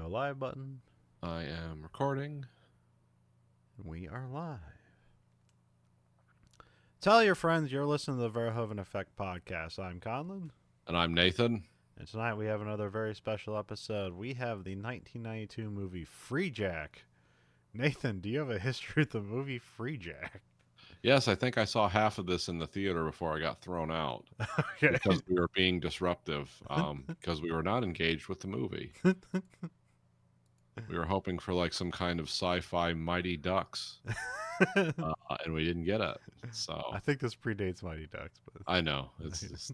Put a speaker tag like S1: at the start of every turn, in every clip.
S1: Go live button.
S2: I am recording.
S1: We are live. Tell your friends you're listening to the Verhoeven Effect podcast. I'm Conlon,
S2: And I'm Nathan.
S1: and tonight we have another very special episode. We have the 1992 movie Freejack. Nathan, do you have a history with the movie Freejack?
S2: Yes, I think I saw half of this in the theater before I got thrown out
S1: Okay.
S2: because we were being disruptive, because we were not engaged with the movie. We were hoping for like some kind of sci-fi Mighty Ducks, and we didn't get it.
S1: I
S2: So
S1: think this predates Mighty Ducks, but
S2: I know it's just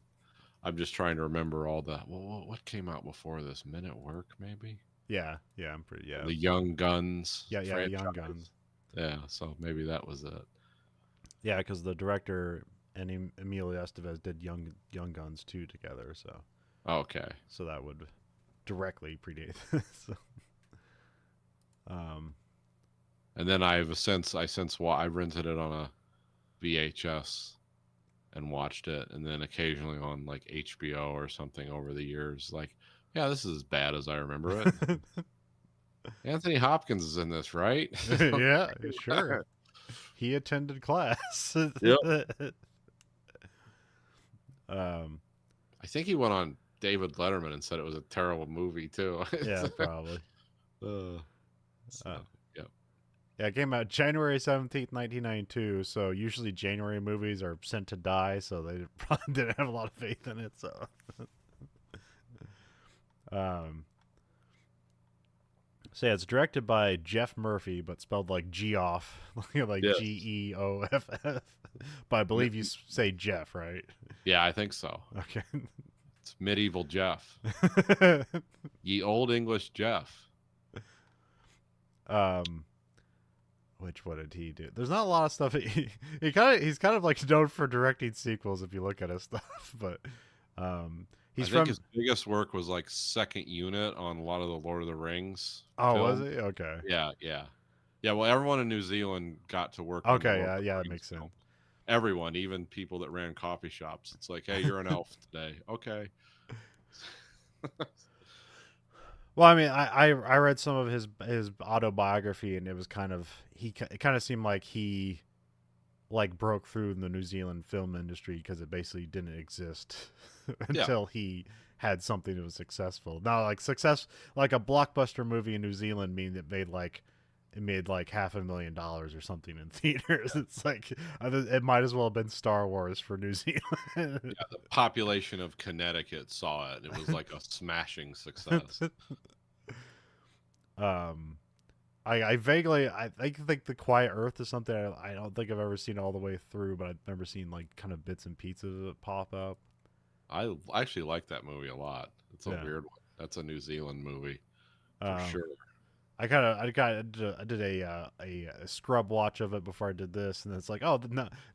S2: I'm just trying to remember all the what came out before this. Men at Work, maybe
S1: yeah, I'm pretty
S2: the Young Guns
S1: yeah, Young
S2: franchise.
S1: Guns.
S2: Yeah, so maybe that was it.
S1: Yeah, because the director and Emilio Estevez did Young Guns 2 together,
S2: Okay.
S1: so that would directly predate this. um,
S2: And then I rented it on a VHS and watched it, and then occasionally on like HBO or something over the years. Like, yeah, this is as bad as I remember it. Anthony Hopkins is in this, right?
S1: yeah, sure. He attended class.
S2: Yep.
S1: um,
S2: I think he went on David Letterman and said it was a terrible movie too.
S1: yeah, probably.
S2: So,
S1: Uh,
S2: yep.
S1: yeah, it came out January 17th, 1992. So usually January movies are sent to die, so they probably didn't have a lot of faith in it. So, um, so yeah, it's directed by Jeff Murphy, but spelled like Geoff, like
S2: Yes.
S1: Geoff. But I believe you say Jeff, right?
S2: Yeah, I think so.
S1: Okay.
S2: It's medieval Jeff. Ye old English Jeff.
S1: Which what did he do? There's not a lot of stuff. He's kind of like known for directing sequels if you look at his stuff, but he's
S2: I think
S1: from.
S2: his biggest work was like second unit on a lot of the Lord of the Rings
S1: Oh, was
S2: film.
S1: he? Okay.
S2: Yeah. Well, everyone in New Zealand got to work on the
S1: Okay,
S2: Lord of
S1: yeah,
S2: the
S1: that
S2: Rings
S1: makes sense.
S2: film. Everyone, even people that ran coffee shops. It's like, hey, you're an elf today. Okay.
S1: Well, I mean, I read some of his autobiography, and it was kind of it kind of seemed like he like broke through in the New Zealand film industry because it basically didn't exist
S2: Yeah.
S1: until he had something that was successful. Now, like like a blockbuster movie in New Zealand mean it made like $500,000 or something in theaters. It's like it might as well have been Star Wars for New Zealand.
S2: Yeah. The population of Connecticut saw it, and it was like a smashing success.
S1: um, I vaguely I think The Quiet Earth is something I don't think I've ever seen all the way through, but I've never seen like kind of bits and pieces of it pop up.
S2: I actually like that movie a lot. It's a
S1: Yeah.
S2: weird one. That's a New Zealand movie for
S1: Um,
S2: sure.
S1: I did a scrub watch of it before I did this, and it's like, oh,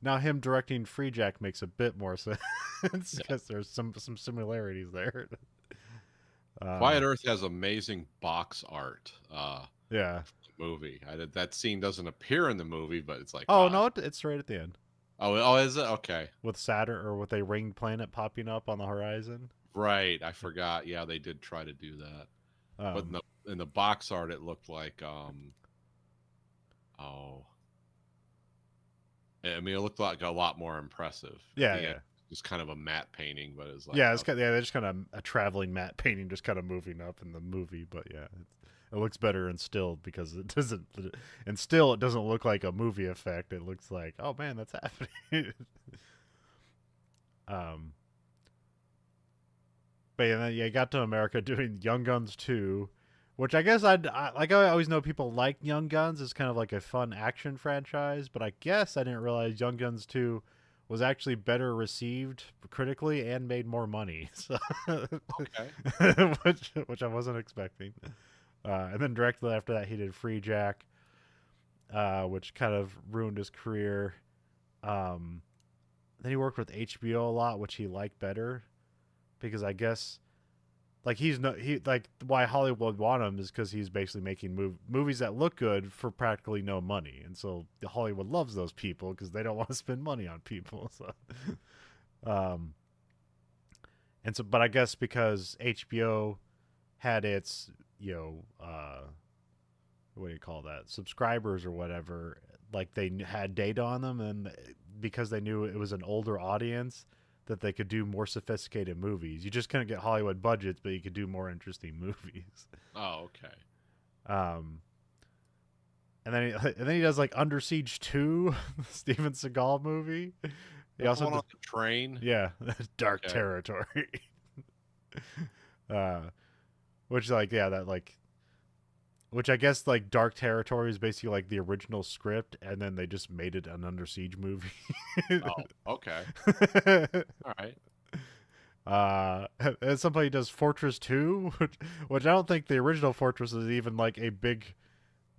S1: now him directing Freejack makes a bit more sense because there's some similarities there.
S2: Quiet Earth has amazing box art.
S1: Yeah.
S2: Movie. That scene doesn't appear in the movie, but it's like,
S1: Oh
S2: wow.
S1: no, it's right at the end
S2: Oh, is it? Okay.
S1: with Saturn or with a ringed planet popping up on the horizon.
S2: Right. I forgot. Yeah, they did try to do that. But
S1: Um,
S2: in the box art it looked like oh. I mean, it looked like a lot more impressive.
S1: yeah,
S2: At the
S1: yeah.
S2: end. Just kind of a matte painting, but it's like,
S1: Yeah, they're just kind of a traveling matte painting, just kind of moving up in the movie. But yeah, it looks better in still because it doesn't. And still, it doesn't look like a movie effect. It looks like, oh man, that's happening. um, but yeah, then you got to America doing Young Guns 2, which I guess I always know people like Young Guns. It's kind of like a fun action franchise, but I guess I didn't realize Young Guns 2 was actually better received critically and made more money. So,
S2: okay.
S1: which I wasn't expecting. And then directly after that, he did Freejack, which kind of ruined his career. Then he worked with HBO a lot, which he liked better because I guess like he like why Hollywood want him is because he's basically making movies that look good for practically no money, and so Hollywood loves those people because they don't want to spend money on people. So, um, and so but I guess because HBO had its what do you call that, subscribers or whatever, like they had data on them, and because they knew it was an older audience, that they could do more sophisticated movies. You just couldn't get Hollywood budgets, but you could do more interesting movies.
S2: Oh, okay.
S1: Um, and then he does like Under Siege 2, Steven Seagal movie. He also
S2: one on the train.
S1: yeah, Dark Territory. uh, which like yeah that like which I guess like Dark Territory is basically like the original script, and then they just made it an Under Siege movie.
S2: Oh, okay. All right.
S1: And somebody does Fortress 2, which I don't think the original Fortress is even like a big.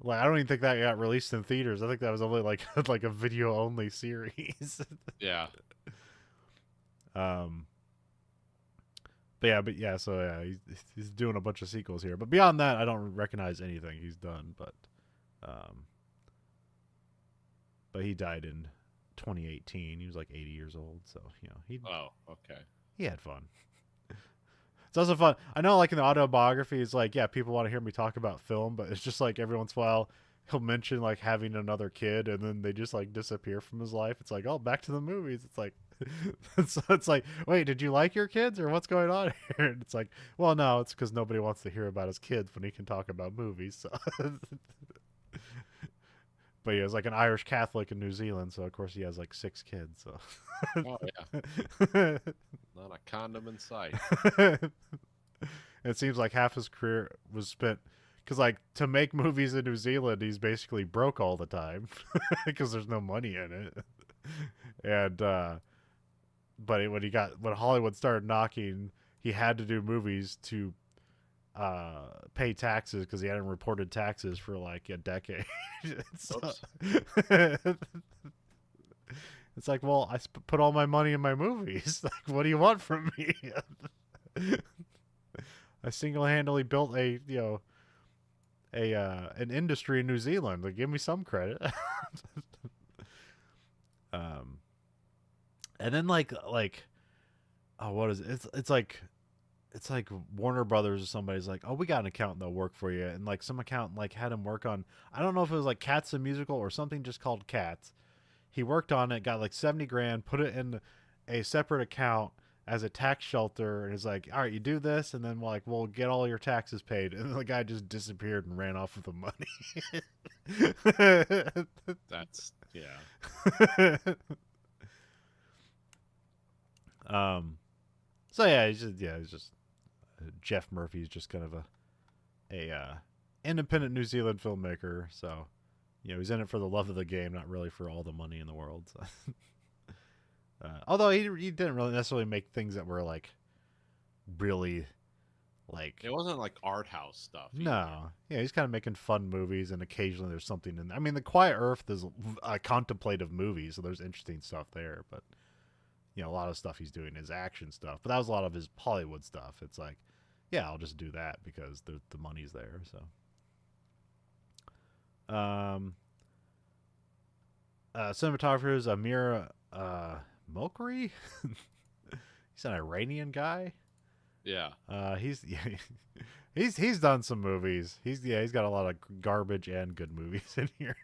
S1: Like, I don't even think that got released in theaters. I think that was only like like a video only series.
S2: Yeah.
S1: But yeah, so yeah, he's doing a bunch of sequels here. But beyond that, I don't recognize anything he's done. But he died in 2018. He was like 80 years old, so
S2: Oh, okay.
S1: he had fun. It's also fun. I know, like in the autobiography, it's like, yeah, people want to hear me talk about film, but it's just like every once in a while he'll mention like having another kid, and then they just like disappear from his life. It's like, oh, back to the movies. It's like, it's like, wait, did you like your kids, or what's going on here? And it's like, well, no, it's because nobody wants to hear about his kids when he can talk about movies. So. But he was like an Irish Catholic in New Zealand, so of course he has like 6 kids. So.
S2: Oh yeah. Not a condom in sight.
S1: It seems like half his career was spent because, like, to make movies in New Zealand, he's basically broke all the time because there's no money in it. And but when Hollywood started knocking, he had to do movies to pay taxes because he hadn't reported taxes for like a decade. So, it's like, well, I put all my money in my movies. Like, what do you want from me? I single-handedly built an industry in New Zealand. Like, give me some credit. And then oh, what is it? It's like Warner Brothers or somebody's like, oh, we got an accountant that'll work for you, and like some accountant like had him work on, I don't know if it was like Cats the Musical or something just called Cats. He worked on it, got like 70 grand, put it in a separate account as a tax shelter, and is like, all right, you do this, and then we'll get all your taxes paid. And the guy just disappeared and ran off with the money.
S2: That's yeah.
S1: So yeah, he's just Jeff Murphy's just kind of a independent New Zealand filmmaker. So he's in it for the love of the game, not really for all the money in the world. So. Although he didn't really necessarily make things that were like really like,
S2: it wasn't like art house stuff either.
S1: No, yeah, he's kind of making fun movies, and occasionally there's something in. I mean, The Quiet Earth is a contemplative movie, so there's interesting stuff there. But a lot of stuff he's doing is action stuff. But that was a lot of his Hollywood stuff. It's like, yeah, I'll just do that because the money's there. So, cinematographer is Amir Mulkari. He's an Iranian guy.
S2: Yeah.
S1: He's done some movies. He's got a lot of garbage and good movies in here.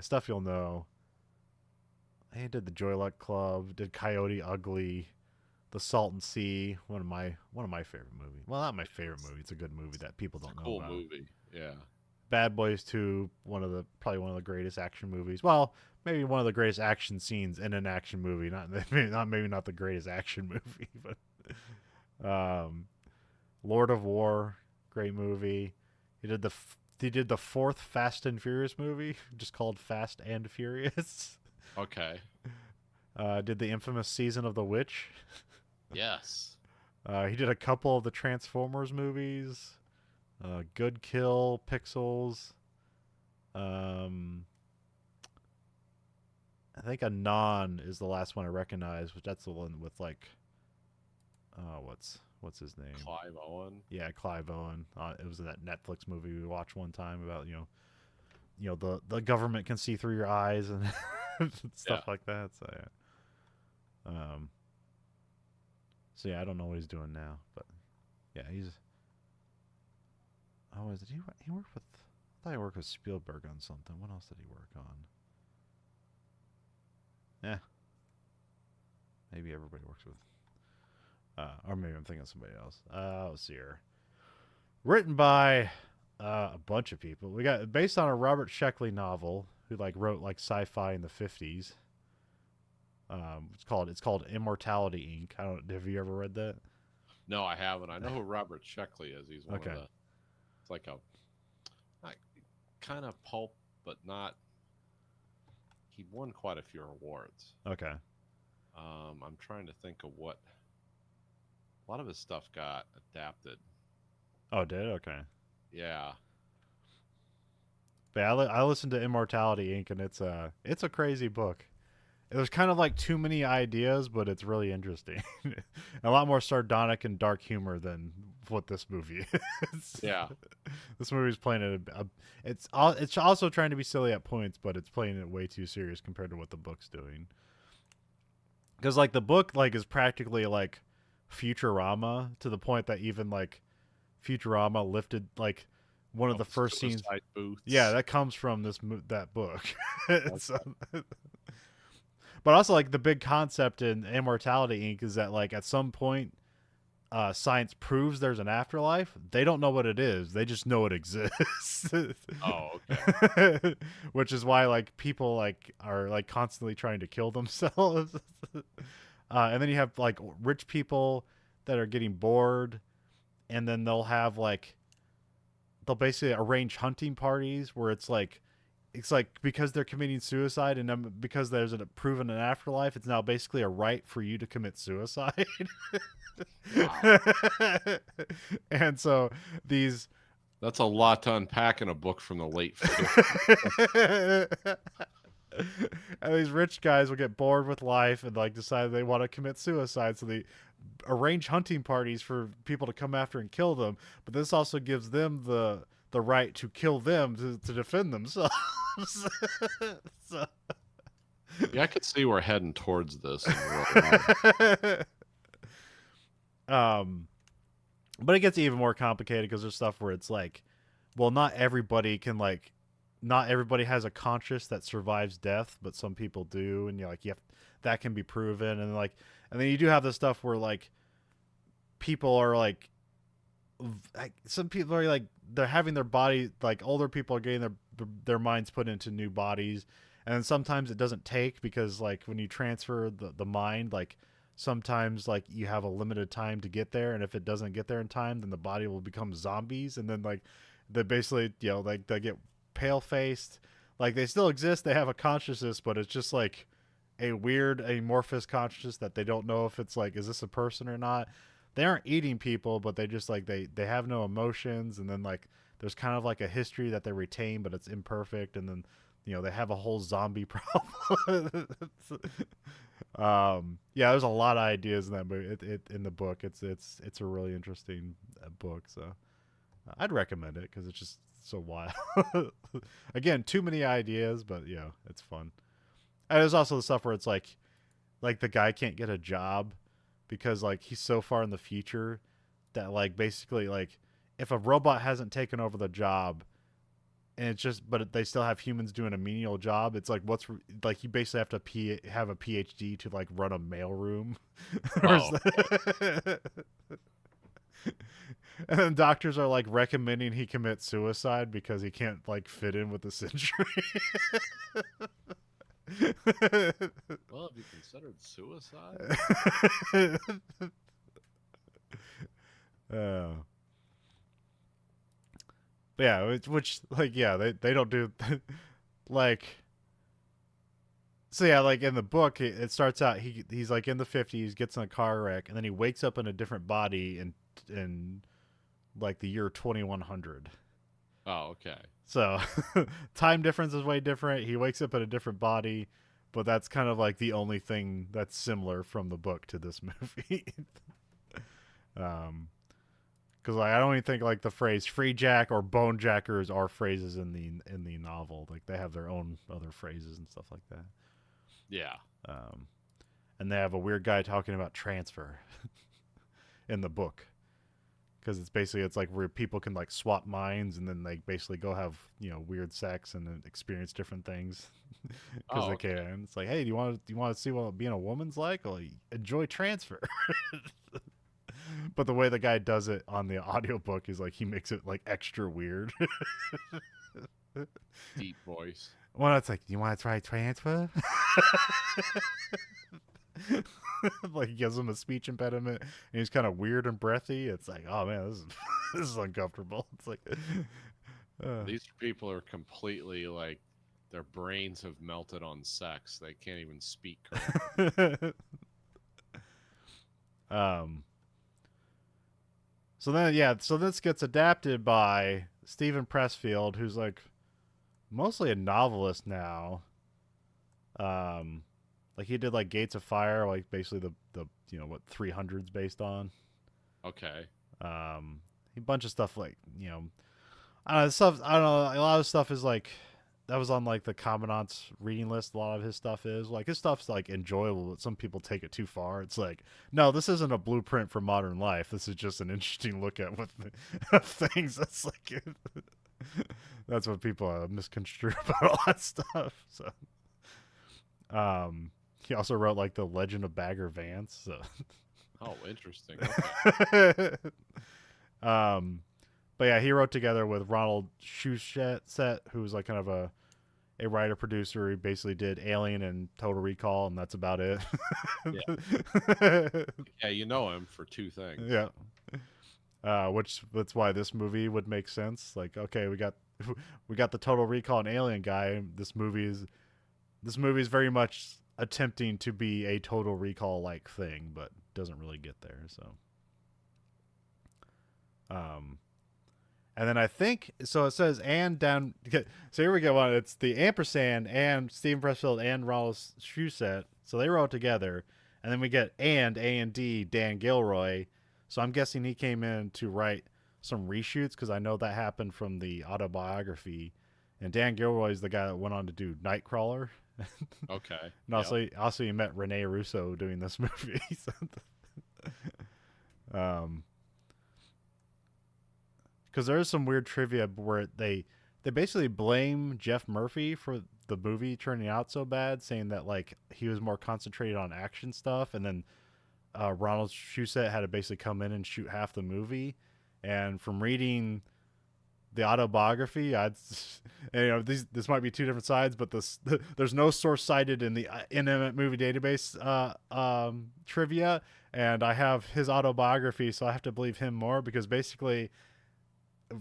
S1: Stuff you'll know. He did The Joy Luck Club, did Coyote Ugly, The Salton Sea, one of my favorite movies. Well, not my favorite movie. It's a good movie that people don't know
S2: cool
S1: about.
S2: Movie. Yeah.
S1: Bad Boys 2, probably one of the greatest action movies. Well, maybe one of the greatest action scenes in an action movie. Not the greatest action movie, but Lord of War, great movie. He did the 4th Fast and Furious movie, just called Fast and Furious.
S2: Okay.
S1: Did the infamous Season of the Witch.
S2: Yes.
S1: He did a couple of the Transformers movies. Good Kill, Pixels. I think Anon is the last one I recognize, which that's the one with like, what's his name?
S2: Clive Owen.
S1: Yeah, Clive Owen. It was that Netflix movie we watched one time about the government can see through your eyes and stuff like that. So yeah. So yeah, I don't know what he's doing now, but Yeah, he's. Oh, is it he worked with? I thought he worked with Spielberg on something. What else did he work on? Yeah, maybe everybody works with. Or maybe I'm thinking of somebody else. Let's see here. Written by a bunch of people. We got based on a Robert Sheckley novel who like wrote like sci-fi in the 50s. It's called Immortality Inc. I don't. Have you ever read that?
S2: No, I haven't. I know who Robert Sheckley is. He's one of
S1: Okay.
S2: the. It's like a kind of pulp, but not. He won quite a few awards.
S1: Okay.
S2: I'm trying to think of what. A lot of his stuff got adapted.
S1: Oh, did it? Okay.
S2: Yeah.
S1: But yeah, I listened to Immortality Inc. and it's a crazy book. There's kind of like too many ideas, but it's really interesting. A lot more sardonic and dark humor than what this movie is.
S2: Yeah.
S1: This movie's playing it. It's also trying to be silly at points, but it's playing it way too serious compared to what the book's doing. Because like the book like is practically like Futurama to the point that even like Futurama lifted like one of the first scenes.
S2: Booths.
S1: Yeah, that comes from that book.
S2: Okay.
S1: But also, like the big concept in Immortality Inc. is that like at some point, science proves there's an afterlife. They don't know what it is. They just know it exists.
S2: Oh, okay.
S1: Which is why like people like are like constantly trying to kill themselves. And then you have like rich people that are getting bored, and then they'll basically arrange hunting parties where it's like because they're committing suicide and then because there's a proven an afterlife, it's now basically a right for you to commit suicide.
S2: Wow.
S1: And so these
S2: That's a lot to unpack in a book from the late 50s.
S1: and these rich guys will get bored with life and like decide they want to commit suicide, so they arrange hunting parties for people to come after and kill them, but this also gives them the right to kill them to defend themselves. So.
S2: Yeah, I could see we're heading towards this.
S1: But it gets even more complicated because there's stuff where it's like, well, not everybody has a conscience that survives death, but some people do, and you're like, that can be proven, and then you do have the stuff where like people are like some people are like they're having their body, like older people are getting their minds put into new bodies, and then sometimes it doesn't take because like when you transfer the mind, like sometimes like you have a limited time to get there, and if it doesn't get there in time, then the body will become zombies, and then like they basically like they get pale faced, like they still exist, they have a consciousness, but it's just like a weird amorphous consciousness that they don't know if it's like, is this a person or not. They aren't eating people, but they just like they have no emotions, and then like there's kind of like a history that they retain, but it's imperfect, and then they have a whole zombie problem. Yeah, there's a lot of ideas in that movie. In the book, it's a really interesting book, so I'd recommend it because it's just so wild. Again, too many ideas, but it's fun. And there's also the stuff where it's like the guy can't get a job because like he's so far in the future that like basically like if a robot hasn't taken over the job, and it's just but they still have humans doing a menial job, it's like like you basically have to have a PhD to like run a mailroom.
S2: Oh.
S1: And then doctors are like recommending he commit suicide because he can't like fit in with the century.
S2: Well, have you considered suicide?
S1: But yeah, which like they don't do like. So yeah, like in the book, it starts out he's like in the 50s, gets in a car wreck, and then he wakes up in a different body in like the year 2100.
S2: Oh, okay.
S1: So time difference is way different. He wakes up in a different body, but that's kind of like the only thing that's similar from the book to this movie. Because like I don't even think like the phrase Freejack or Bonejackers are phrases in the novel. Like they have their own other phrases and stuff like that.
S2: Yeah.
S1: And they have a weird guy talking about transfer in the book. because it's like where people can like swap minds and then like basically go have weird sex and then experience different things because
S2: Oh,
S1: they
S2: okay.
S1: can. It's like, hey, do you want to see what being a woman's like? Well, enjoy transfer. But the way the guy does it on the audiobook is like he makes it like extra weird.
S2: Deep voice.
S1: Well, it's like, you want to try transfer? Like he gives him a speech impediment and he's kind of weird and breathy. It's like, oh man, this is this is uncomfortable. It's like
S2: These people are completely like their brains have melted on sex. They can't even speak correctly.
S1: um so this gets adapted by Stephen Pressfield, who's like mostly a novelist now. Like he did like Gates of Fire, like basically the what 300's based on.
S2: Okay.
S1: A bunch of stuff like I don't know, stuff. I don't know. A lot of stuff is like that was on like the Commandant's reading list. A lot of his stuff is like his stuff's like enjoyable, but some people take it too far. It's like, no, this isn't a blueprint for modern life. This is just an interesting look at what things. That's like that's what people misconstrue about all that stuff. So, he also wrote like the Legend of Bagger Vance. So,
S2: Oh, interesting. Okay.
S1: But yeah, he wrote together with Ronald Shusett, who was like kind of a writer producer. He basically did Alien and Total Recall, and that's about it.
S2: Yeah, you know him for two things.
S1: Yeah. Which that's why this movie would make sense. Like, okay, we got the Total Recall and Alien guy. This movie is very much attempting to be a Total Recall like thing, but doesn't really get there. So, and then I think so. It says and down. So here we go. It's the ampersand and Stephen Pressfield and Ronald Shusett. So they wrote together, and then we get and A&D Dan Gilroy. So I'm guessing he came in to write some reshoots because I know that happened from the autobiography. And Dan Gilroy is the guy that went on to do Nightcrawler.
S2: Okay.
S1: And also you met Rene Russo doing this movie. Because there's some weird trivia where they basically blame Jeff Murphy for the movie turning out so bad, saying that like he was more concentrated on action stuff, and then Ronald Shusett had to basically come in and shoot half the movie. And from reading the autobiography, this might be two different sides, but there's no source cited in the Intimate Movie Database trivia, and I have his autobiography, so I have to believe him more because basically,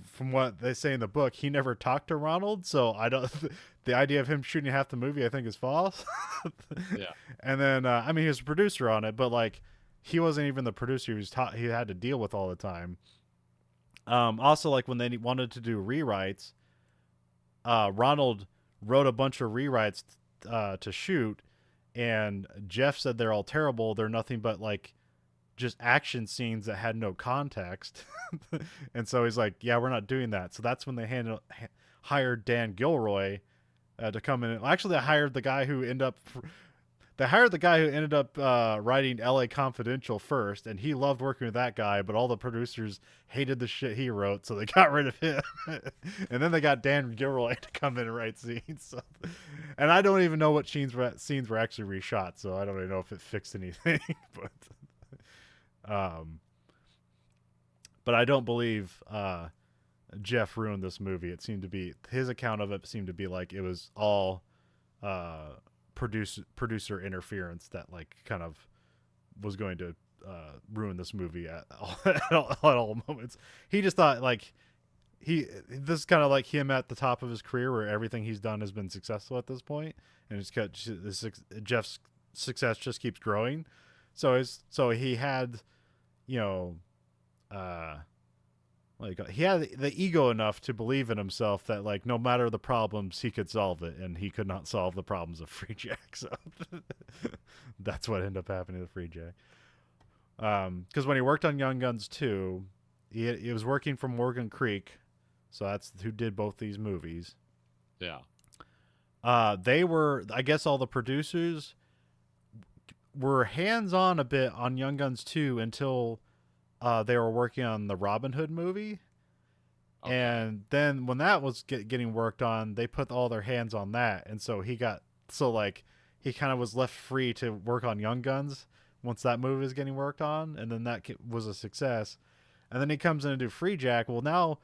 S1: from what they say in the book, he never talked to Ronald, so I don't. The idea of him shooting half the movie, I think, is false.
S2: Yeah.
S1: And then, I mean, he was a producer on it, but like, he wasn't even the producer. He had to deal with all the time. Also, like when they wanted to do rewrites, Ronald wrote a bunch of rewrites to shoot, and Jeff said they're all terrible. They're nothing but like just action scenes that had no context. And so he's like, yeah, we're not doing that. So that's when they hired Dan Gilroy to come in. Actually, they hired the guy who ended up writing L.A. Confidential first, and he loved working with that guy, but all the producers hated the shit he wrote, so they got rid of him. And then they got Dan Gilroy to come in and write scenes. So, and I don't even know what scenes were actually reshot, so I don't even know if it fixed anything. But I don't believe Jeff ruined this movie. It seemed to be his account of it seemed to be like it was all producer interference that like kind of was going to ruin this movie at all moments. He just thought like this is kind of like him at the top of his career where everything he's done has been successful at this point, and Jeff's success just keeps growing. So he had, like he had the ego enough to believe in himself that like no matter the problems he could solve it, and he could not solve the problems of Freejack. So that's what ended up happening to Freejack. Because when he worked on Young Guns 2, he was working for Morgan Creek, so that's who did both these movies.
S2: Yeah.
S1: They were, I guess, all the producers were hands-on a bit on Young Guns 2 until they were working on the Robin Hood movie,
S2: Okay.
S1: and then when that was getting worked on, they put all their hands on that, and so like he kind of was left free to work on Young Guns once that movie was getting worked on, and then that was a success, and then he comes in and do Freejack. Well, now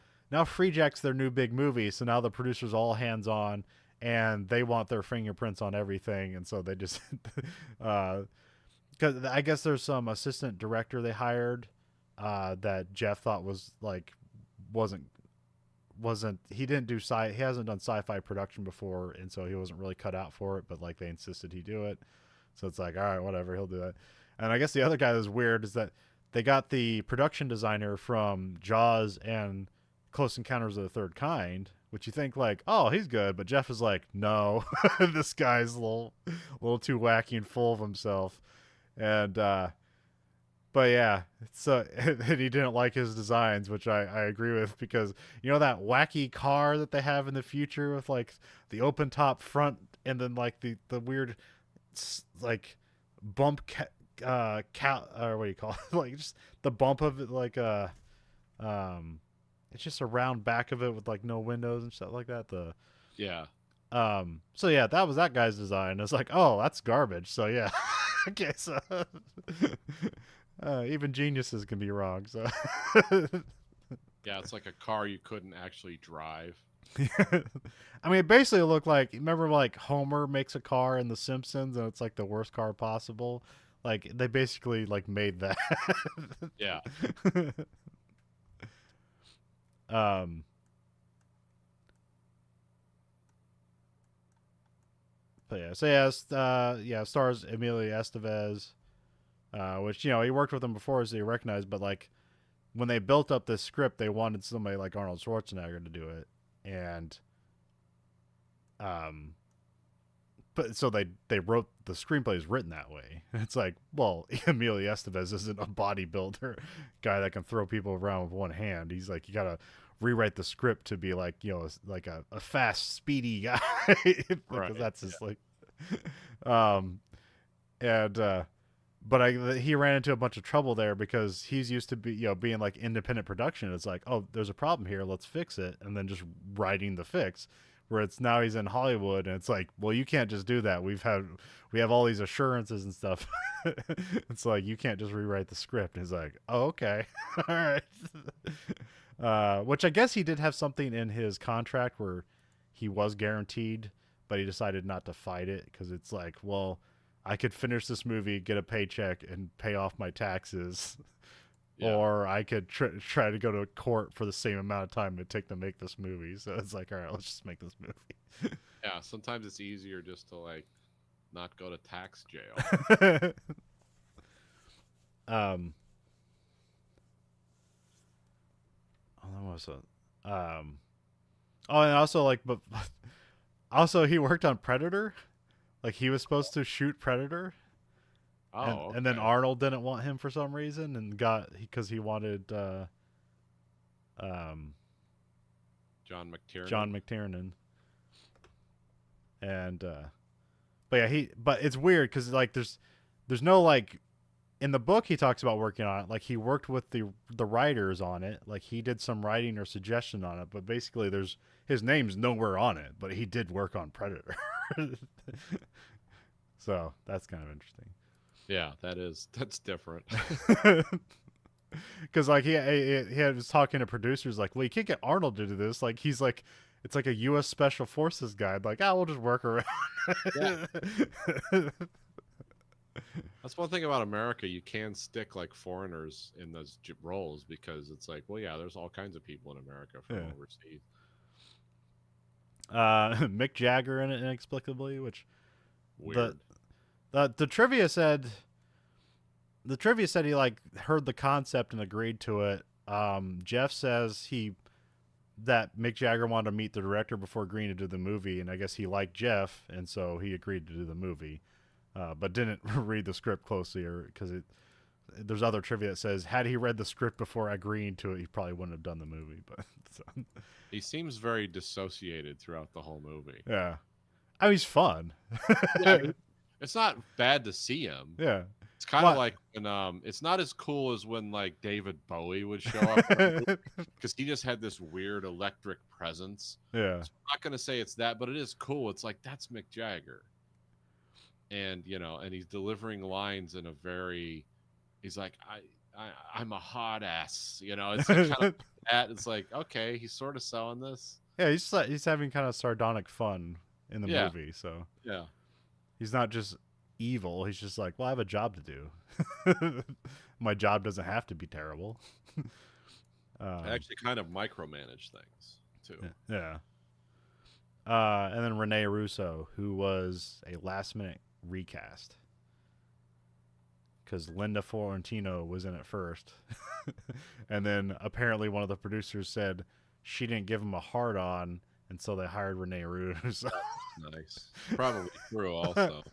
S1: Freejack's their new big movie, so now the producers all hands on, and they want their fingerprints on everything, and so they just because I guess there's some assistant director they hired that Jeff thought was like wasn't wasn't he didn't do he hasn't done sci-fi production before, and so he wasn't really cut out for it, but like they insisted he do it, so it's like all right, whatever, he'll do it. And I guess the other guy that's weird is that they got the production designer from Jaws and Close Encounters of the Third Kind, which you think like, oh, he's good, but Jeff is like, no, this guy's a little too wacky and full of himself. And but yeah, so and he didn't like his designs, which I agree with, because you know that wacky car that they have in the future with like the open top front, and then like the weird like bump or what do you call it, like just the bump of it, like um it's just a round back of it with like no windows and stuff like that. The
S2: Yeah.
S1: so yeah, that was that guy's design. It's like, oh, that's garbage. So yeah. Okay, so even geniuses can be wrong. So
S2: Yeah, it's like a car you couldn't actually drive.
S1: I mean, it basically looked like, remember like Homer makes a car in The Simpsons and it's like the worst car possible. Like they basically like made that.
S2: Yeah.
S1: um, but yeah, so yeah, stars Emilio Estevez, which you know he worked with him before, so you recognize. But like when they built up this script, they wanted somebody like Arnold Schwarzenegger to do it, and um, but so they wrote the screenplay is written that way. It's like, well, Emilio Estevez isn't a bodybuilder guy that can throw people around with one hand. He's like, you gotta rewrite the script to be like, you know, like a fast, speedy guy, because
S2: Right.
S1: that's his like, um, and but he ran into a bunch of trouble there because he's used to be, you know, being like independent production. It's like, oh, there's a problem here, let's fix it, and then just writing the fix. Where it's now he's in Hollywood, and it's like, well, you can't just do that. We have all these assurances and stuff. It's like you can't just rewrite the script. And he's like, oh, okay, all right. Which I guess he did have something in his contract where he was guaranteed, but he decided not to fight it because it's like, well, I could finish this movie, get a paycheck, and pay off my taxes,
S2: Yeah.
S1: or I could try to go to court for the same amount of time it take to make this movie. So it's like, all right, let's just make this movie.
S2: Yeah. Sometimes it's easier just to like not go to tax jail.
S1: um, oh, that was oh, and also like, but also he worked on Predator. Like he was supposed to shoot Predator,
S2: Oh,
S1: and then
S2: okay.
S1: Arnold didn't want him for some reason, and got because he wanted um
S2: John McTiernan.
S1: John McTiernan, and but yeah, but it's weird because like there's no like in the book he talks about working on it, like he worked with the writers on it, like he did some writing or suggestion on it, but basically there's his name's nowhere on it, but he did work on Predator. So that's kind of interesting.
S2: Yeah, that's different.
S1: Because like he was talking to producers like, well, you can't get Arnold to do this, like he's like, it's like a U.S. Special Forces guy, like, ah, we'll just work around.
S2: Yeah. That's one thing about America. You can stick like foreigners in those roles because it's like, well, yeah, there's all kinds of people in America from
S1: Yeah.
S2: overseas.
S1: Mick Jagger in it inexplicably, which the
S2: Weird.
S1: the trivia said he like heard the concept and agreed to it. Jeff says that Mick Jagger wanted to meet the director before agreeing to do the movie, and I guess he liked Jeff, and so he agreed to do the movie, but didn't read the script closely, or because there's other trivia that says had he read the script before agreeing to it, he probably wouldn't have done the movie. But so,
S2: He seems very dissociated throughout the whole movie.
S1: yeah, I mean he's fun.
S2: Yeah, it's not bad to see him.
S1: Yeah,
S2: It's kind of
S1: What?
S2: like when it's not as cool as when like David Bowie would show up in a movie because he just had this weird electric presence.
S1: Yeah.
S2: So I'm not gonna say it's that, but it is cool. It's like that's Mick Jagger, and and he's delivering lines in a very. He's like I'm a hot ass. It's like kind of that. It's like okay, he's sort of selling this.
S1: Yeah, he's having kind of sardonic fun in the
S2: Yeah,
S1: movie, so
S2: yeah.
S1: he's not just evil. He's just like, well, I have a job to do. My job doesn't have to be terrible.
S2: I actually kind of micromanage things too.
S1: Yeah. And then Rene Russo, who was a last minute recast because Linda Florentino was in it first, and then apparently one of the producers said she didn't give him a hard on, and so they hired Rene Russo.
S2: Nice, probably true also.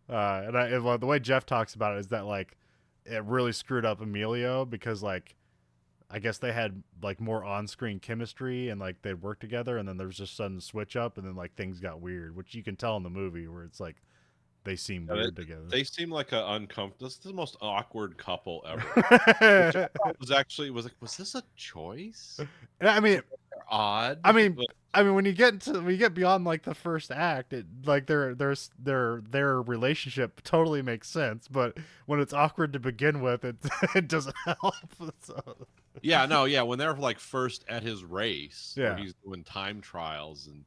S1: And the way Jeff talks about it is that like it really screwed up Emilio because like I guess they had like more on-screen chemistry and like they'd work together, and then there was just sudden switch up, and then like things got weird, which you can tell in the movie where it's like they seem weird together.
S2: They seem like a uncomfortable. This is the most awkward couple ever. Which I thought was this a choice?
S1: I mean,
S2: odd.
S1: I mean, when you get beyond like the first act, it like their relationship totally makes sense. But when it's awkward to begin with, it doesn't help. So.
S2: Yeah, no, yeah. When they're like first at his race,
S1: Yeah,
S2: where he's doing time trials, and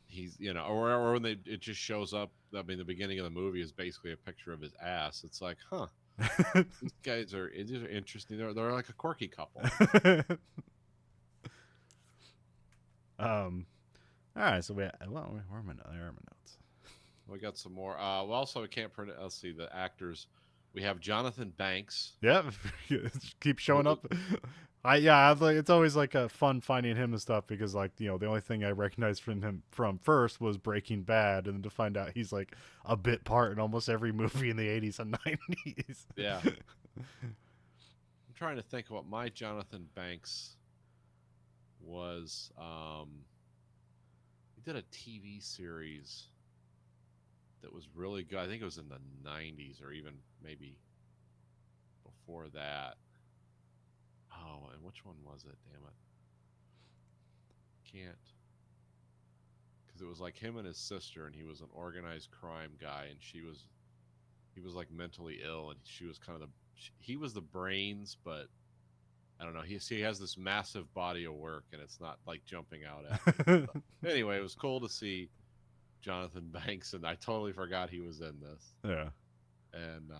S2: he's or when it just shows up. I mean, the beginning of the movie is basically a picture of his ass. It's like, huh, these guys are interesting. They're like a quirky couple.
S1: All right, so where are my notes?
S2: We got some more. Well, also, we can't print it. Let's see the actors. We have Jonathan Banks.
S1: Yep, keep showing up. It's always like fun finding him and stuff because like the only thing I recognized from him from first was Breaking Bad, and then to find out he's like a bit part in almost every movie in the 80s and 90s.
S2: Yeah. I'm trying to think what my Jonathan Banks was. He did a TV series that was really good. I think it was in the 90s or even maybe before that. Oh, and which one was it? Damn it. Can't. Because it was like him and his sister, and he was an organized crime guy, and he was like mentally ill, and she was kind of he was the brains, but I don't know. He has this massive body of work, and it's not like jumping out at me. Anyway, it was cool to see Jonathan Banks, and I totally forgot he was in this.
S1: Yeah.
S2: And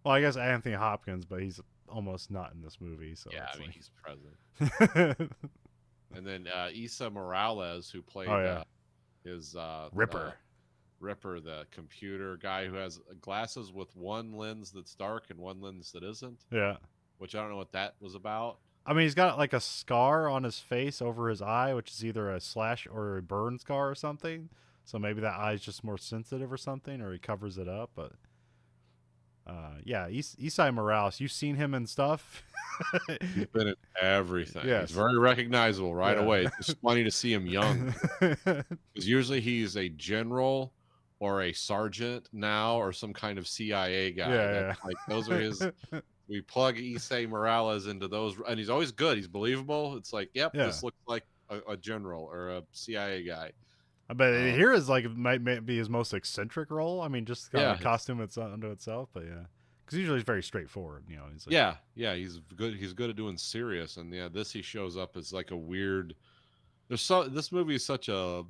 S1: well, I guess Anthony Hopkins, but he's almost not in this movie. So
S2: yeah, I mean
S1: like...
S2: he's present. And then Issa Morales, who played his
S1: Ripper.
S2: Ripper, the computer guy who has glasses with one lens that's dark and one lens that isn't.
S1: Yeah.
S2: Which I don't know what that was about.
S1: I mean, he's got like a scar on his face over his eye, which is either a slash or a burn scar or something. So maybe that eye's just more sensitive or something, or he covers it up. But yeah, Isai Morales, you've seen him in stuff.
S2: He's been in everything.
S1: Yes.
S2: He's very recognizable right away. It's funny to see him young. Because usually he's a general or a sergeant now or some kind of CIA guy.
S1: Yeah.
S2: Like those are his... We plug Issei Morales into those, and he's always good. He's believable. It's like, yep, this looks like a general or a CIA guy.
S1: But here is like might be his most eccentric role. I mean, just kind of costume unto itself, but yeah, because usually he's very straightforward. He's like,
S2: he's good. He's good at doing serious, and this he shows up as like a weird. This movie is such a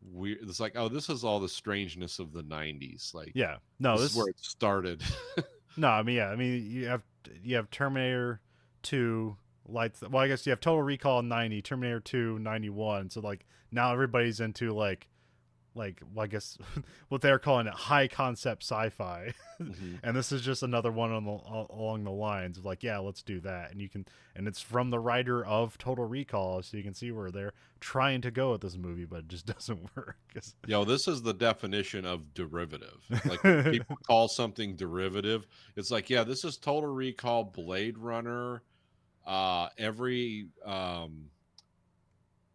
S2: weird. It's like, oh, this is all the strangeness of the '90s. Like,
S1: no,
S2: this is where it started.
S1: No, I mean, you have Terminator 2 lights. Well, I guess you have Total Recall 90, Terminator 2 91. So like now everybody's into like well, I guess what they're calling it high concept sci-fi, and this is just another one along the lines of like, yeah, let's do that. And it's from the writer of Total Recall, so you can see where they're trying to go with this movie, but it just doesn't work.
S2: This is the definition of derivative. Like when people call something derivative, it's like, yeah, this is Total Recall, Blade Runner,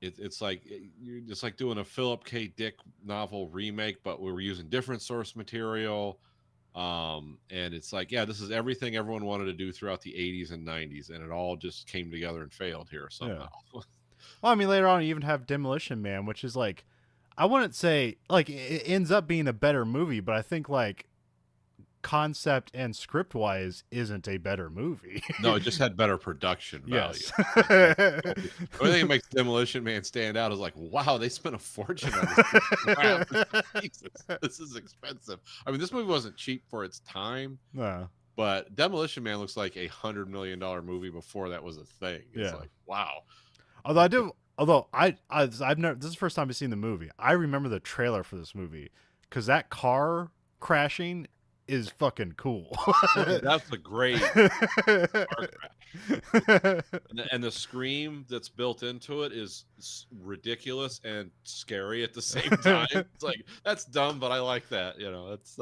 S2: It's like it's like doing a Philip K. Dick novel remake, but we were using different source material. And it's like, yeah, this is everything everyone wanted to do throughout the 80s and 90s, and it all just came together and failed here
S1: Yeah.
S2: somehow.
S1: Well, I mean, later on, you even have Demolition Man, which is like, I wouldn't say like it ends up being a better movie, but I think like concept and script wise isn't a better movie.
S2: No, it just had better production value.
S1: Yes.
S2: Like, that's the only thing that makes Demolition Man stand out is like, wow, they spent a fortune on this. Wow, Jesus, this is expensive. I mean, this movie wasn't cheap for its time,
S1: No.
S2: but Demolition Man looks like $100 million movie before that was a thing. It's
S1: Yeah.
S2: like, wow.
S1: Although I do, although I've never. This is the first time I've seen the movie. I remember the trailer for this movie because that car crashing is fucking cool.
S2: That's a great car crash. And the scream that's built into it is ridiculous and scary at the same time. It's like, that's dumb, but I like that. You know, it's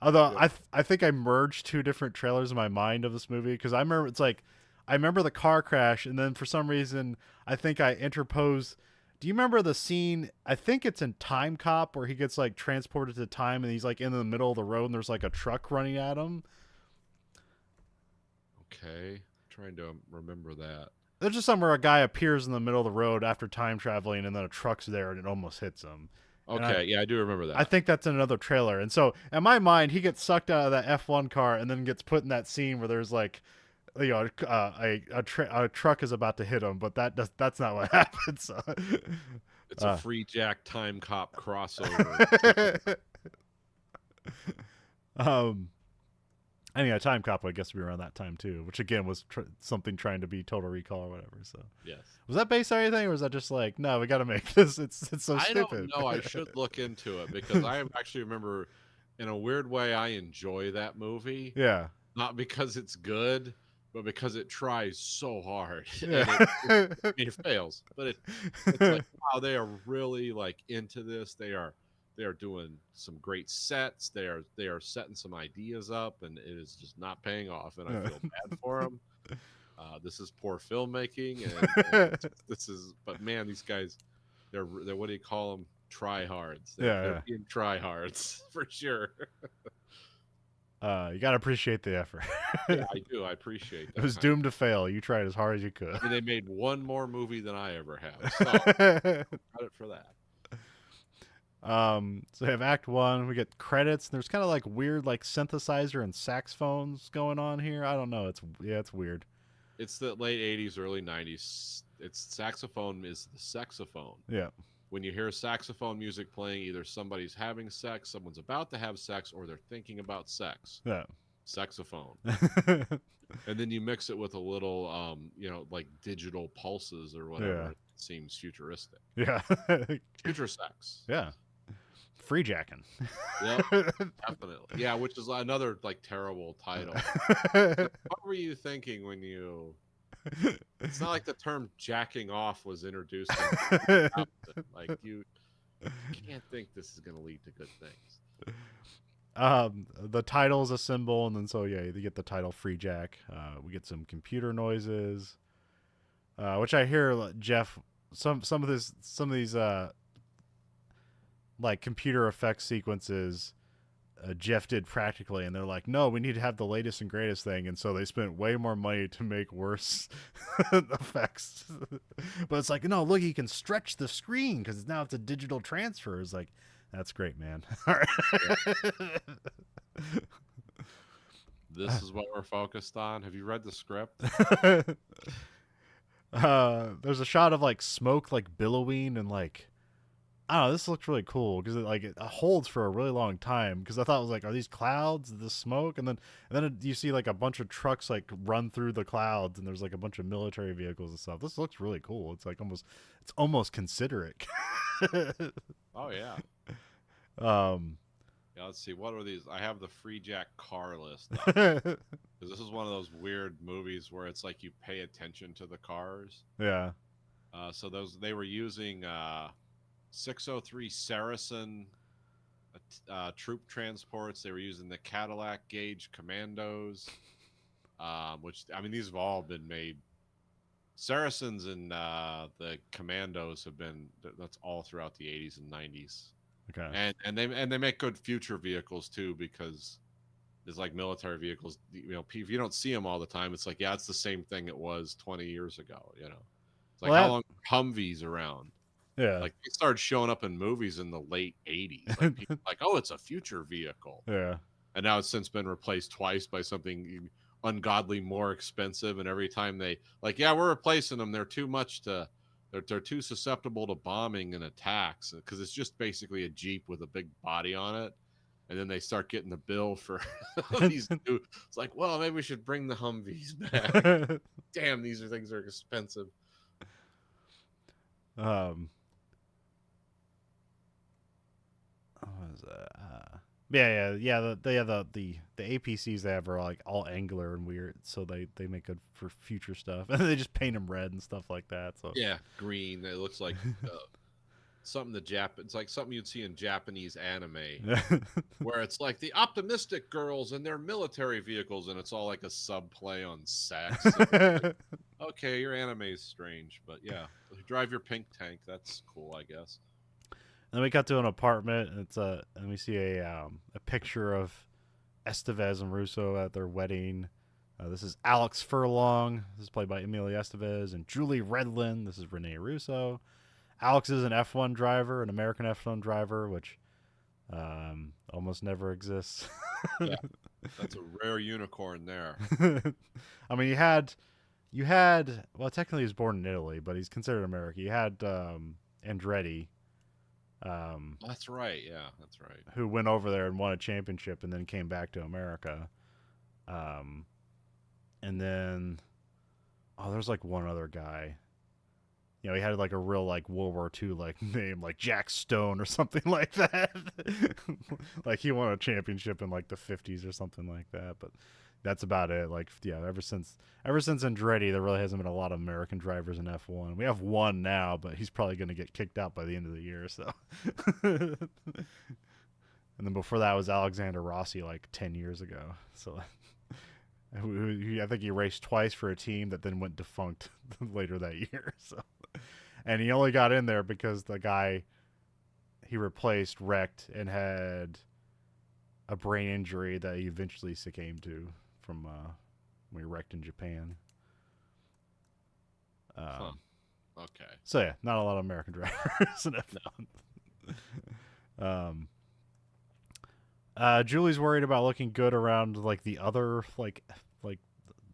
S1: Although
S2: yeah.
S1: I think I merged two different trailers in my mind of this movie because I remember it's like I remember the car crash and then for some reason I think I interposed. Do you remember the scene? I think it's in Time Cop where he gets like transported to time and he's like in the middle of the road and there's like a truck running at him.
S2: Okay, trying to remember that.
S1: There's just somewhere a guy appears in the middle of the road after time traveling and then a truck's there and it almost hits him. And
S2: Okay, yeah, I do remember
S1: I
S2: that.
S1: think that's in another trailer. And so, in my mind, he gets sucked out of that F1 car and then gets put in that scene where there's like, you know, a truck is about to hit him, but that's not what happens. So.
S2: It's a Freejack Time Cop crossover.
S1: um. Anyway, Time Cop, I guess we were around that time too, which again was something trying to be Total Recall or whatever. So,
S2: Yes.
S1: was that based on anything, or was that just like, no, we got to make this? It's so
S2: I
S1: stupid.
S2: don't know. I should look into it because I actually remember, in a weird way, I enjoy that movie.
S1: Yeah.
S2: Not because it's good, but because it tries so hard.
S1: Yeah.
S2: And it fails. But it's like, wow, they are really like into this. They are doing some great sets. They are setting some ideas up, and it is just not paying off. And I feel bad for them. This is poor filmmaking, and this is. But man, these guys, they're what do you call them? Tryhards. They're being tryhards for sure.
S1: You gotta appreciate the effort.
S2: Yeah, I do. I appreciate that.
S1: It was doomed to fail. You tried as hard as you could.
S2: I mean, they made one more movie than I ever have. So credit for that.
S1: So we have Act 1. We get credits. There's kind of like weird like synthesizer and saxophones going on here. I don't know. It's weird.
S2: It's the late 80s, early 90s. It's saxophone is the saxophone.
S1: Yeah.
S2: When you hear saxophone music playing, either somebody's having sex, someone's about to have sex, or they're thinking about sex.
S1: Yeah.
S2: Saxophone. And then you mix it with a little, like digital pulses or whatever.
S1: Yeah.
S2: It seems futuristic.
S1: Yeah.
S2: Future sex.
S1: Yeah. Freejacking.
S2: Yep, definitely. Yeah, which is another like terrible title. What were you thinking when you? It's not like the term "jacking off" was introduced. Like you can't think this is going to lead to good things.
S1: The title is a symbol, and then so yeah, you get the title Freejack. We get some computer noises, which I hear Jeff. Some of these like computer effects sequences Jeff did practically, and they're like, no, we need to have the latest and greatest thing, and so they spent way more money to make worse effects. But it's like, no, look, you can stretch the screen because now it's a digital transfer. It's like, that's great, man.
S2: This is what we're focused on. Have you read the script?
S1: There's a shot of like smoke like billowing and like, I don't know, this looks really cool because it holds for a really long time, because I thought it was like, are these clouds, the smoke? And then you see like a bunch of trucks like run through the clouds, and there's like a bunch of military vehicles and stuff. This looks really cool. It's like almost considerate.
S2: Oh yeah. Yeah, let's see. What are these? I have the Freejack car list up, 'cause this is one of those weird movies where it's like you pay attention to the cars.
S1: Yeah.
S2: So they were using 603 Saracen troop transports. They were using the Cadillac Gauge Commandos, which I mean, these have all been made. Saracens and the Commandos have been. That's all throughout the 80s and 90s.
S1: Okay.
S2: And they make good future vehicles too, because is like military vehicles. You know, if you don't see them all the time, it's like, yeah, it's the same thing it was 20 years ago. You know, it's like, how
S1: Well,
S2: long were Humvees around?
S1: yeah,
S2: Like they started showing up in movies in the late 80s. Like people like, oh, it's a future vehicle.
S1: yeah.
S2: And now it's since been replaced twice by something ungodly more expensive. And every time they like, yeah, we're replacing them. They're too much to they're too susceptible to bombing and attacks because it's just basically a Jeep with a big body on it. And then they start getting the bill for these new. It's like, well, maybe we should bring the Humvees back. Damn, these things are expensive.
S1: What was that? The APCs they have are like all angular and weird, so they make good for future stuff, and they just paint them red and stuff like that. So
S2: Yeah, green. It looks like something it's like something you'd see in Japanese anime, where it's like the optimistic girls and their military vehicles, and it's all like a subplay on sex. Okay, your anime is strange, but yeah, drive your pink tank. That's cool, I guess.
S1: And then we got to an apartment, and and we see a picture of Estevez and Russo at their wedding. This is Alex Furlong. This is played by Emilio Estevez, and Julie Redlin. This is Rene Russo. Alex is an F1 driver, an American F1 driver, which almost never exists.
S2: Yeah, that's a rare unicorn there.
S1: I mean, well, technically he was born in Italy, but he's considered American. You had Andretti.
S2: That's right. Yeah, that's right.
S1: Who went over there and won a championship and then came back to America. And then, there's like one other guy. You know, he had like a real like World War II like name, like Jack Stone or something like that. Like he won a championship in like the 50s or something like that. But that's about it. Like, yeah, ever since Andretti, there really hasn't been a lot of American drivers in F1. We have one now, but he's probably going to get kicked out by the end of the year. So, and then before that was Alexander Rossi, like 10 years ago. So, I think he raced twice for a team that then went defunct later that year. So, and he only got in there because the guy he replaced wrecked and had a brain injury that he eventually succumbed to from when he wrecked in Japan.
S2: Okay.
S1: So yeah, not a lot of American drivers in F1. Julie's worried about looking good around like the other like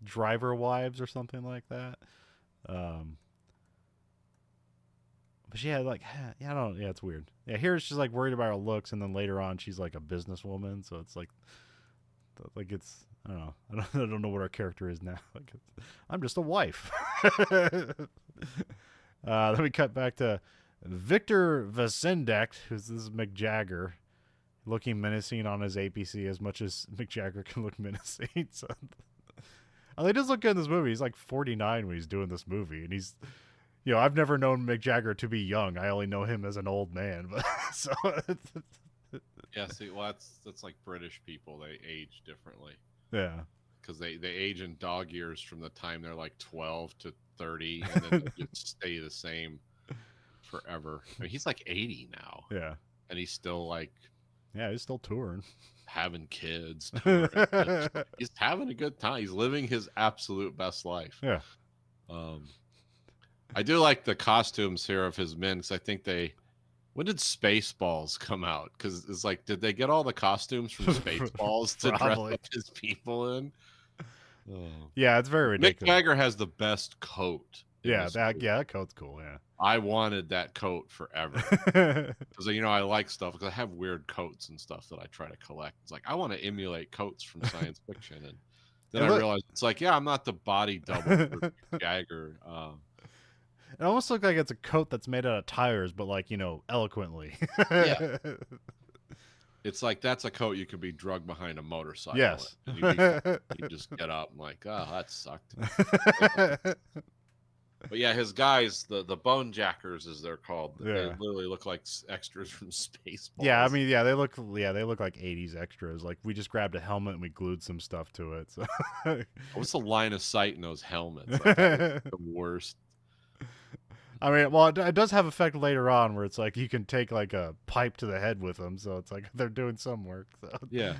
S1: driver wives or something like that. But she had like, it's weird. Yeah, here she's like worried about her looks, and then later on she's like a businesswoman, so it's like it's I don't know. I don't know what our character is now. Like, I'm just a wife. Then we cut back to Victor Vasendek, who's this Mick Jagger, looking menacing on his APC as much as Mick Jagger can look menacing. So, he does look good in this movie. He's like 49 when he's doing this movie, and he's, I've never known Mick Jagger to be young. I only know him as an old man. But so.
S2: Yeah, see, well, that's like British people. They age differently.
S1: Yeah.
S2: Because they age in dog years from the time they're like 12 to 30, and then they just stay the same forever. I mean, he's like 80 now.
S1: Yeah.
S2: And he's still like...
S1: Yeah, he's still touring.
S2: Having kids. He's having a good time. He's living his absolute best life.
S1: Yeah.
S2: I do like the costumes here of his men, because I think when did Spaceballs come out? Because it's like, did they get all the costumes from Spaceballs to dress up his people in? Oh.
S1: Yeah, it's very ridiculous.
S2: Mick Jagger has the best coat.
S1: Yeah, that coat's cool. Yeah,
S2: I wanted that coat forever because I like stuff, because I have weird coats and stuff that I try to collect. It's like I want to emulate coats from science fiction, and then I realized it's like, yeah, I'm not the body double for Mick Jagger.
S1: It almost looks like it's a coat that's made out of tires, but like, eloquently.
S2: Yeah. It's like that's a coat you could be drugged behind a motorcycle.
S1: Yes.
S2: And you just get up and like, oh, that sucked. But yeah, his guys, the bone jackers as they're called, they literally look like extras from Spaceballs.
S1: Yeah, I mean, they look like 80s extras. Like we just grabbed a helmet and we glued some stuff to it. So
S2: what's the line of sight in those helmets? Like, the worst.
S1: I mean, well, it does have effect later on where it's like you can take like a pipe to the head with them, so it's like they're doing some work. So
S2: yeah.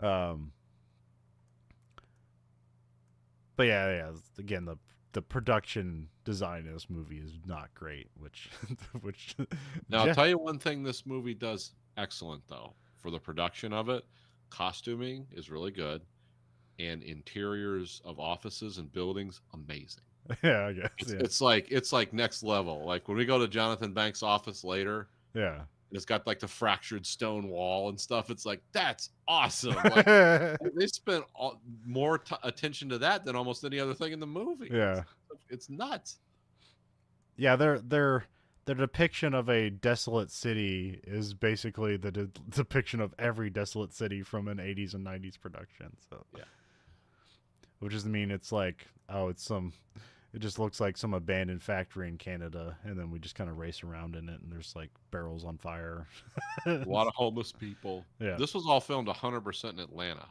S1: Um, but yeah. Again, the production design in this movie is not great, which which
S2: Now, I'll tell you one thing this movie does excellent, though, for the production of it. Costuming is really good, and interiors of offices and buildings, amazing.
S1: yeah, I guess.
S2: It's,
S1: Yeah,
S2: it's like next level. Like when we go to Jonathan Banks' office later,
S1: yeah.
S2: and it's got like the fractured stone wall and stuff. It's like that's awesome. Like they spent more attention to that than almost any other thing in the movie.
S1: Yeah.
S2: It's nuts.
S1: Yeah, their depiction of a desolate city is basically the depiction of every desolate city from an 80s and 90s production. So
S2: yeah,
S1: which is mean it's like it just looks like some abandoned factory in Canada, and then we just kind of race around in it, and there's like barrels on fire.
S2: a lot of homeless people.
S1: Yeah.
S2: This was all filmed 100% in Atlanta.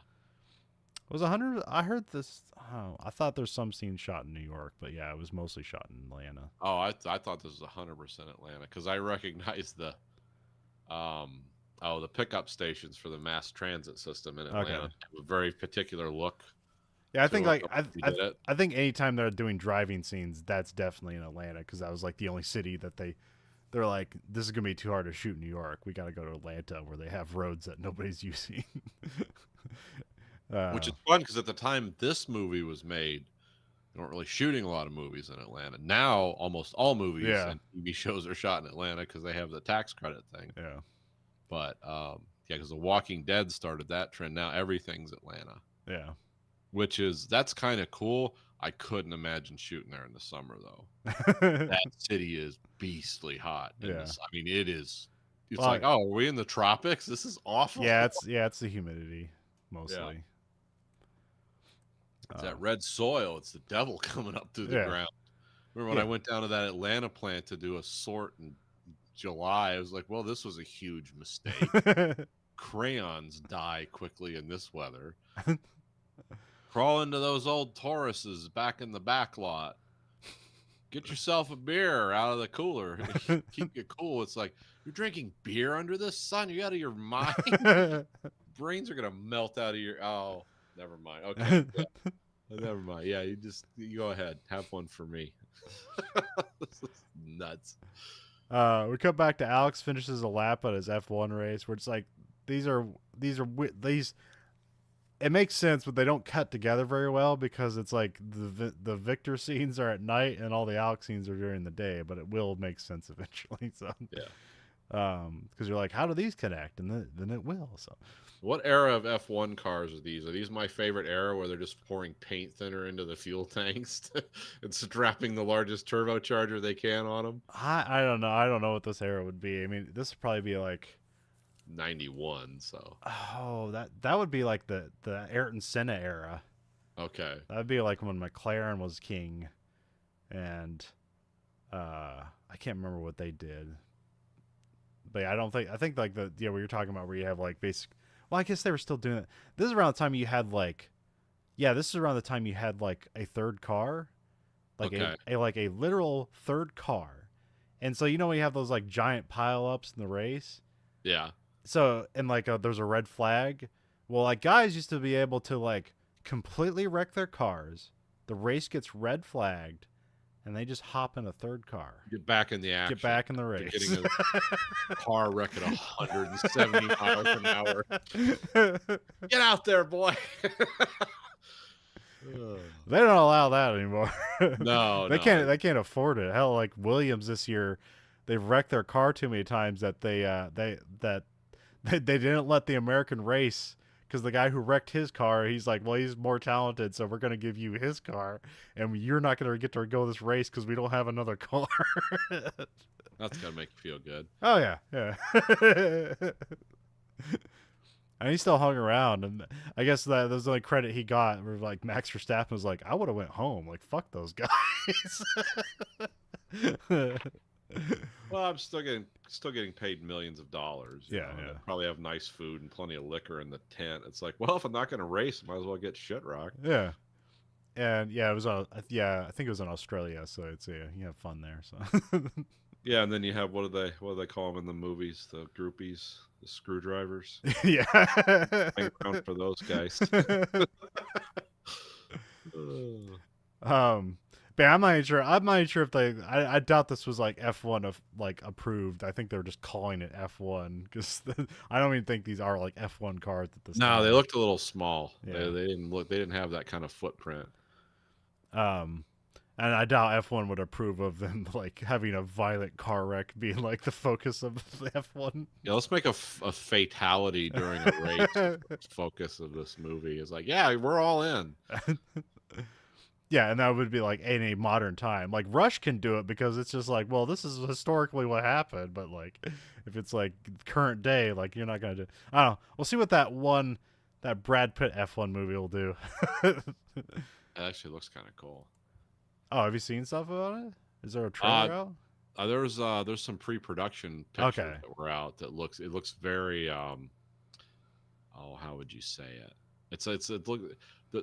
S1: Was 100? I heard this. Oh, I thought there's some scenes shot in New York, but yeah, it was mostly shot in Atlanta.
S2: Oh, I thought this was 100% Atlanta because I recognized the the pickup stations for the mass transit system in Atlanta have a very particular look.
S1: Yeah, I think like I think anytime they're doing driving scenes, that's definitely in Atlanta because that was like the only city that they're like, this is gonna be too hard to shoot in New York. We got to go to Atlanta where they have roads that nobody's using.
S2: Which is fun because at the time this movie was made, they weren't really shooting a lot of movies in Atlanta. Now almost all movies and TV shows are shot in Atlanta because they have the tax credit thing.
S1: Yeah.
S2: But because The Walking Dead started that trend. Now everything's Atlanta.
S1: Yeah.
S2: That's kind of cool. I couldn't imagine shooting there in the summer though. That city is beastly hot. I mean, it is. It's like, oh, are we in the tropics? This is awful.
S1: Yeah, it's the humidity mostly. Yeah.
S2: It's that red soil. It's the devil coming up through the ground. Remember when I went down to that Atlanta plant to do a sort in July? I was like, well, this was a huge mistake. Crayons die quickly in this weather. Crawl into those old Tauruses back in the back lot. Get yourself a beer out of the cooler. Keep it cool. It's like, you're drinking beer under the sun? You out of your mind? Brains are going to melt out of your... Oh, never mind. Okay. Yeah. Never mind. Yeah, you go ahead. Have one for me. This is nuts.
S1: We come back to Alex finishes a lap at his F1 race where it's like, these it makes sense, but they don't cut together very well because it's like the Victor scenes are at night and all the Alex scenes are during the day, but it will make sense eventually. So because you're like, how do these connect? And then it will. So
S2: what era of F1 cars are these? Are these my favorite era where they're just pouring paint thinner into the fuel tanks and strapping the largest turbocharger they can on them?
S1: I don't know. I don't know what this era would be. I mean, this would probably be like
S2: 91. So
S1: that would be like the Ayrton Senna era.
S2: Okay,
S1: that'd be like when McLaren was king, and I can't remember what they did. But yeah, I think like what you're talking about where you have like basic. Well, I guess they were still doing it. This is around the time you had like, this is around the time you had like a third car, like a literal third car, and so you have those like giant pile-ups in the race.
S2: Yeah.
S1: So and like there's a red flag. Well, like guys used to be able to like completely wreck their cars. The race gets red flagged. And they just hop in a third car.
S2: Get back in the action.
S1: Get back in the race.
S2: Getting a car wreck at 170 miles an hour. Get out there, boy.
S1: They don't allow that anymore.
S2: No,
S1: they can't afford it. Hell, like Williams this year, they've wrecked their car too many times that they didn't let the American race. Because the guy who wrecked his car, he's like, well, he's more talented, so we're going to give you his car, and you're not going to get to go this race because we don't have another car.
S2: That's got to make you feel good.
S1: Oh, yeah. And he still hung around, and I guess that was the only credit he got. Where like Max Verstappen was like, I would have went home. Like, fuck those guys.
S2: Well, I'm still getting paid millions of dollars.
S1: Yeah.
S2: Probably have nice food and plenty of liquor in the tent. It's like, well, if I'm not going to race, might as well get shit rocked.
S1: Yeah. And yeah, it was I think it was in Australia, so it's you have fun there. So
S2: Yeah, and then you have what do they call them in the movies? The groupies, the screwdrivers.
S1: yeah.
S2: Hang around for those guys. Uh,
S1: um, but I'm not even sure. I'm not even sure if they. I doubt this was like F1 of like approved. I think they were just calling it F1 because I don't even think these are like F1 cars at this
S2: no, they
S1: time.
S2: looked a little small.
S1: Yeah.
S2: They didn't look. They didn't have that kind of footprint.
S1: Um, and I doubt F1 would approve of them like having a violent car wreck being like the focus of the F1.
S2: Yeah, let's make a fatality during a race. The focus of this movie is like, yeah, we're all in.
S1: Yeah, and that would be like in a modern time. Like Rush can do it because it's just like, well, this is historically what happened. But like, if it's like current day, like you're not gonna do. I don't know. We'll see what that Brad Pitt F1 movie will do.
S2: It actually looks kind of cool.
S1: Oh, have you seen stuff about it? Is there a
S2: Uh,
S1: trailer out?
S2: there's some pre-production pictures
S1: Okay.
S2: that were out that looks very oh, how would you say it? It look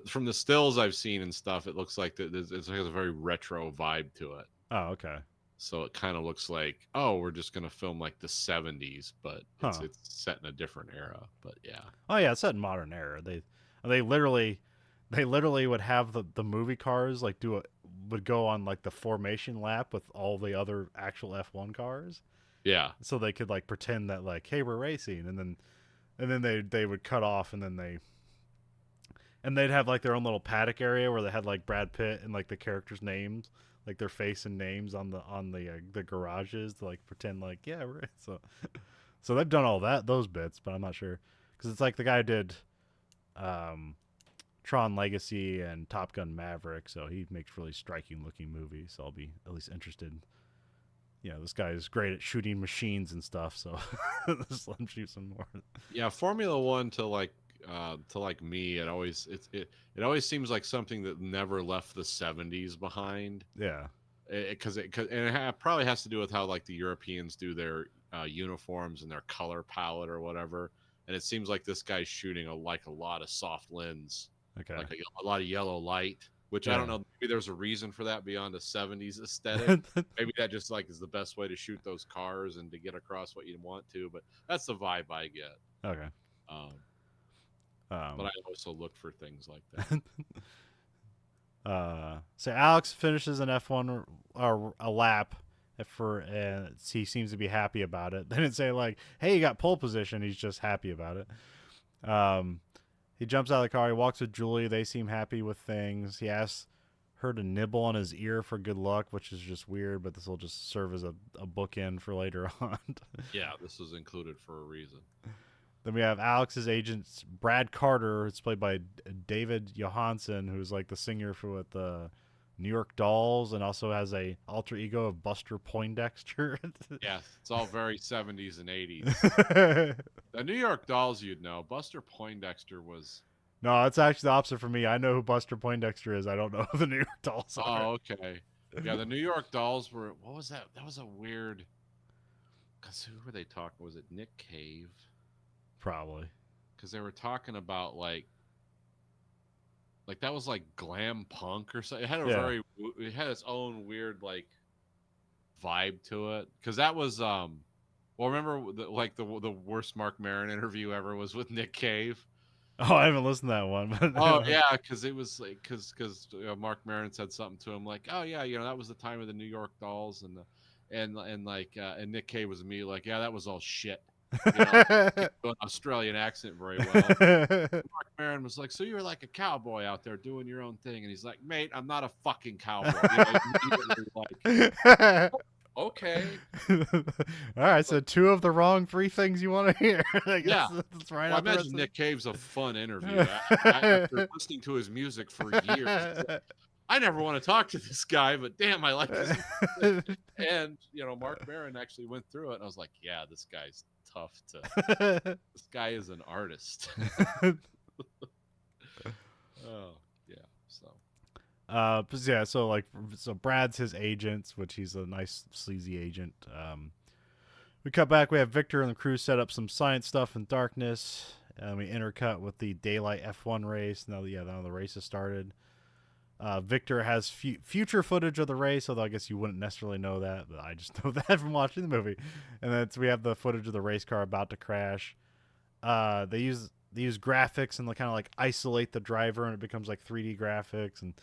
S2: from the stills I've seen and stuff. It looks like it has a very retro vibe to it.
S1: Oh, okay.
S2: So it kind of looks like, oh, we're just gonna film like the '70s, but
S1: Huh.
S2: it's set in a different era. But yeah,
S1: Oh yeah, it's set in modern era. They literally would have the movie cars like would go on like the formation lap with all the other actual F1 cars,
S2: yeah,
S1: so they could like pretend that like, hey, we're racing, and then they would cut off, and they'd have like their own little paddock area where they had like Brad Pitt and like the characters' names, like their face and names on the garages to like pretend like, yeah, we're so they've done all those bits, but I'm not sure because it's like the guy did um, Tron Legacy and Top Gun Maverick, so he makes really striking looking movies. So I'll be at least interested. You know, this guy is great at shooting machines and stuff, so let's let him shoot some more.
S2: yeah. Formula One to like me, it always seems like something that never left the '70s behind.
S1: Yeah,
S2: It probably has to do with how like the Europeans do their uniforms and their color palette or whatever. And it seems like this guy's shooting a lot of soft lens,
S1: okay,
S2: like a lot of yellow light. Which I don't
S1: yeah.
S2: know. Maybe there's a reason for that beyond a '70s aesthetic. Maybe that just like is the best way to shoot those cars and to get across what you want to. But that's the vibe I get.
S1: Okay.
S2: Um, but
S1: Um,
S2: I also look for things like that.
S1: so Alex finishes an F1 or a lap he seems to be happy about it. They didn't say like, "Hey, you got pole position." He's just happy about it. He jumps out of the car. He walks with Julie. They seem happy with things. He asks her to nibble on his ear for good luck, which is just weird, but this will just serve as a bookend for later on.
S2: Yeah, this is included for a reason.
S1: Then we have Alex's agent, Brad Carter. It's played by David Johansen, who's like the singer for the New York Dolls and also has a alter ego of Buster Poindexter.
S2: Yeah, it's all very '70s and '80s. The New York Dolls, you'd know. Buster Poindexter was.
S1: No, it's actually the opposite for me. I know who Buster Poindexter is. I don't know who the New York Dolls are.
S2: Oh, okay. Yeah, the New York Dolls were. What was that? That was a weird. Cause who were they talking? Was it Nick Cave?
S1: Probably.
S2: Because they were talking about like that was like glam punk or something. It had it had its own weird like vibe to it. Because that was well, remember the worst Mark Maron interview ever was with Nick Cave.
S1: Oh, I haven't listened to that one. But
S2: Oh yeah, because it was like because Mark Maron said something to him like, oh yeah, that was the time of the New York Dolls and Nick Cave was immediately like, yeah, that was all shit. An Australian accent very well. Mark Maron was like, so you were like a cowboy out there doing your own thing, and he's like, mate, I'm not a fucking cowboy. Like, okay.
S1: All right, so two of the wrong three things you want to hear.
S2: Yeah,
S1: that's right.
S2: I imagine Nick Cave's a fun interview. After listening to his music for years, I never want to talk to this guy, but damn, I like this. And Mark Maron actually went through it, and I was like, yeah, this guy's tough to. This guy is an artist. Oh yeah,
S1: so Brad's his agent, which he's a nice sleazy agent. We cut back. We have Victor and the crew set up some science stuff in darkness, and we intercut with the daylight F1 race. Now the race has started. Victor has future footage of the race, although I guess you wouldn't necessarily know that, but I just know that from watching the movie. And then we have the footage of the race car about to crash. They use graphics and kind of like isolate the driver, and it becomes like 3D graphics, and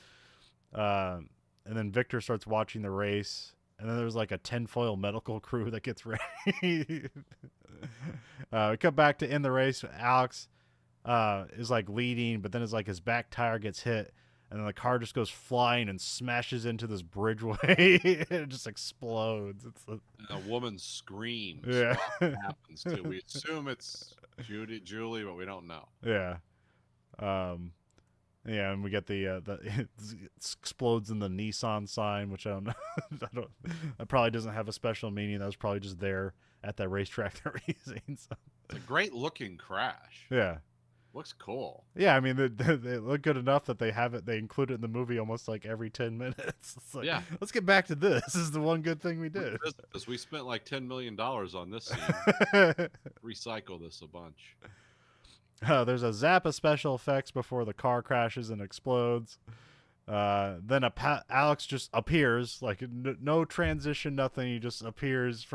S1: then Victor starts watching the race, and then there's like a tinfoil medical crew that gets ready. We come back to in the race. Alex is like leading, but then it's like his back tire gets hit, and then the car just goes flying and smashes into this bridgeway. It just explodes.
S2: And a woman screams.
S1: Yeah.
S2: What happens too? We assume it's Julie, but we don't know.
S1: Yeah. Yeah, and we get the it explodes in the Nissan sign, which I don't know. That probably doesn't have a special meaning. That was probably just there at that racetrack they're using. So.
S2: It's a great looking crash.
S1: Yeah.
S2: Looks cool.
S1: Yeah, I mean, they look good enough that they have it. They include it in the movie almost like every 10 minutes. It's like,
S2: yeah.
S1: Let's get back to this. This is the one good thing we did.
S2: We spent like $10 million on this scene. Recycle this a bunch.
S1: There's a Zappa special effects before the car crashes and explodes. Then Alex just appears, like no transition, nothing. He just appears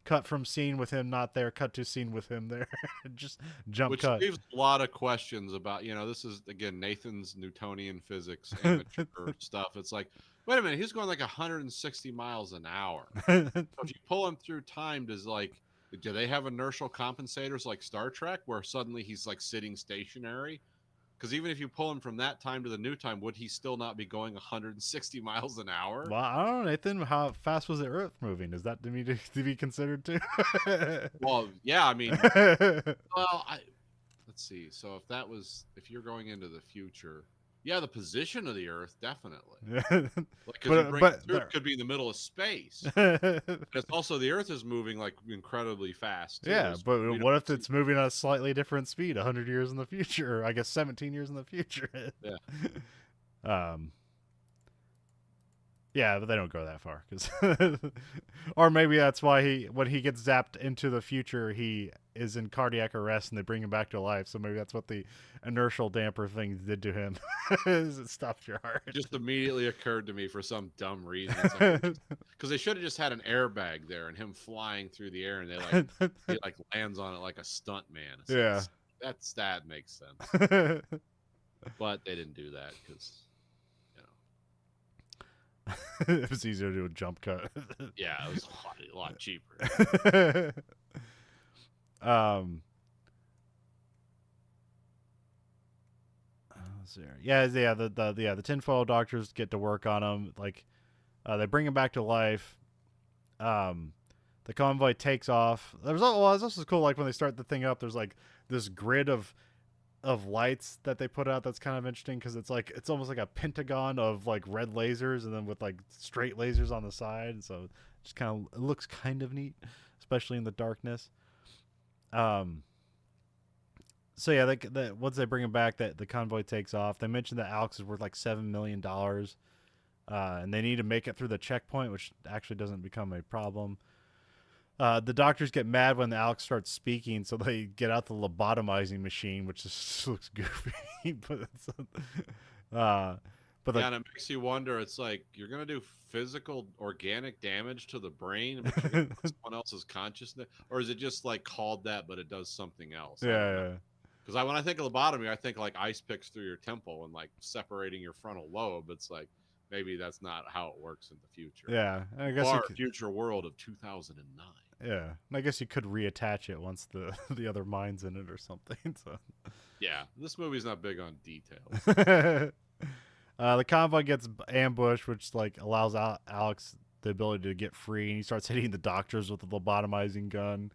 S1: cut from scene with him not there, cut to scene with him there. Just jump
S2: Which
S1: cut.
S2: leaves a lot of questions about, this is, again, Nathan's Newtonian physics amateur stuff. It's like, wait a minute, he's going like 160 miles an hour. So if you pull him through time, do they have inertial compensators like Star Trek where suddenly he's like sitting stationary? Because even if you pull him from that time to the new time, would he still not be going 160 miles an hour?
S1: Well, I don't know, Nathan. How fast was the Earth moving? Is that to be considered too?
S2: Well, yeah. I mean, let's see. So if you're going into the future, yeah, the position of the Earth definitely. Because it could be in the middle of space. It's also the Earth is moving like incredibly fast. Too,
S1: yeah, but what if it's moving at a slightly different speed, 100 years in the future, or I guess 17 years in the future?
S2: Yeah.
S1: Yeah, but they don't go that far, or maybe that's why when he gets zapped into the future, he is in cardiac arrest and they bring him back to life. So maybe that's what the inertial damper thing did to him. Is it stopped your heart?
S2: It just immediately occurred to me for some dumb reason, because they should have just had an airbag there and him flying through the air, and he like lands on it like a stunt man.
S1: Yeah,
S2: that makes sense. But they didn't do that because.
S1: It was easier to do a jump cut.
S2: Yeah, it was a lot cheaper. The tinfoil doctors get to work on him. Like, they bring him back to life. The convoy takes off. It's also cool. Like when they start the thing up, there's like this grid of lights that they put out that's kind of interesting because it's almost like a pentagon of like red lasers and then with like straight lasers on the side, so it looks kind of neat, especially in the darkness. So yeah, once they bring him back, that the convoy takes off. They mentioned that Alex is worth like $7 million, and they need to make it through the checkpoint, which actually doesn't become a problem. The doctors get mad when Alex starts speaking, so they get out the lobotomizing machine, which just looks goofy. And it makes you wonder. It's like you're gonna do physical, organic damage to the brain, but you're gonna put someone else's consciousness, or is it just like called that, but it does something else?
S1: Yeah.
S2: Because when I think of lobotomy, I think like ice picks through your temple and like separating your frontal lobe. It's like maybe that's not how it works in the future.
S1: Yeah, I guess
S2: future world of 2009.
S1: Yeah, I guess you could reattach it once the other mind's in it or something. So.
S2: Yeah, this movie's not big on details.
S1: The convoy gets ambushed, which like allows Alex the ability to get free, and he starts hitting the doctors with the lobotomizing gun.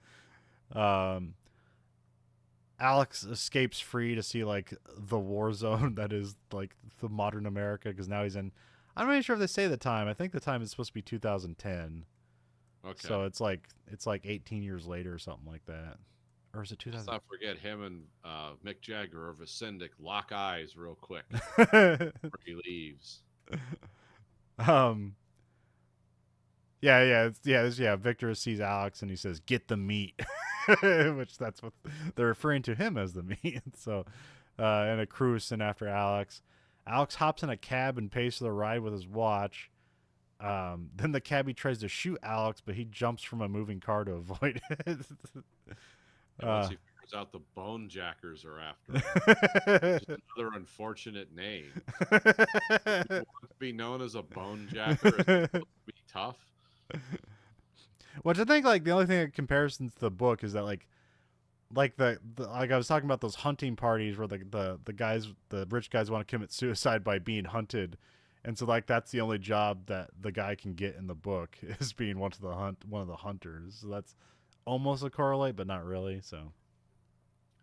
S1: Alex escapes free to see like the war zone that is like the modern America, because now he's in. I'm not really sure if they say the time. I think the time is supposed to be 2010.
S2: Okay.
S1: So it's like 18 years later or something like that. Or is it 2000?
S2: Let's not forget him and Mick Jagger of Ascendic lock eyes real quick before he leaves.
S1: Victor sees Alex and he says, "Get the meat," which that's what they're referring to him as, the meat. So, and a crew sent after Alex. Alex hops in a cab and pays for the ride with his watch. Then the cabbie tries to shoot Alex, but he jumps from a moving car to avoid it.
S2: And once he figures out the Bone Jackers are after him, just another unfortunate name. You want to be known as a Bone Jacker is supposed to be tough.
S1: Which I think, like, the only thing that comparisons to the book is that, like the like I was talking about those hunting parties where the guys, the rich guys, want to commit suicide by being hunted, and so like that's the only job that the guy can get in the book is being one of the hunters. So that's almost a correlate, but not really. So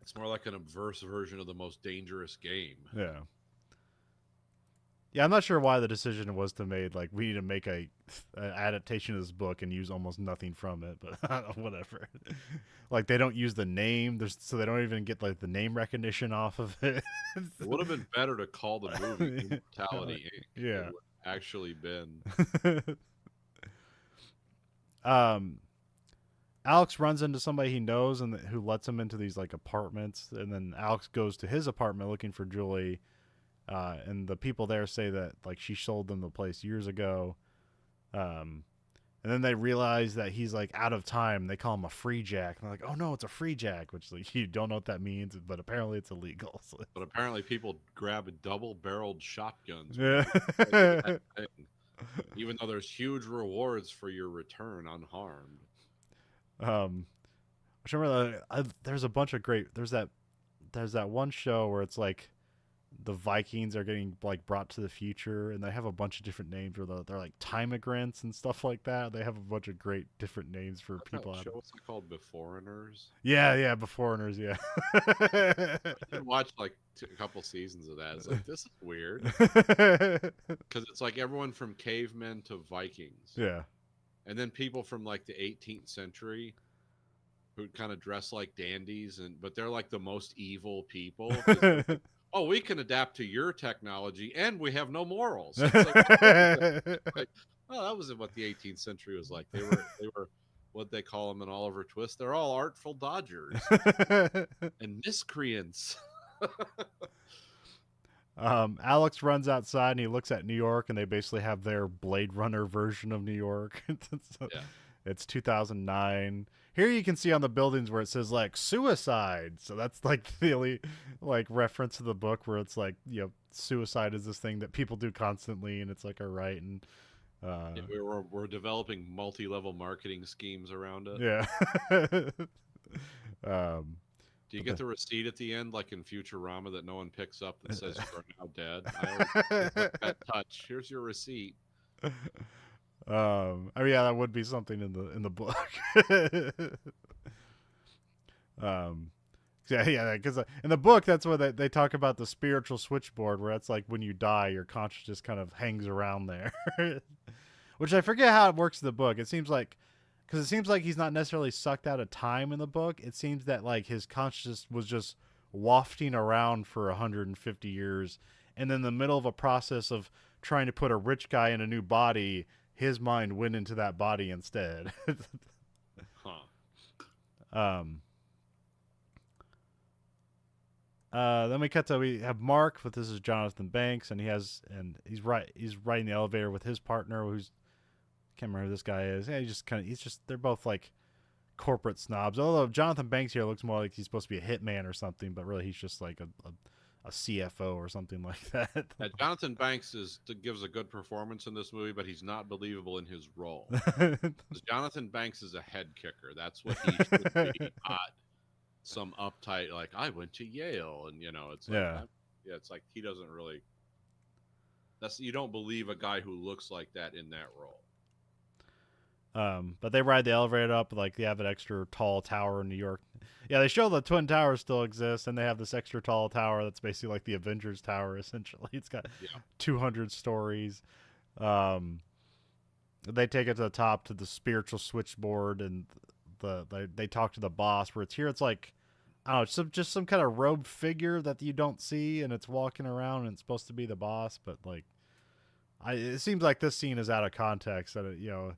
S2: It's more like an obverse version of the most dangerous game.
S1: yeah. Yeah, I'm not sure why the decision was to made like we need to make a adaptation of this book and use almost nothing from it, but whatever. Like they don't use the name, so they don't even get like the name recognition off of it.
S2: It would have been better to call the movie Immortality Inc.
S1: Yeah,
S2: it would have actually been.
S1: Alex runs into somebody he knows and who lets him into these like apartments, and then Alex goes to his apartment looking for Julie. And the people there say that like she sold them the place years ago, and then they realize that he's like out of time. They call him a Freejack, and they're like, "Oh no, it's a Freejack," which like you don't know what that means, but apparently it's illegal. So.
S2: But apparently people grab double-barreled shotguns.
S1: Yeah.
S2: Even though there's huge rewards for your return unharmed.
S1: I remember there's a bunch of great. There's that one show where it's like the Vikings are getting like brought to the future, and they have a bunch of different names where they're like time migrants and stuff like that. They have a bunch of great different names for people.
S2: Show what's it called? Beforeigners.
S1: Yeah, Beforeigners. Yeah.
S2: I watched like a couple seasons of that. It's like this is weird because it's like everyone from cavemen to Vikings.
S1: Yeah.
S2: And then people from like the 18th century who kind of dress like dandies, but they're like the most evil people. Oh, we can adapt to your technology, and we have no morals. It's like, oh, that wasn't what the 18th century was like. They were what they call them in Oliver Twist. They're all artful dodgers and miscreants.
S1: Alex runs outside and he looks at New York, and they basically have their Blade Runner version of New York.
S2: Yeah.
S1: It's 2009. Here you can see on the buildings where it says like suicide. So that's like the only like reference to the book where it's like, you know, suicide is this thing that people do constantly, and it's like a right. And
S2: we're developing multi-level marketing schemes around it.
S1: Yeah.
S2: Do you get the receipt at the end, like in Futurama, that no one picks up that says you are now dead? I always like that touch. Here's your receipt.
S1: I mean, yeah, that would be something in the book. Yeah, because in the book, that's where they talk about the spiritual switchboard, where it's like when you die, your conscious just kind of hangs around there. Which I forget how it works in the book. It seems like, because it seems like he's not necessarily sucked out of time in the book. It seems that like his consciousness was just wafting around for 150 years, and in the middle of a process of trying to put a rich guy in a new body, his mind went into that body instead. Then we have Mark, but this is Jonathan Banks, and he's riding the elevator with his partner, who's, can't remember who this guy is. Yeah, they're both like corporate snobs. Although Jonathan Banks here looks more like he's supposed to be a hitman or something, but really he's just like a CFO or something like that.
S2: Jonathan Banks gives a good performance in this movie, but he's not believable in his role. Jonathan Banks is a head kicker. That's what he should be, not some uptight like I went to Yale, and you know, it's like, it's like he doesn't really. You don't believe a guy who looks like that in that role.
S1: But they ride the elevator up, like they have an extra tall tower in New York. Yeah, they show the Twin Towers still exist, and they have this extra tall tower that's basically like the Avengers Tower, essentially. It's got 200 stories. They take it to the top to the spiritual switchboard, and they talk to the boss. Where it's like, I don't know, just some kind of robed figure that you don't see, and it's walking around, and it's supposed to be the boss, but like, it seems like this scene is out of context, that you know.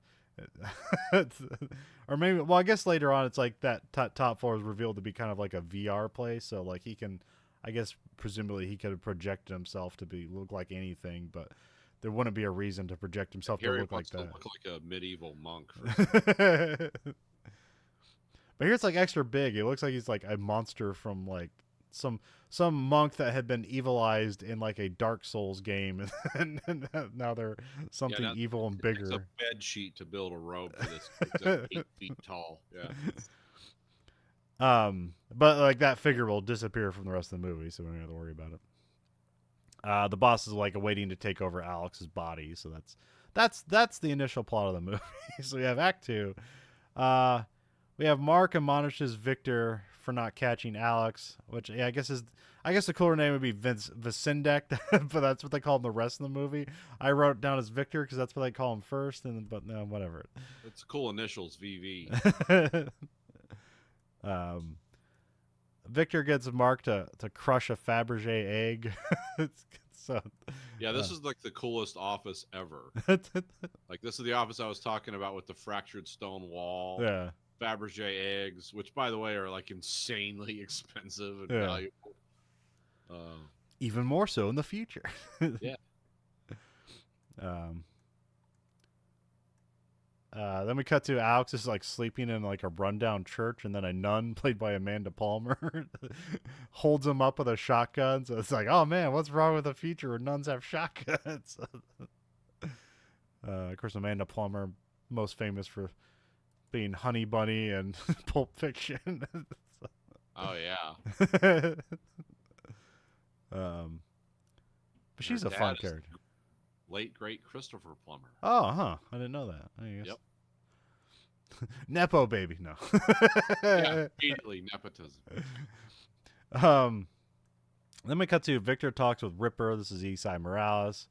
S1: Or maybe, well, I guess later on it's like that top floor is revealed to be kind of like a VR place, so like he can I guess presumably he could have projected himself to look like anything, but there wouldn't be a reason to project himself to
S2: Here he
S1: look like
S2: wants to
S1: that.
S2: look like a medieval monk for some.
S1: But here it's like extra big. It looks like he's like a monster from like some monk that had been evilized in like a Dark Souls game, and now they're something
S2: Yeah,
S1: evil and
S2: it takes a
S1: bigger.
S2: bed sheet to build a robe for this. It's like 8 feet tall. Yeah.
S1: But like that figure will disappear from the rest of the movie, so we don't have to worry about it. The boss is like waiting to take over Alex's body, so that's the initial plot of the movie. So we have Act 2. We have Mark admonishes Victor for not catching Alex, which I guess the cooler name would be Vicendek, but that's what they call him the rest of the movie. I wrote it down as Victor because that's what they call him first, but no, whatever.
S2: It's cool initials, VV.
S1: Victor gets Mark to crush a Fabergé egg. So
S2: Yeah, this is like the coolest office ever. Like this is the office I was talking about with the fractured stone wall.
S1: Yeah.
S2: Fabergé eggs, which by the way are like insanely expensive and
S1: Yeah.
S2: valuable.
S1: Even more so in the future.
S2: Yeah.
S1: Then we cut to Alex is like sleeping in like a rundown church, and then a nun played by Amanda Palmer holds him up with a shotgun. So it's like, oh man, what's wrong with the future where nuns have shotguns? Of course, Amanda Palmer, most famous for being Honey Bunny and Pulp Fiction.
S2: Oh yeah.
S1: But she's a fun character.
S2: Late great Christopher Plummer.
S1: Oh, huh. I didn't know that. I guess. Yep. Nepo baby, no.
S2: Yeah, immediately nepotism.
S1: Then we cut to Victor talks with Ripper. This is Esai Morales.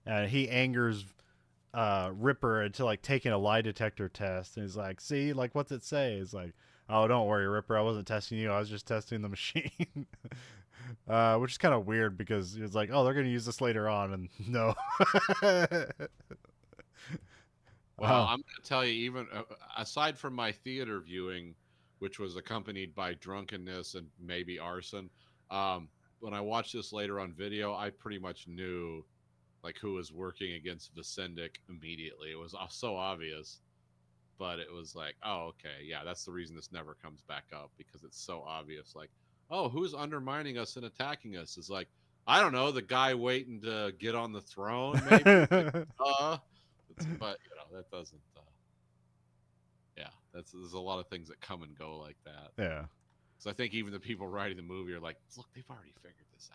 S1: And he angers Ripper into like taking a lie detector test. And he's like, see, like, what's it say? He's like, oh, don't worry, Ripper. I wasn't testing you. I was just testing the machine. Which is kind of weird because it's like, oh, they're going to use this later on. And no.
S2: Well, I'm going to tell you, even aside from my theater viewing, which was accompanied by drunkenness and maybe arson, when I watched this later on video, I pretty much knew like who was working against Vicendek immediately. It was so obvious, but it was like, oh, okay, yeah, that's the reason this never comes back up, because it's so obvious. Like, oh, who's undermining us and attacking us? Is like, I don't know, the guy waiting to get on the throne, maybe. But you know, that doesn't. Yeah, there's a lot of things that come and go like that.
S1: Yeah.
S2: So I think even the people writing the movie are like, look, they've already figured this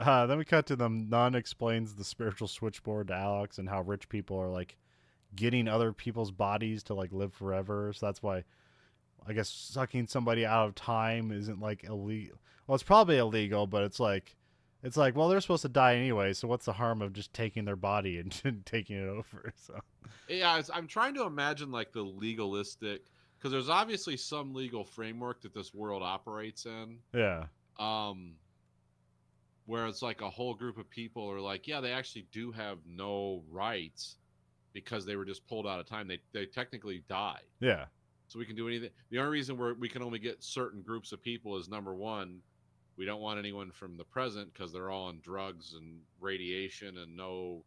S1: out. Then we cut to them. Nun explains the spiritual switchboard to Alex and how rich people are like getting other people's bodies to like live forever. So that's why I guess sucking somebody out of time isn't like illegal. Well, it's probably illegal, but it's like, well, they're supposed to die anyway. So what's the harm of just taking their body and taking it over? So
S2: yeah, I'm trying to imagine like the legalistic, because there's obviously some legal framework that this world operates in.
S1: Yeah.
S2: Where it's like a whole group of people are like, yeah, they actually do have no rights because they were just pulled out of time. They technically died.
S1: Yeah.
S2: So we can do anything. The only reason we can only get certain groups of people is, number one, we don't want anyone from the present because they're all on drugs and radiation and no,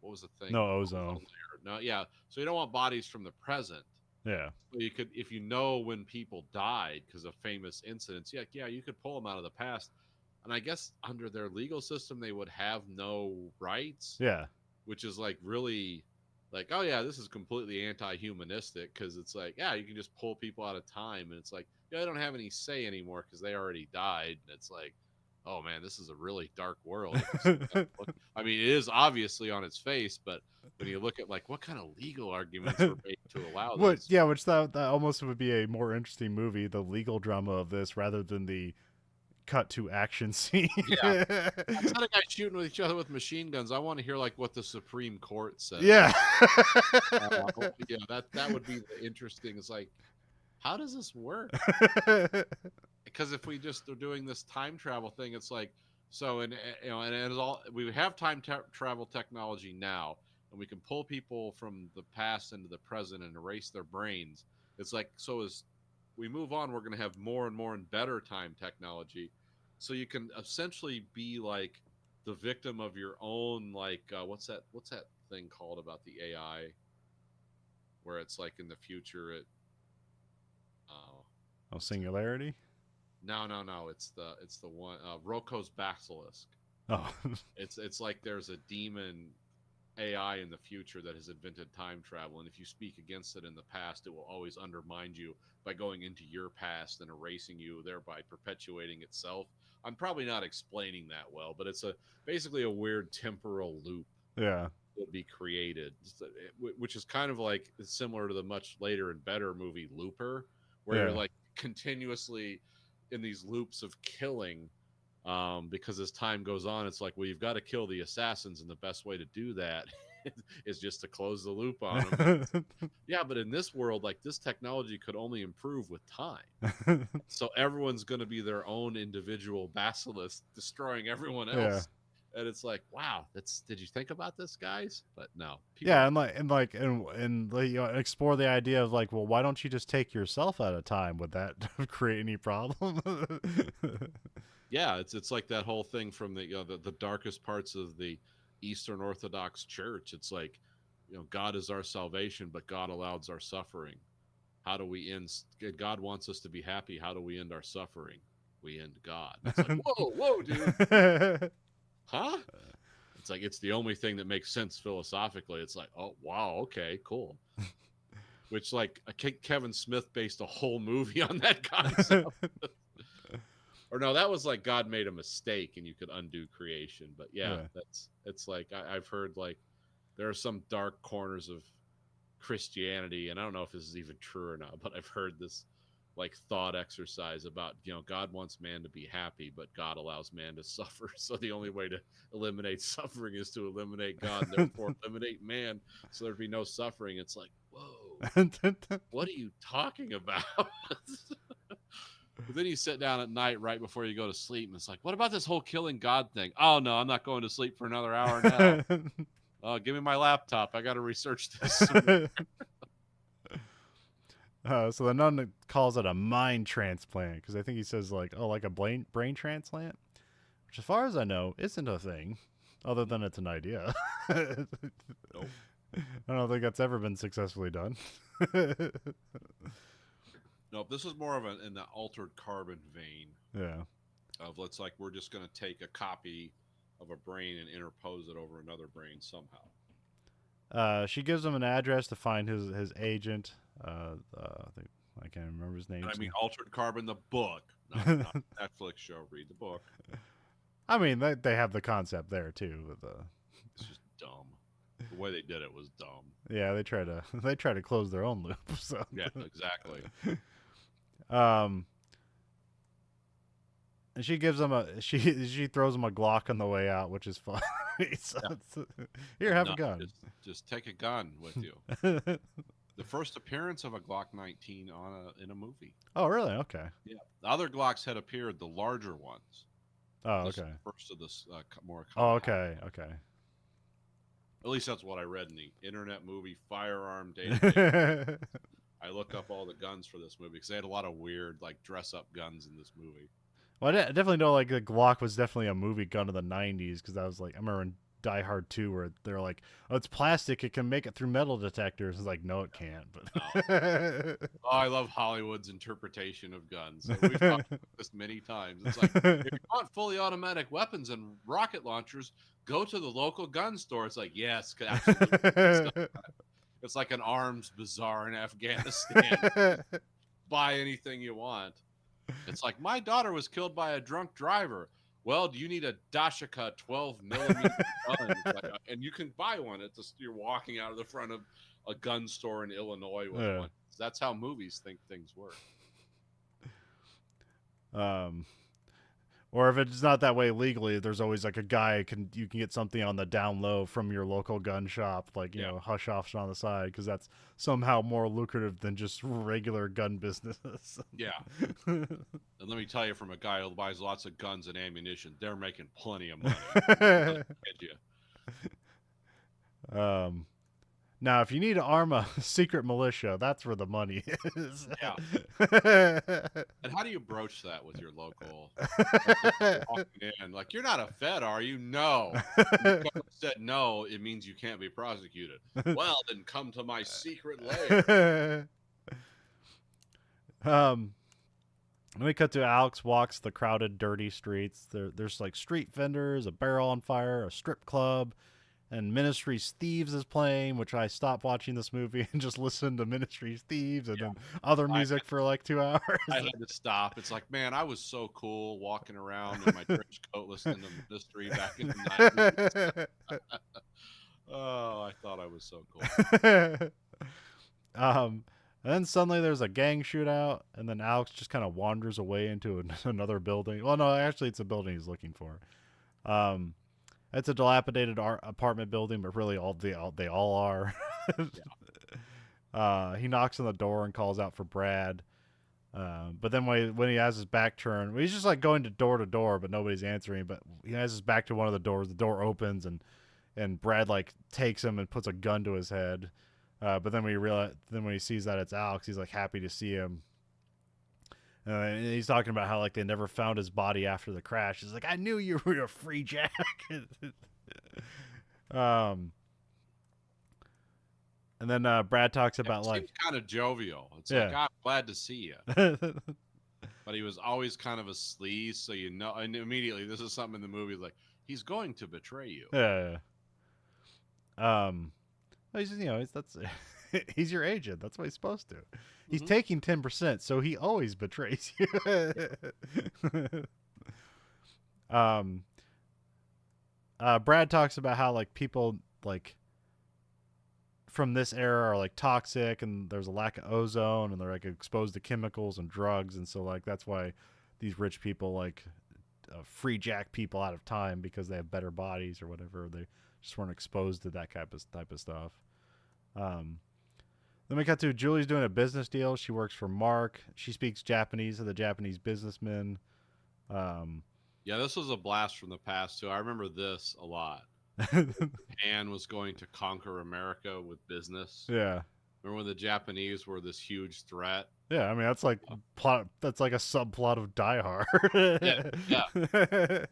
S2: what was the thing?
S1: No ozone.
S2: No, yeah. So you don't want bodies from the present.
S1: Yeah.
S2: So you could, if you know when people died because of famous incidents, yeah, you could pull them out of the past. And I guess under their legal system, they would have no rights.
S1: Yeah.
S2: Which is like really like, oh yeah, this is completely anti-humanistic, because it's like, yeah, you can just pull people out of time. And it's like, yeah, they don't have any say anymore because they already died. And it's like, oh man, this is a really dark world. I mean, it is obviously on its face, but when you look at like what kind of legal arguments were made to allow this.
S1: Yeah, which that almost would be a more interesting movie, the legal drama of this, rather than the cut to action scene.
S2: Yeah. Instead of guys shooting with each other with machine guns, I want to hear like what the Supreme Court says.
S1: Yeah.
S2: Yeah, that would be interesting. It's like, how does this work? Because if we just are doing this time travel thing, it's like, so, and you know, and it is all, we have time travel technology now, and we can pull people from the past into the present and erase their brains. It's like, so is we move on, we're going to have more and more and better time technology. So you can essentially be like the victim of your own, like, what's that thing called about the AI where it's like in the future, uh,
S1: Oh, Singularity.
S2: no, it's the one, Roko's basilisk.
S1: Oh,
S2: It's like there's a demon AI in the future that has invented time travel, and if you speak against it in the past, it will always undermine you by going into your past and erasing you, thereby perpetuating itself. I'm probably not explaining that well, but it's a basically a weird temporal loop
S1: yeah,
S2: would be created, which is kind of like similar to the much later and better movie Looper, where you're
S1: yeah.
S2: like continuously in these loops of killing. Because as time goes on, it's like, well, you've got to kill the assassins, and the best way to do that is just to close the loop on them. Yeah, but in this world, like this technology could only improve with time. So everyone's going to be their own individual basilisk, destroying everyone
S1: Yeah.
S2: else. And it's like, wow, did you think about this, guys? But no, people
S1: Yeah,
S2: don't.
S1: and explore the idea of like, well, why don't you just take yourself out of time? Would that create any problem?
S2: Yeah, it's like that whole thing from the darkest parts of the Eastern Orthodox Church. It's like, God is our salvation, but God allows our suffering. How do we end? God wants us to be happy. How do we end our suffering? We end God. It's like, whoa, dude, huh? It's like it's the only thing that makes sense philosophically. It's like, oh wow, okay, cool. Which like Kevin Smith based a whole movie on that concept. Or no, that was like God made a mistake and you could undo creation. But yeah,
S1: Yeah.
S2: it's like I've heard like there are some dark corners of Christianity, and I don't know if this is even true or not, but I've heard this like thought exercise about God wants man to be happy, but God allows man to suffer. So the only way to eliminate suffering is to eliminate God, and therefore eliminate man, so there'd be no suffering. It's like, whoa, what are you talking about? But then you sit down at night right before you go to sleep, and it's like, what about this whole killing God thing? Oh no, I'm not going to sleep for another hour now. Give me my laptop. I got to research this.
S1: So the nun calls it a mind transplant because I think he says like, oh, like a brain transplant, which as far as I know isn't a thing, other than it's an idea.
S2: Nope.
S1: I don't think that's ever been successfully done.
S2: Nope. This is more of in the altered carbon vein
S1: Yeah.
S2: of let's like we're just going to take a copy of a brain and interpose it over another brain somehow.
S1: She gives him an address to find his agent. I think I can't remember his name.
S2: And I mean, Altered Carbon, the book, not Netflix show. Read the book.
S1: I mean, they have the concept there too. With
S2: It's just dumb. The way they did it was dumb.
S1: yeah, they try to close their own loop. So
S2: Yeah, exactly.
S1: And she gives him she throws him a Glock on the way out, which is fun. So here, have a gun.
S2: Just take a gun with you. The first appearance of a Glock 19 in a movie.
S1: Oh, really? Okay.
S2: Yeah, the other Glocks had appeared, the larger ones.
S1: Oh,
S2: This
S1: okay.
S2: is the first of this more.
S1: Oh, okay. Okay.
S2: At least that's what I read in the Internet Movie Firearm Database. I look up all the guns for this movie because they had a lot of weird like dress up guns in this movie.
S1: Well, I definitely know like the Glock was definitely a movie gun of the '90s because I was like, I remember in Die Hard 2 where they're like, oh, it's plastic, it can make it through metal detectors. It's like, no, it can't. But
S2: No. Oh, I love Hollywood's interpretation of guns. We've talked about this many times. It's like, if you want fully automatic weapons and rocket launchers, go to the local gun store. It's like, yes, absolutely. It's like an arms bazaar in Afghanistan. Buy anything you want. It's like, my daughter was killed by a drunk driver. Well, do you need a Dashika 12 millimeter gun? And you can buy one. You're walking out of the front of a gun store in Illinois with one. That's how movies think things work.
S1: Or if it's not that way legally, there's always like a guy you can get something on the down low from your local gun shop, like you know, hush offs on the side, because that's somehow more lucrative than just regular gun business.
S2: Yeah. And let me tell you, from a guy who buys lots of guns and ammunition, they're making plenty of money.
S1: Now, if you need to arm a secret militia, that's where the money is.
S2: Yeah. And how do you broach that with your local? Like if you're walking in, like you're not a Fed, are you? No. And the government said no. It means you can't be prosecuted. Well, then come to my secret lair.
S1: um, Then we cut to Alex walks the crowded, dirty streets. There's like street vendors, a barrel on fire, a strip club, and Ministry's Thieves is playing, which I stopped watching this movie and just listened to Ministry's Thieves and then other music for like 2 hours.
S2: I had to stop. It's like, man, I was so cool walking around in my trench coat listening to Ministry back in the 90s. Oh, I thought I was so cool.
S1: And then suddenly there's a gang shootout, and then Alex just kind of wanders away into another building. Well, no, actually, it's a building he's looking for. It's a dilapidated apartment building, but really they all are. He knocks on the door and calls out for Brad. But then when he has his back turned, he's just like going to door, but nobody's answering. But he has his back to one of the doors. The door opens, and Brad like takes him and puts a gun to his head. But then when he sees that it's Alex, he's like happy to see him. And he's talking about how like they never found his body after the crash. He's like, I knew you were a Freejack. And then Brad talks about like
S2: kind of jovial. It's like, I'm glad to see you. But he was always kind of a sleaze, so you know, and immediately this is something in the movie like he's going to betray you.
S1: He's your agent. That's what he's supposed to. He's taking 10%, so he always betrays you. Brad talks about how like people like from this era are like toxic, and there's a lack of ozone, and they're like exposed to chemicals and drugs, and so like that's why these rich people like Freejack people out of time because they have better bodies or whatever. They just weren't exposed to that type of stuff. Then we cut to Julie's doing a business deal. She works for Mark. She speaks Japanese to the Japanese businessmen.
S2: Yeah, this was a blast from the past too. I remember this a lot. Japan was going to conquer America with business.
S1: Yeah.
S2: Remember when the Japanese were this huge threat?
S1: Yeah, I mean that's like That's like a subplot of Die Hard.
S2: Yeah.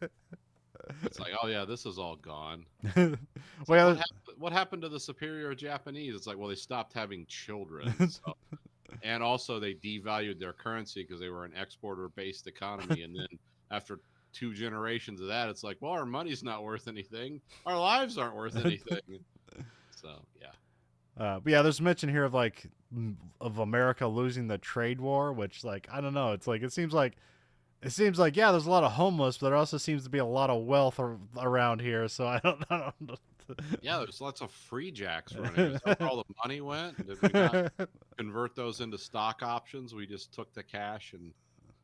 S2: It's like, oh yeah, this is all gone.
S1: Well,
S2: what happened to the superior Japanese? It's like, well, they stopped having children, and also they devalued their currency because they were an exporter-based economy. And then after 2 generations of that, it's like, well, our money's not worth anything, our lives aren't worth anything. So yeah.
S1: But yeah, there's mention here of like of America losing the trade war, which like I don't know. It's like it seems like yeah, there's a lot of homeless, but there also seems to be a lot of wealth around here. So I don't know.
S2: Yeah, there's lots of Freejacks running. Is that where all the money went? Did we not convert those into stock options? We just took the cash and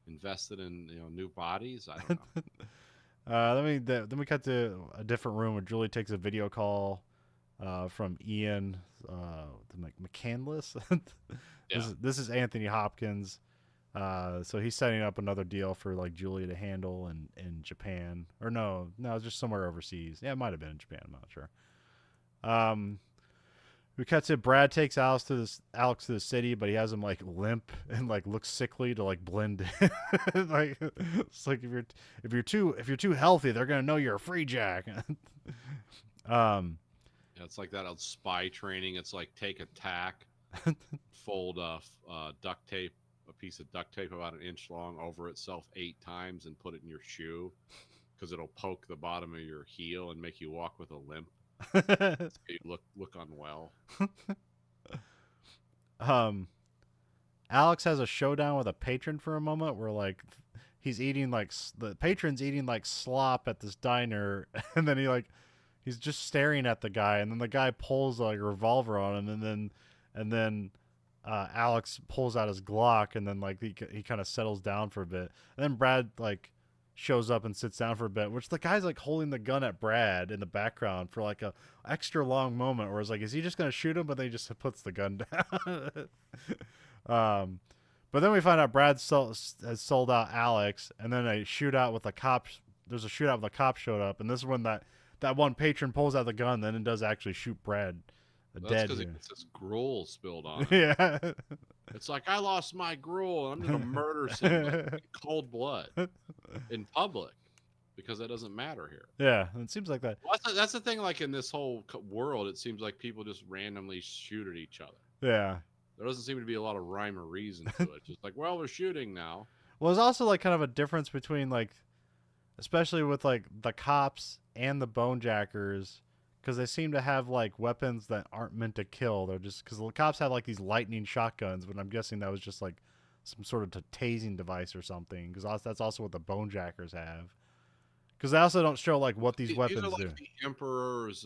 S2: invested in new bodies. I don't know.
S1: Then we cut to a different room where Julie takes a video call from Ian McCandless. This is Anthony Hopkins. So he's setting up another deal for like Julie to handle in Japan, or no, it's just somewhere overseas. Yeah, it might have been in Japan. I'm not sure. We cut to Brad takes Alex to the city, but he has him like limp and like looks sickly to like blend in. Like it's like if you're too healthy, they're gonna know you're a Freejack.
S2: Yeah, it's like that old spy training. It's like take a tack, fold duct tape. A piece of duct tape about 1 inch long over itself 8 times and put it in your shoe because it'll poke the bottom of your heel and make you walk with a limp. So you look unwell.
S1: Alex has a showdown with a patron for a moment where like he's eating like the patron's eating like slop at this diner, and then he's just staring at the guy, and then the guy pulls like a revolver on him, and then Alex pulls out his Glock, and then like he kind of settles down for a bit, and then Brad like shows up and sits down for a bit, which the guy's like holding the gun at Brad in the background for like a extra long moment where it's like, is he just gonna shoot him? But then he just puts the gun down. But then we find out Brad has sold out Alex, and then a shootout with the cops. There's a shootout with the cops showed up, and this is when that one patron pulls out the gun, then it does actually shoot Brad a
S2: That's
S1: dead
S2: because it
S1: human.
S2: gets his gruel spilled on him.
S1: Yeah.
S2: It's like, I lost my gruel and I'm going to murder somebody in cold blood in public because that doesn't matter here.
S1: Yeah, it seems like that.
S2: Well, that's the thing. Like in this whole world, it seems like people just randomly shoot at each other.
S1: Yeah.
S2: There doesn't seem to be a lot of rhyme or reason to it. Just like, well, we're shooting now.
S1: Well, there's also like kind of a difference between like, especially with like the cops and the bonejackers, because they seem to have like weapons that aren't meant to kill. They're just because the cops have like these lightning shotguns, but I'm guessing that was just like some sort of tasing device or something. Because that's also what the bonejackers have. Because they also don't show like what these
S2: These are
S1: weapons do.
S2: like the Emperor's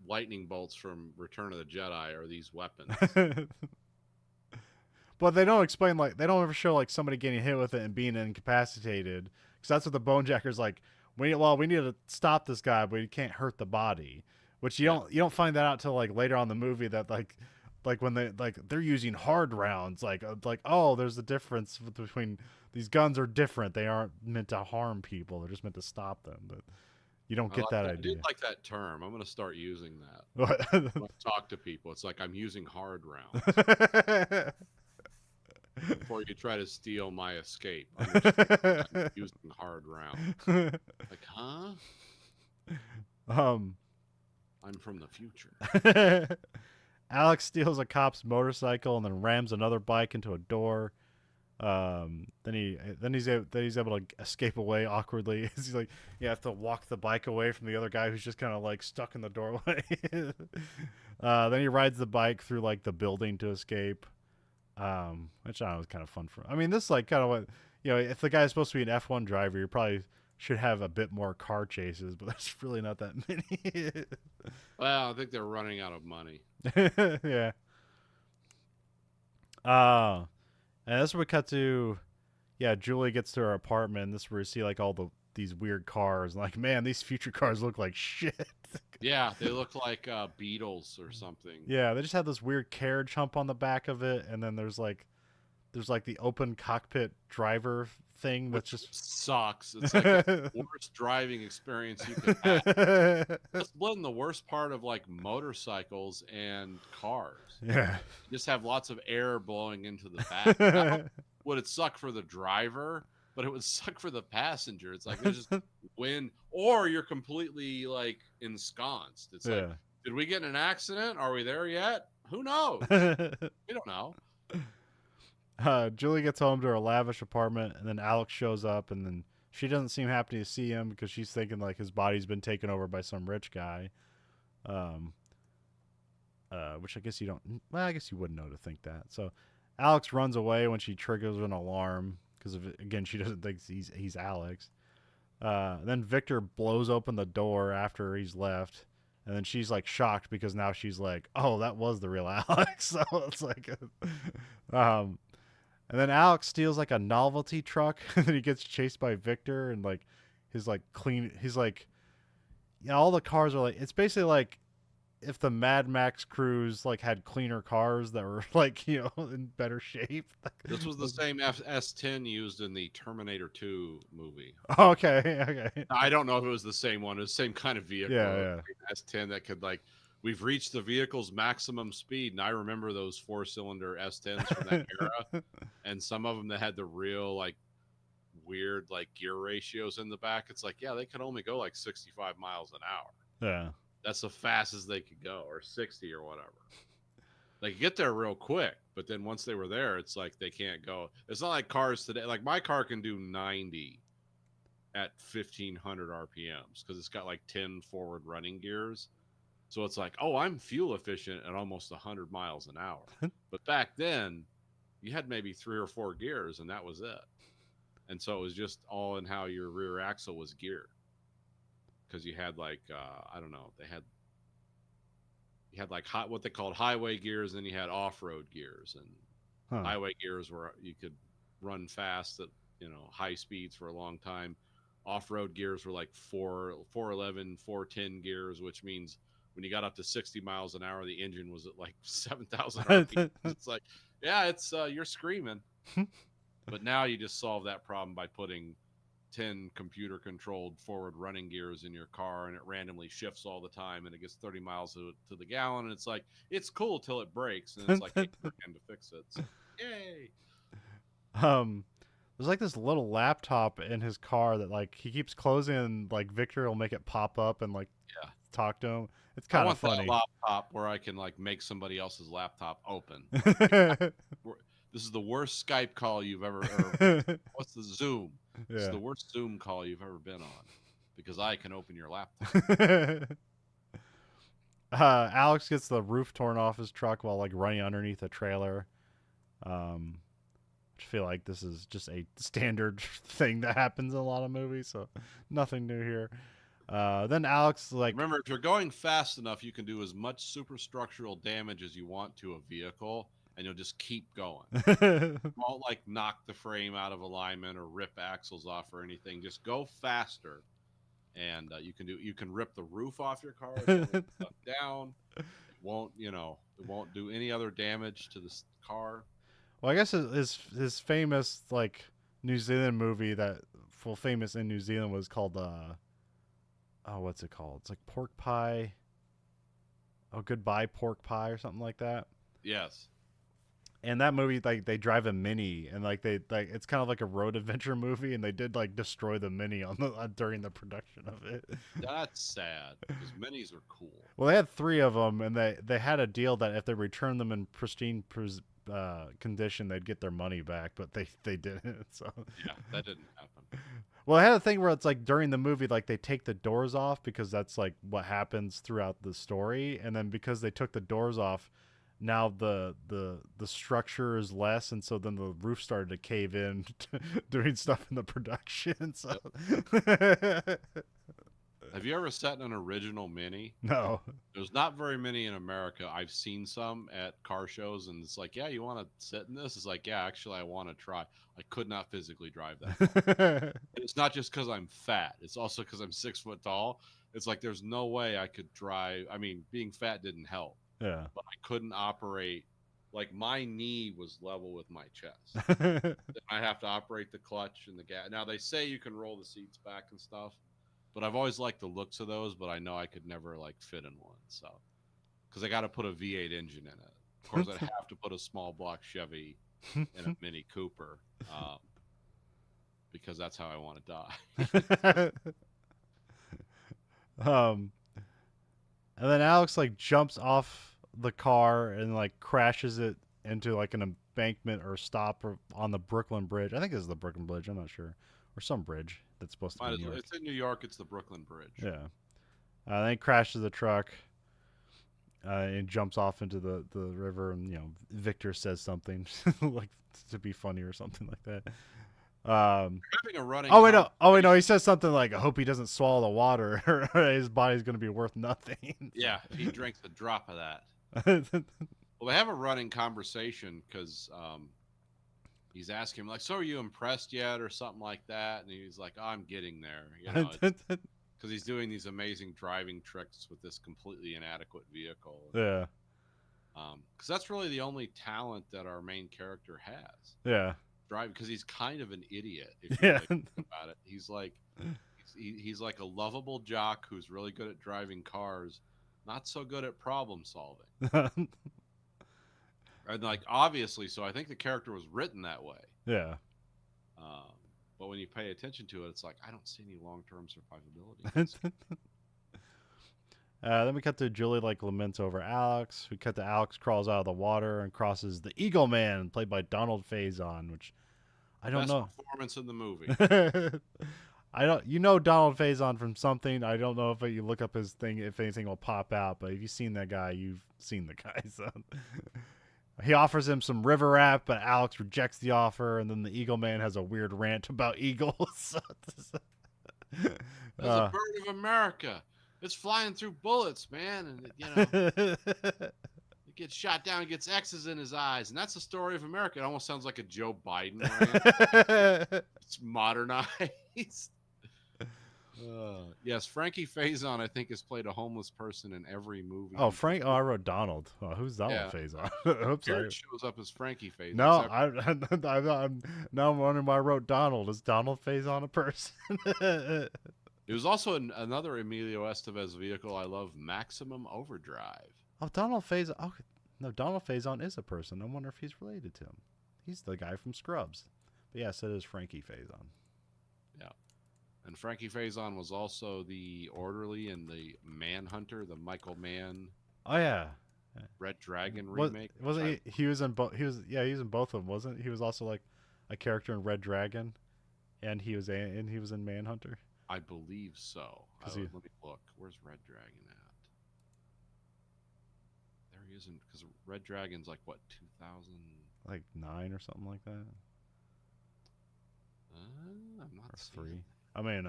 S2: lightning bolts from Return of the Jedi are these weapons.
S1: But they don't explain like they don't ever show like somebody getting hit with it and being incapacitated. Because that's what the bonejackers like. We need to stop this guy, but he can't hurt the body. Which you don't find that out till like later on in the movie that like when they're using hard rounds like oh there's a difference between these guns are different. They aren't meant to harm people. They're just meant to stop them. But you don't get that
S2: I
S1: idea.
S2: did like that term. I'm going to start using that
S1: What?
S2: when I talk to people. It's like I'm using hard rounds before you try to steal my escape. I'm using hard rounds. Like, huh? I'm from the future.
S1: Alex steals a cop's motorcycle and then rams another bike into a door. Then he's able to escape away awkwardly. He's like, you have to walk the bike away from the other guy who's just kind of like stuck in the doorway. Then he rides the bike through like the building to escape. Which I know was kind of fun for. I mean, this is like kind of what if the guy's supposed to be an F1 driver, you probably should have a bit more car chases, but there's really not that many.
S2: Well, I think they're running out of money.
S1: Yeah. And this is where we cut to, Julie gets to her apartment. And this is where we see like all these weird cars. And like, man, these future cars look like shit.
S2: Yeah, they look like Beetles or something.
S1: Yeah, they just have this weird carriage hump on the back of it, and then there's like the open cockpit driver thing that just
S2: sucks. It's like the worst driving experience you could have. That's been the worst part of like motorcycles and cars.
S1: Yeah,
S2: You just have lots of air blowing into the back. Now, would it suck for the driver? But it would suck for the passenger. It's like there's just wind, or you're completely like ensconced. It's like, did we get in an accident? Are we there yet? Who knows? We don't know.
S1: Julie gets home to her lavish apartment, and then Alex shows up, and then she doesn't seem happy to see him because she's thinking like his body's been taken over by some rich guy. Which I guess you don't. Well, I guess you wouldn't know to think that. So Alex runs away when she triggers an alarm because again she doesn't think he's Alex. Then Victor blows open the door after he's left, and then she's like shocked because now she's like, oh, that was the real Alex. So it's like, and then Alex steals like a novelty truck, and then he gets chased by Victor, and like his like clean, he's like, all the cars are like, it's basically like if the Mad Max crews like had cleaner cars that were like in better shape.
S2: This was the same S10 used in the Terminator 2 movie.
S1: Oh, okay.
S2: I don't know if it was the same one. It was the same kind of vehicle.
S1: Yeah.
S2: S10 that could like, we've reached the vehicle's maximum speed, and I remember those 4-cylinder S10s from that era, and some of them that had the real like weird like gear ratios in the back. It's like, yeah, they could only go like 65 miles an hour.
S1: Yeah.
S2: That's the fastest they could go, or 60 or whatever. They could get there real quick, but then once they were there, it's like they can't go. It's not like cars today. Like my car can do 90 at 1500 RPMs because it's got like 10 forward running gears. So it's like, oh, I'm fuel efficient at almost 100 miles an hour. But back then, you had maybe 3 or 4 gears, and that was it. And so it was just all in how your rear axle was geared. Because you had like I don't know, you had like what they called highway gears, and you had off-road gears, and highway gears where you could run fast at high speeds for a long time. Off-road gears were like 411, 410 gears, which means when you got up to 60 miles an hour, the engine was at like 7,000 RPM. It's like, yeah, it's you're screaming. But now you just solve that problem by putting 10 computer controlled forward running gears in your car, and it randomly shifts all the time, and it gets 30 miles to the gallon, and it's like, it's cool till it breaks, and it's like 8 grand to fix it. So, yay.
S1: There's like this little laptop in his car that like he keeps closing, and like Victor will make it pop up and like
S2: Yeah.
S1: talk to him. It's
S2: I
S1: kind of
S2: want
S1: funny.
S2: that laptop where I can like make somebody else's laptop open. This is the worst Skype call you've ever. What's the Zoom? This is the worst Zoom call you've ever been on, because I can open your laptop.
S1: Alex gets the roof torn off his truck while like running underneath a trailer. I feel like this is just a standard thing that happens in a lot of movies, so nothing new here. Then Alex like,
S2: remember, if you're going fast enough, you can do as much superstructural damage as you want to a vehicle, and you'll just keep going. You won't like knock the frame out of alignment or rip axles off or anything. Just go faster, and you can rip the roof off your car, down. It won't do any other damage to the car.
S1: Well, I guess his famous like New Zealand movie famous in New Zealand was called what's it called? It's like Pork Pie. Oh, Goodbye Pork Pie or something like that.
S2: Yes.
S1: And that movie, like they drive a Mini, and like it's kind of like a road adventure movie, and they did like destroy the Mini during the production of it.
S2: That's sad, because Minis are cool.
S1: Well, they had 3 of them, and they had a deal that if they returned them in pristine condition, they'd get their money back, but they didn't. So
S2: yeah, that didn't happen.
S1: Well, I had a thing where it's like during the movie, like they take the doors off because that's like what happens throughout the story, and then because they took the doors off, now the structure is less, and so then the roof started to cave in, doing stuff in the production. So,
S2: have you ever sat in an original Mini?
S1: No.
S2: There's not very many in America. I've seen some at car shows, and it's like, yeah, you want to sit in this? It's like, yeah, actually, I want to try. I could not physically drive that. It's not just because I'm fat. It's also because I'm 6 foot tall. It's like there's no way I could drive. I mean, being fat didn't help.
S1: Yeah.
S2: But I couldn't operate. Like, my knee was level with my chest. I have to operate the clutch and the gas. Now, they say you can roll the seats back and stuff, but I've always liked the looks of those, but I know I could never, like, fit in one. So, because I got to put a V8 engine in it. Of course, I'd have to put a small block Chevy in a Mini Cooper, because that's how I want to die.
S1: And then Alex like jumps off the car and like crashes it into like an embankment or stop on the Brooklyn Bridge. I think it's the Brooklyn Bridge. I'm not sure, or some bridge that's supposed to be. New York.
S2: It's in New York. It's the Brooklyn Bridge.
S1: Yeah. Then he crashes the truck. And jumps off into the river, and Victor says something like to be funny or something like that.
S2: Having a running.
S1: Oh wait, no. He says something like, "I hope he doesn't swallow the water, or his body's going to be worth nothing."
S2: Yeah, if he drinks a drop of that. Well, they have a running conversation because he's asking him like, "So are you impressed yet?" or something like that, and he's like, "Oh, I'm getting there," because he's doing these amazing driving tricks with this completely inadequate vehicle.
S1: Yeah.
S2: Because that's really the only talent that our main character has.
S1: Yeah.
S2: Drive, because he's kind of an idiot if you think about it. He's like he's like a lovable jock who's really good at driving cars, not so good at problem solving. And like obviously, so I think the character was written that way.
S1: Yeah.
S2: But when you pay attention to it, it's like I don't see any long-term survivability.
S1: Then we cut to Julie like laments over Alex. We cut to Alex crawls out of the water and crosses the Eagle Man, played by Donald Faison, which I don't know.
S2: Best performance in the movie.
S1: I don't. Donald Faison from something. I don't know if you look up his thing, if anything will pop out. But if you've seen that guy, you've seen the guy. So he offers him some river rap, but Alex rejects the offer, and then the Eagle Man has a weird rant about eagles.
S2: As a bird of America. It's flying through bullets, man, and it gets shot down, gets X's in his eyes, and that's the story of America. It almost sounds like a Joe Biden rant. It's modernized. Yes, Frankie Faison, I think, has played a homeless person in every movie.
S1: Oh, Frank. Oh, I wrote Donald. Oh, who's Donald
S2: Yeah,
S1: Faison? Oops,
S2: here it shows up as Frankie Faison.
S1: no,
S2: Except
S1: now I'm wondering why I wrote Donald. Is Donald Faison a person?
S2: it was also another Emilio Estevez vehicle. I love, Maximum Overdrive.
S1: Oh, Donald Faison. Oh, no, Donald Faison is a person. I wonder if he's related to him. He's the guy from Scrubs. But yes, it is Frankie Faison.
S2: Yeah. And Frankie Faison was also the orderly in the Manhunter, the Michael Mann
S1: Oh yeah.
S2: Red Dragon
S1: Was,
S2: remake.
S1: wasn't he? He was in both. He was in both of them, wasn't he? He was also like a character in Red Dragon, and he was in Manhunter.
S2: I believe so. Let me look. Where's Red Dragon at? There he isn't, because Red Dragon's like what, 2000?
S1: Like 9 or something like that.
S2: I'm not
S1: Or
S2: seeing
S1: 3. I mean,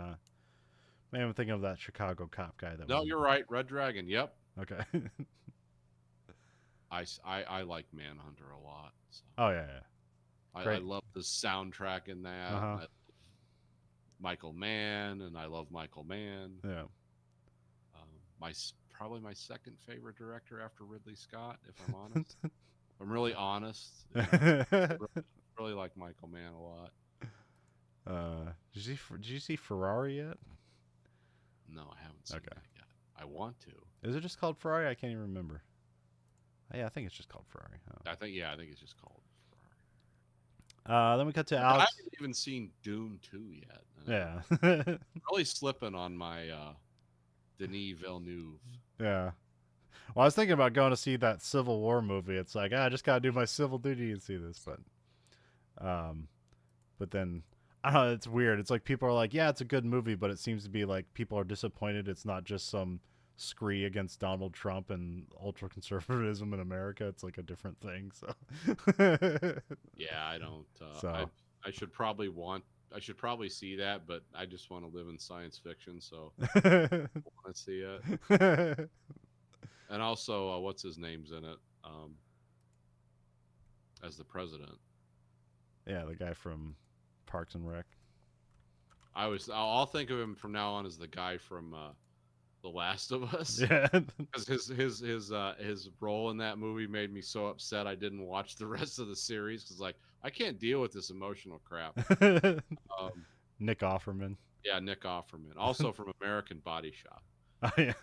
S1: I'm thinking of that Chicago cop guy that.
S2: No, you're right. Red Dragon. Yep.
S1: Okay.
S2: I like Manhunter a lot. So.
S1: Oh yeah, yeah.
S2: I love the soundtrack in that.
S1: Uh-huh.
S2: I love Michael Mann, and I love Michael Mann.
S1: Yeah.
S2: Probably my second favorite director after Ridley Scott, if I'm honest. I'm really honest. Really like Michael Mann a lot.
S1: Did you see Ferrari yet?
S2: No, I haven't seen that yet. I want to.
S1: Is it just called Ferrari? I can't even remember. Yeah, I think it's just called Ferrari. Oh.
S2: I think it's just called Ferrari.
S1: Then we cut to Alex.
S2: I haven't even seen Dune 2 yet.
S1: Yeah.
S2: I'm really slipping on my Denis Villeneuve.
S1: Yeah. Well, I was thinking about going to see that Civil War movie. It's like, I just gotta do my civil duty and see this, but then I don't know. It's weird. It's like people are like, yeah, it's a good movie, but it seems to be like people are disappointed. It's not just some scree against Donald Trump and ultra conservatism in America. It's like a different thing. So
S2: yeah, I don't.
S1: So
S2: I should probably see that, but I just want to live in science fiction, so I want to see it. And also, what's his name's in it as the president?
S1: Yeah, the guy from Parks and Rec.
S2: I'll think of him from now on as the guy from The Last of Us.
S1: Yeah,
S2: because his role in that movie made me so upset I didn't watch the rest of the series, because like I can't deal with this emotional crap.
S1: Nick Offerman.
S2: Yeah, Nick Offerman, also from American Body Shop.
S1: Oh, yeah.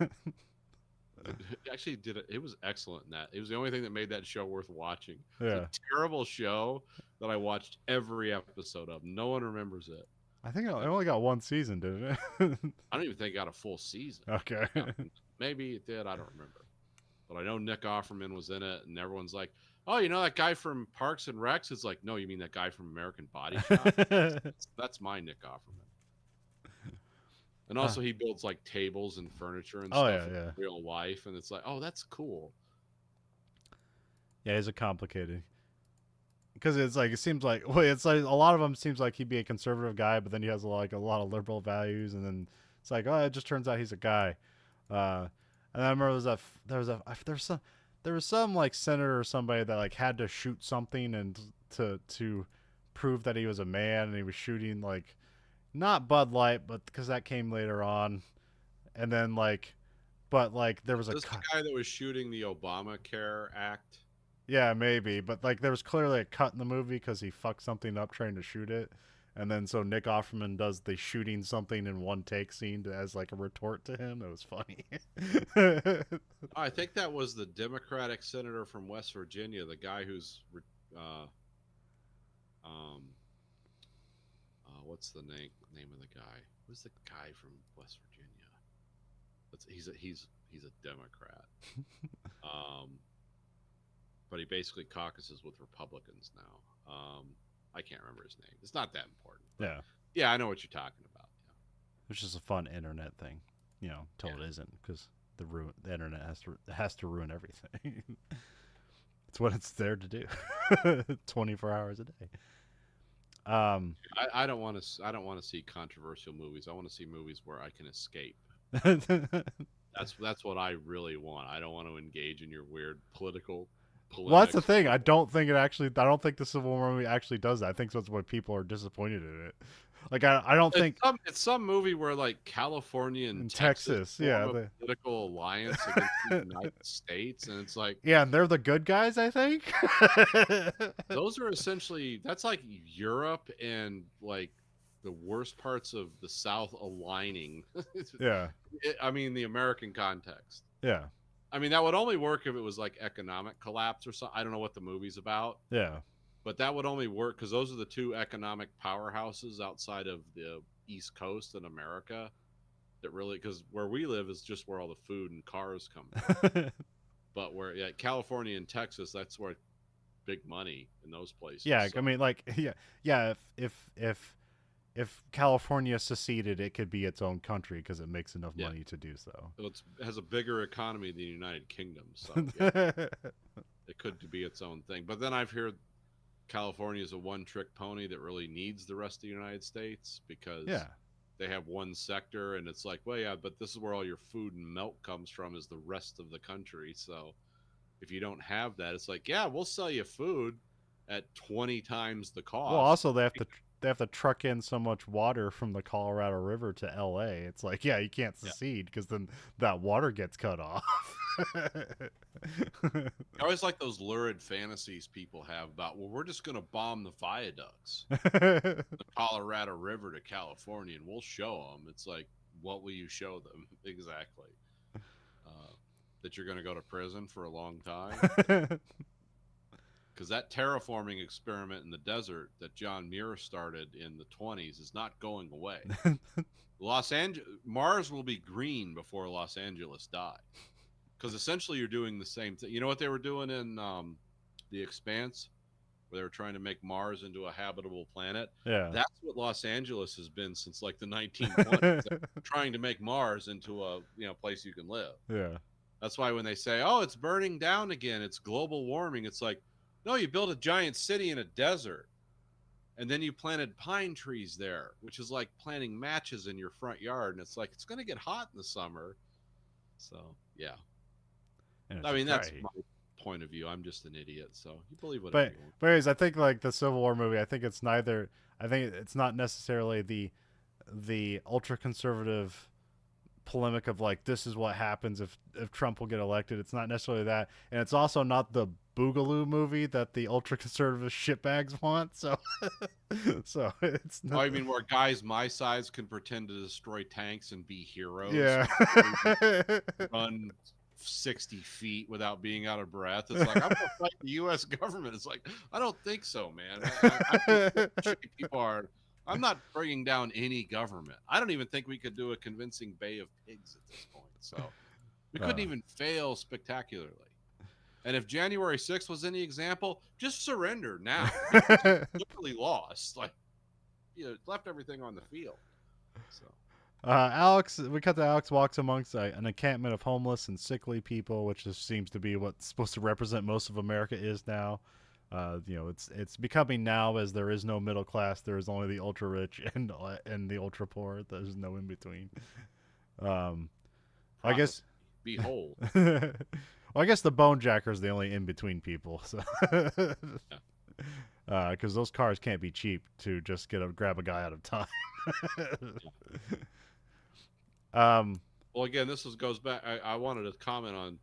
S2: Actually it was excellent in that. It was the only thing that made that show worth watching.
S1: Yeah.
S2: It's a terrible show that I watched every episode of. No one remembers it.
S1: I think it only got one season, didn't it?
S2: I don't even think it got a full season.
S1: Okay.
S2: Maybe it did. I don't remember. But I know Nick Offerman was in it, and everyone's like, oh, you know that guy from Parks and Recs? It's like, no, you mean that guy from American Body Shop? That's my Nick Offerman. And also he builds like tables and furniture and stuff in real life, and it's like, oh, that's cool.
S1: Yeah, he's a complicated. Because it seems like a lot of them seems like he'd be a conservative guy, but then he has a lot of liberal values, and then it's like, oh, it just turns out he's a guy. And I remember there was some like senator or somebody that like had to shoot something and to prove that he was a man, and he was shooting like not Bud Light, but because that came later on, and then there was
S2: the guy that was shooting the Obamacare Act.
S1: Yeah, maybe, but like there was clearly a cut in the movie because he fucked something up trying to shoot it, and then so Nick Offerman does the shooting something in one take scene as like a retort to him. It was funny.
S2: I think that was the Democratic senator from West Virginia, the guy who's what's the name of the guy? Who's the guy from West Virginia? He's a Democrat. But he basically caucuses with Republicans now. I can't remember his name. It's not that important. Yeah, I know what you're talking about. Yeah.
S1: It's just a fun internet thing, till it isn't, because the internet has to ruin everything. It's what it's there to do, 24 hours a day.
S2: I don't want to see controversial movies. I want to see movies where I can escape. That's what I really want. I don't want to engage in your weird political.
S1: Well, that's the thing. I don't think the Civil War movie actually does that. I think that's why people are disappointed in it. Like I don't think
S2: It's some movie where like California and
S1: in
S2: Texas
S1: Texas,
S2: form
S1: yeah,
S2: a political alliance against the United States, and it's like
S1: yeah, and they're the good guys, I think.
S2: those are essentially that's like Europe and like the worst parts of the South aligning.
S1: Yeah,
S2: I mean, the American context.
S1: yeah,
S2: I mean, that would only work if it was like economic collapse or something. I don't know what the movie's about,
S1: yeah,
S2: but that would only work because those are the two economic powerhouses outside of the East Coast in America that really, because where we live is just where all the food and cars come from. But where, yeah, California and Texas, that's where big money in those places.
S1: yeah.
S2: So
S1: I mean, like, yeah, yeah. If California seceded, it could be its own country because it makes enough
S2: yeah,
S1: money to do so.
S2: it has a bigger economy than the United Kingdom. So yeah, it could be its own thing. But then I've heard California is a one-trick pony that really needs the rest of the United States because
S1: Yeah,
S2: they have one sector, and it's like, well, yeah, but this is where all your food and milk comes from is the rest of the country. So if you don't have that, it's like, yeah, we'll sell you food at 20 times the
S1: well,
S2: cost.
S1: also they have to truck in so much water from the Colorado River to L.A. It's like, yeah, you can't
S2: Yeah.
S1: secede because then that water gets cut off.
S2: I always like those lurid fantasies people have about, well, we're just going to bomb the viaducts, the Colorado River to California, and we'll show them. It's like, what will you show them exactly? That you're going to go to prison for a long time? Because that terraforming experiment in the desert that John Muir started in the 20s is not going away. Mars will be green before Los Angeles dies. Because essentially you're doing the same thing. You know what they were doing in The Expanse, where they were trying to make Mars into a habitable planet?
S1: Yeah.
S2: That's what Los Angeles has been since like the 1920s, trying to make Mars into a place you can live.
S1: Yeah.
S2: That's why when they say, "Oh, it's burning down again, it's global warming," it's like, no, you built a giant city in a desert, and then you planted pine trees there, which is like planting matches in your front yard, and it's like it's going to get hot in the summer. So yeah. I mean, that's my point of view. I'm just an idiot, so you believe whatever you want.
S1: But anyways, I think like the Civil War movie, I think it's neither. I think it's not necessarily the ultra conservative polemic of like this is what happens if Trump will get elected. It's not necessarily that, and it's also not the Boogaloo movie that the ultra conservative shitbags want. So, so it's not.
S2: Oh, I mean, where guys my size can pretend to destroy tanks and be heroes.
S1: Yeah.
S2: Run 60 feet without being out of breath. It's like, I'm going to fight the U.S. government. It's like, I don't think so, man. I think people are. I'm not bringing down any government. I don't even think we could do a convincing Bay of Pigs at this point. So we couldn't even fail spectacularly. And if January 6th was any example, just surrender now. Literally lost. Like, left everything on the field. So.
S1: We cut to Alex walks amongst an encampment of homeless and sickly people, which just seems to be what's supposed to represent most of America is now. It's becoming now as there is no middle class. There is only the ultra rich and the ultra poor. There's no in between. I guess.
S2: Behold.
S1: Well, I guess the Bone Jacker is the only in between people. So. Because those cars can't be cheap to just grab a guy out of time.
S2: Well, again, goes back. I wanted to comment on.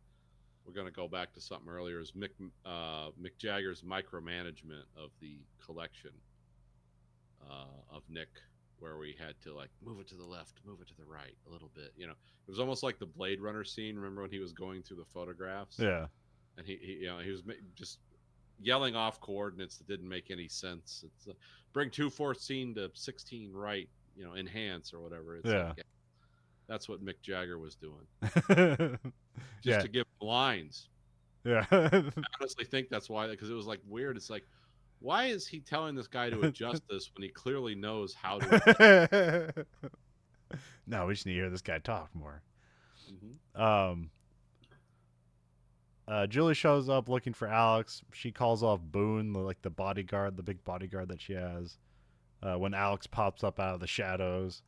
S2: We're going to go back to something earlier. Is Mick Jagger's micromanagement of the collection of Nick, where we had to like move it to the left, move it to the right a little bit. It was almost like the Blade Runner scene. Remember when he was going through the photographs?
S1: Yeah.
S2: And he was just yelling off coordinates that didn't make any sense. It's bring 214 to 16 right, enhance or whatever. It's
S1: yeah.
S2: Like, that's what Mick Jagger was doing.
S1: Just
S2: to give lines.
S1: Yeah.
S2: I honestly think that's why, because it was like weird. It's like, why is he telling this guy to adjust this when he clearly knows how to?
S1: No, we just need to hear this guy talk more.
S2: Mm-hmm.
S1: Julie shows up looking for Alex. She calls off Boone, the big bodyguard that she has. When Alex pops up out of the shadows.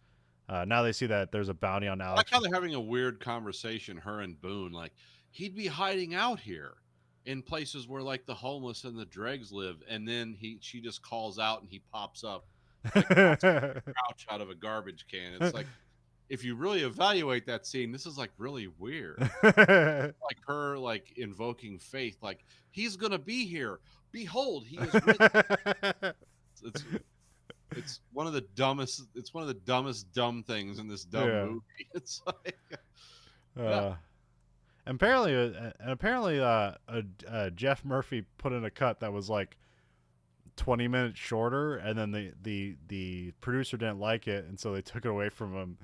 S1: Now they see that there's a bounty on Alex.
S2: I like how they're having a weird conversation, her and Boone. Like, he'd be hiding out here in places where like the homeless and the dregs live, and then she just calls out and he pops up like crouch out of a garbage can. It's like, if you really evaluate that scene, this is like really weird. Like her like invoking faith, like he's gonna be here. Behold, he is risen. It's it's one of the dumbest. It's one of the dumbest dumb things in this dumb
S1: Yeah.
S2: movie. It's like, yeah,
S1: Uh, Jeff Murphy put in a cut that was like 20 minutes shorter, and then the producer didn't like it, and so they took it away from him.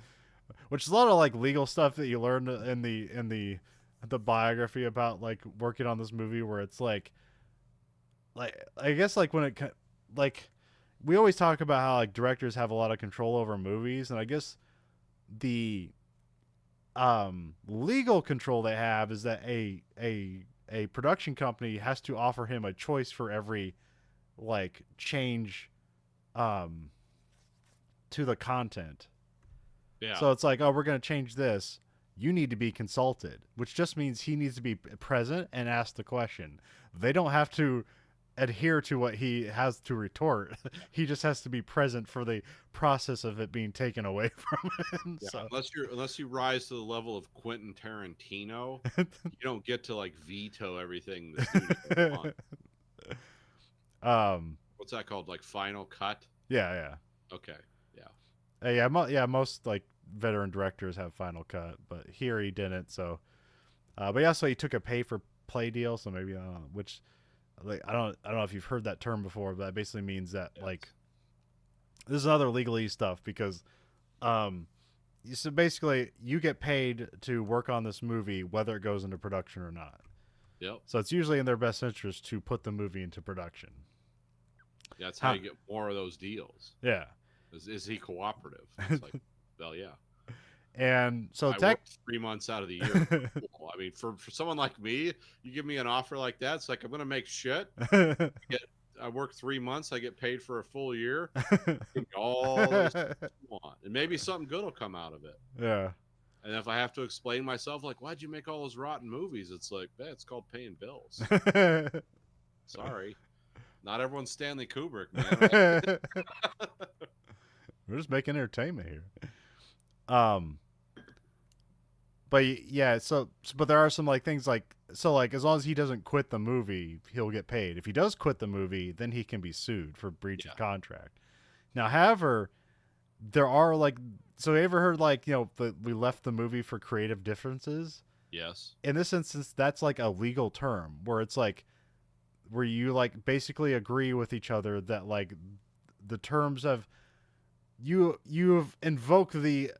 S1: Which is a lot of like legal stuff that you learn in the biography about like working on this movie, where it's like I guess like when it like we always talk about how like directors have a lot of control over movies, and I guess the legal control they have is that a production company has to offer him a choice for every like change to the content.
S2: yeah,
S1: So it's like, oh, we're going to change this. You need to be consulted, which just means he needs to be present and ask the question. They don't have to adhere to what he has to retort. He just has to be present for the process of it being taken away from him.
S2: yeah.
S1: So
S2: Unless you rise to the level of Quentin Tarantino, you don't get to like veto everything the studio wants. What's that called? Like final cut?
S1: yeah.
S2: Okay, yeah,
S1: Most like veteran directors have final cut, but here he didn't. So, but yeah, so he took a pay for play deal. So maybe which, like, I don't know if you've heard that term before, but that basically means that
S2: yes.
S1: like this is other legalese stuff because, so basically you get paid to work on this movie whether it goes into production or not.
S2: Yep.
S1: So it's usually in their best interest to put the movie into production.
S2: Yeah, that's how you get more of those deals.
S1: Yeah.
S2: Is he cooperative? It's like, well, yeah.
S1: And so
S2: I worked 3 months out of the year. Cool. I mean, for someone like me, you give me an offer like that, it's like I'm gonna make shit. I work 3 months, I get paid for a full year. Give me all those things you want, and maybe something good will come out of it.
S1: Yeah.
S2: And if I have to explain myself, like, why'd you make all those rotten movies? It's like, it's called paying bills. Sorry, not everyone's Stanley Kubrick, man.
S1: We're just making entertainment here. But yeah, but there are some like things like so like as long as he doesn't quit the movie, he'll get paid. If he does quit the movie, then he can be sued for breach of contract. Now, however, there are like so you ever heard like we left the movie for creative differences?
S2: Yes.
S1: In this instance, that's like a legal term where it's like where you like basically agree with each other that like the terms of you've invoked the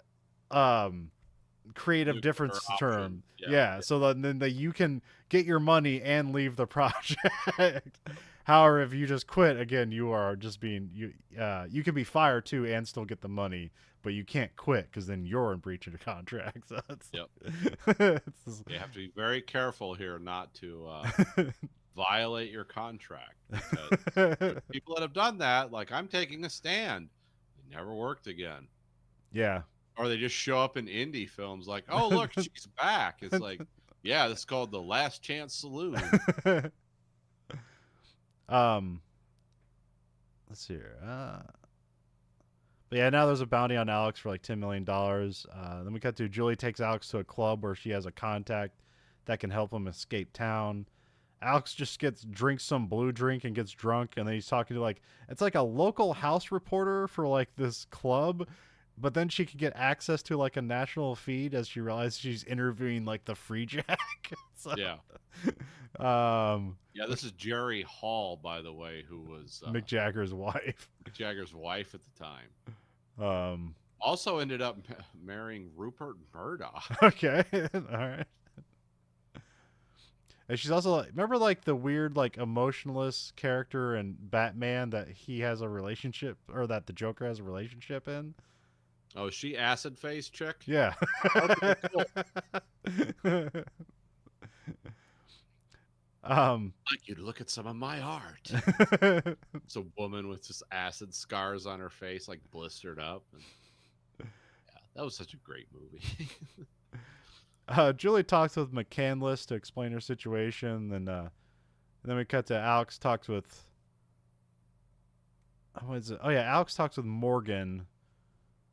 S1: creative difference term. Yeah. So then you can get your money and leave the project. However, if you just quit again, you are just being you can be fired too and still get the money, but you can't quit because then you're in breach of the contract. So
S2: You have to be very careful here not to violate your contract, because people that have done that, like I'm taking a stand, they never worked again.
S1: Yeah.
S2: Or they just show up in indie films like, oh, look, she's back. It's like, yeah, this is called The Last Chance Saloon.
S1: Let's see here. But yeah, now there's a bounty on Alex for like $10 million. Then we cut to Julie takes Alex to a club where she has a contact that can help him escape town. Alex just drinks some blue drink and gets drunk, and then he's talking to it's like a local house reporter for like this club, but then she can get access to like a national feed as she realizes she's interviewing like the Freejack. So,
S2: yeah. This is Jerry Hall, by the way, who was
S1: Mick Jagger's wife.
S2: Mick Jagger's wife at the time. Also ended up marrying Rupert Murdoch.
S1: Okay, all right. And she's also remember like the weird like emotionless character in Batman that he has a relationship or that the Joker has a relationship in.
S2: Oh, is she acid face chick?
S1: Yeah.
S2: Okay, cool. Like you to look at some of my art. It's a woman with just acid scars on her face, like blistered up. And, yeah, that was such a great movie.
S1: Julie talks with McCandless to explain her situation, and then we cut to Alex talks with what is it? Oh yeah, Alex talks with Morgan.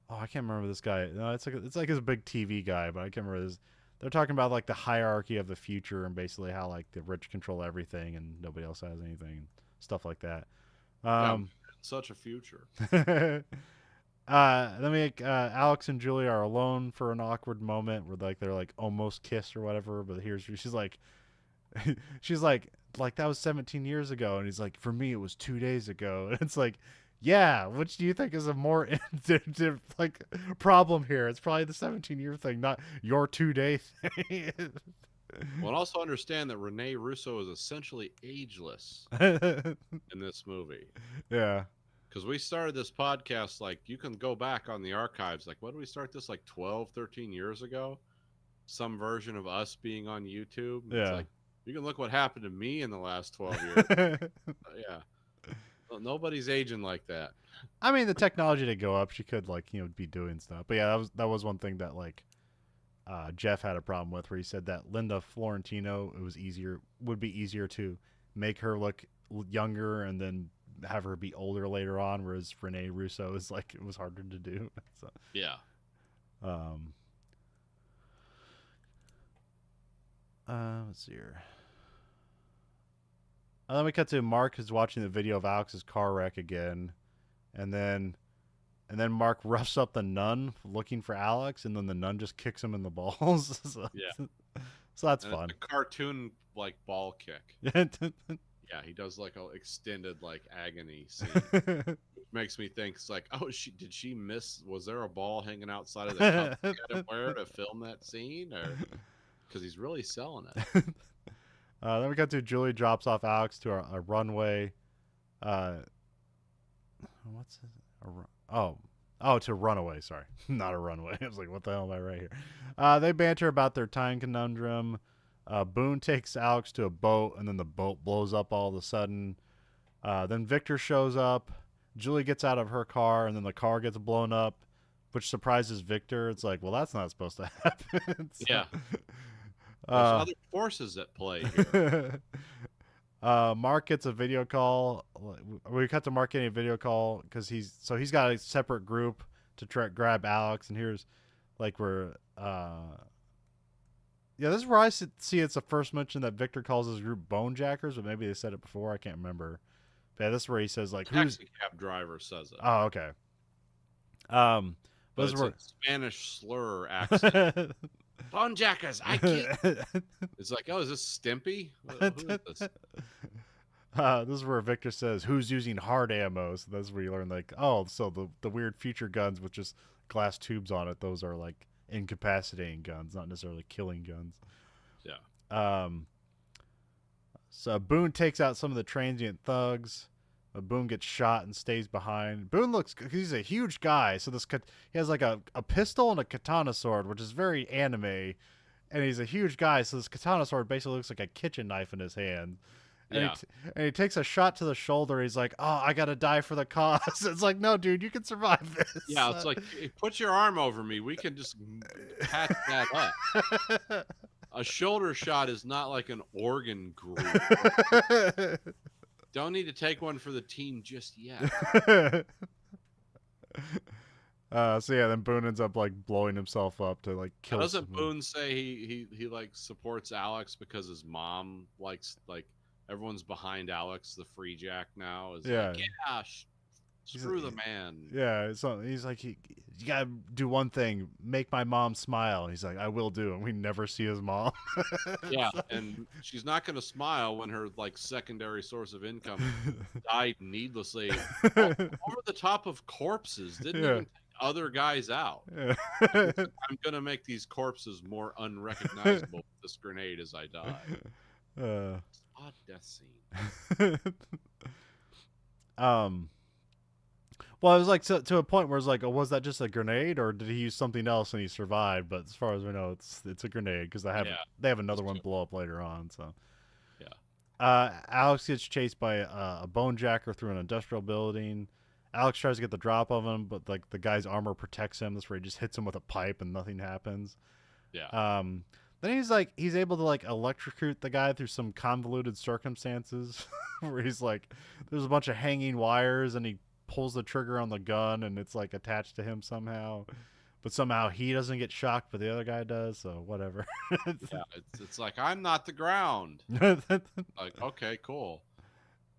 S1: Oh, I can't remember this guy. No, it's like his big TV guy, but I can't remember this. They're talking about like the hierarchy of the future and basically how like the rich control everything and nobody else has anything, stuff like that.
S2: Yeah,
S1: Um,
S2: such a future.
S1: then Alex and Julie are alone for an awkward moment where like they're like almost kissed or whatever, but she's like, she's like that was 17 years ago, and he's like, for me it was 2 days ago, and it's like, yeah, which do you think is a more like problem here? It's probably the 17-year thing, not your 2 day thing.
S2: Well, and also understand that Rene Russo is essentially ageless in this movie.
S1: Yeah.
S2: Because we started this podcast, like, you can go back on the archives. Like, what did we start this, like, 12, 13 years ago? Some version of us being on YouTube.
S1: Yeah.
S2: It's like, you can look what happened to me in the last 12 years. Yeah. Well, nobody's aging like that.
S1: I mean, the technology to go up, she could, like, be doing stuff. But yeah, that was one thing that, like, Jeff had a problem with, where he said that Linda Florentino, would be easier to make her look younger and then have her be older later on, whereas Rene Russo is like, it was harder to do. So,
S2: yeah.
S1: Let's see here. Then we cut to Mark is watching the video of Alex's car wreck again, and then Mark roughs up the nun looking for Alex, and then the nun just kicks him in the balls.
S2: Yeah.
S1: So that's
S2: and
S1: fun.
S2: It's a cartoon like ball kick. Yeah, he does like a extended like agony scene. Which makes me think it's like, oh, did she miss? Was there a ball hanging outside of the cup he had to wear to film that scene, or because he's really selling it?
S1: Then we got to Julie drops off Alex to a runway. What's it? To Runaway. Sorry, not a runway. I was like, what the hell am I right here? They banter about their time conundrum. Boone takes Alex to a boat, and then the boat blows up all of a sudden. Then Victor shows up. Julie gets out of her car, and then the car gets blown up, which surprises Victor. It's like, well, that's not supposed to happen. So,
S2: yeah. There's other forces at play here.
S1: Mark gets a video call. We cut to Mark getting a video call because he's got a separate group to try grab Alex, and here's like where this is where I see it's the first mention that Victor calls his group Bonejackers, but maybe they said it before. I can't remember. But yeah, this is where he says like, who's
S2: taxi cab driver says it.
S1: Oh, okay.
S2: But it's a Spanish slur accent. Bonejackers, I can't. It's like, oh, is this Stimpy? Who is this?
S1: This is where Victor says, who's using hard ammo? So that's where you learn, like, oh, so the weird future guns with just glass tubes on it, those are like incapacitating guns, not necessarily killing guns.
S2: Yeah.
S1: So Boone takes out some of the transient thugs. Boone gets shot and stays behind. Boone he's a huge guy, so he has like a pistol and a katana sword, which is very anime, and he's a huge guy, so this katana sword basically looks like a kitchen knife in his hand. And, he takes a shot to the shoulder. He's like, oh, I gotta die for the cause. It's like, no, dude, you can survive this.
S2: Yeah, it's like, put your arm over me. We can just patch that up. A shoulder shot is not like an organ group. Don't need to take one for the team just yet.
S1: So yeah, then Boone ends up like blowing himself up to like kill.
S2: Doesn't Boone say he like supports Alex because his mom likes, like, everyone's behind Alex, the Freejack now is like, yeah, screw the man.
S1: Yeah, he's like, you gotta do one thing, make my mom smile. He's like, I will do, and we never see his mom.
S2: Yeah, and she's not gonna smile when her like secondary source of income died needlessly over the top of corpses. Didn't even take other guys out. Yeah. I'm gonna make these corpses more unrecognizable with this grenade as I die. Odd death scene.
S1: Well, it was like to a point where it's like, oh, was that just a grenade, or did he use something else and he survived? But as far as we know, it's a grenade because they have another one blow up later on. So yeah. Alex gets chased by a bonejacker through an industrial building. Alex tries to get the drop of him, but like the guy's armor protects him. That's where he just hits him with a pipe and nothing happens.
S2: Yeah.
S1: Then he's able to like electrocute the guy through some convoluted circumstances where he's like, there's a bunch of hanging wires and he pulls the trigger on the gun and it's like attached to him somehow. But somehow he doesn't get shocked, but the other guy does. So whatever.
S2: Yeah, it's like I'm not the ground. Like, okay, cool.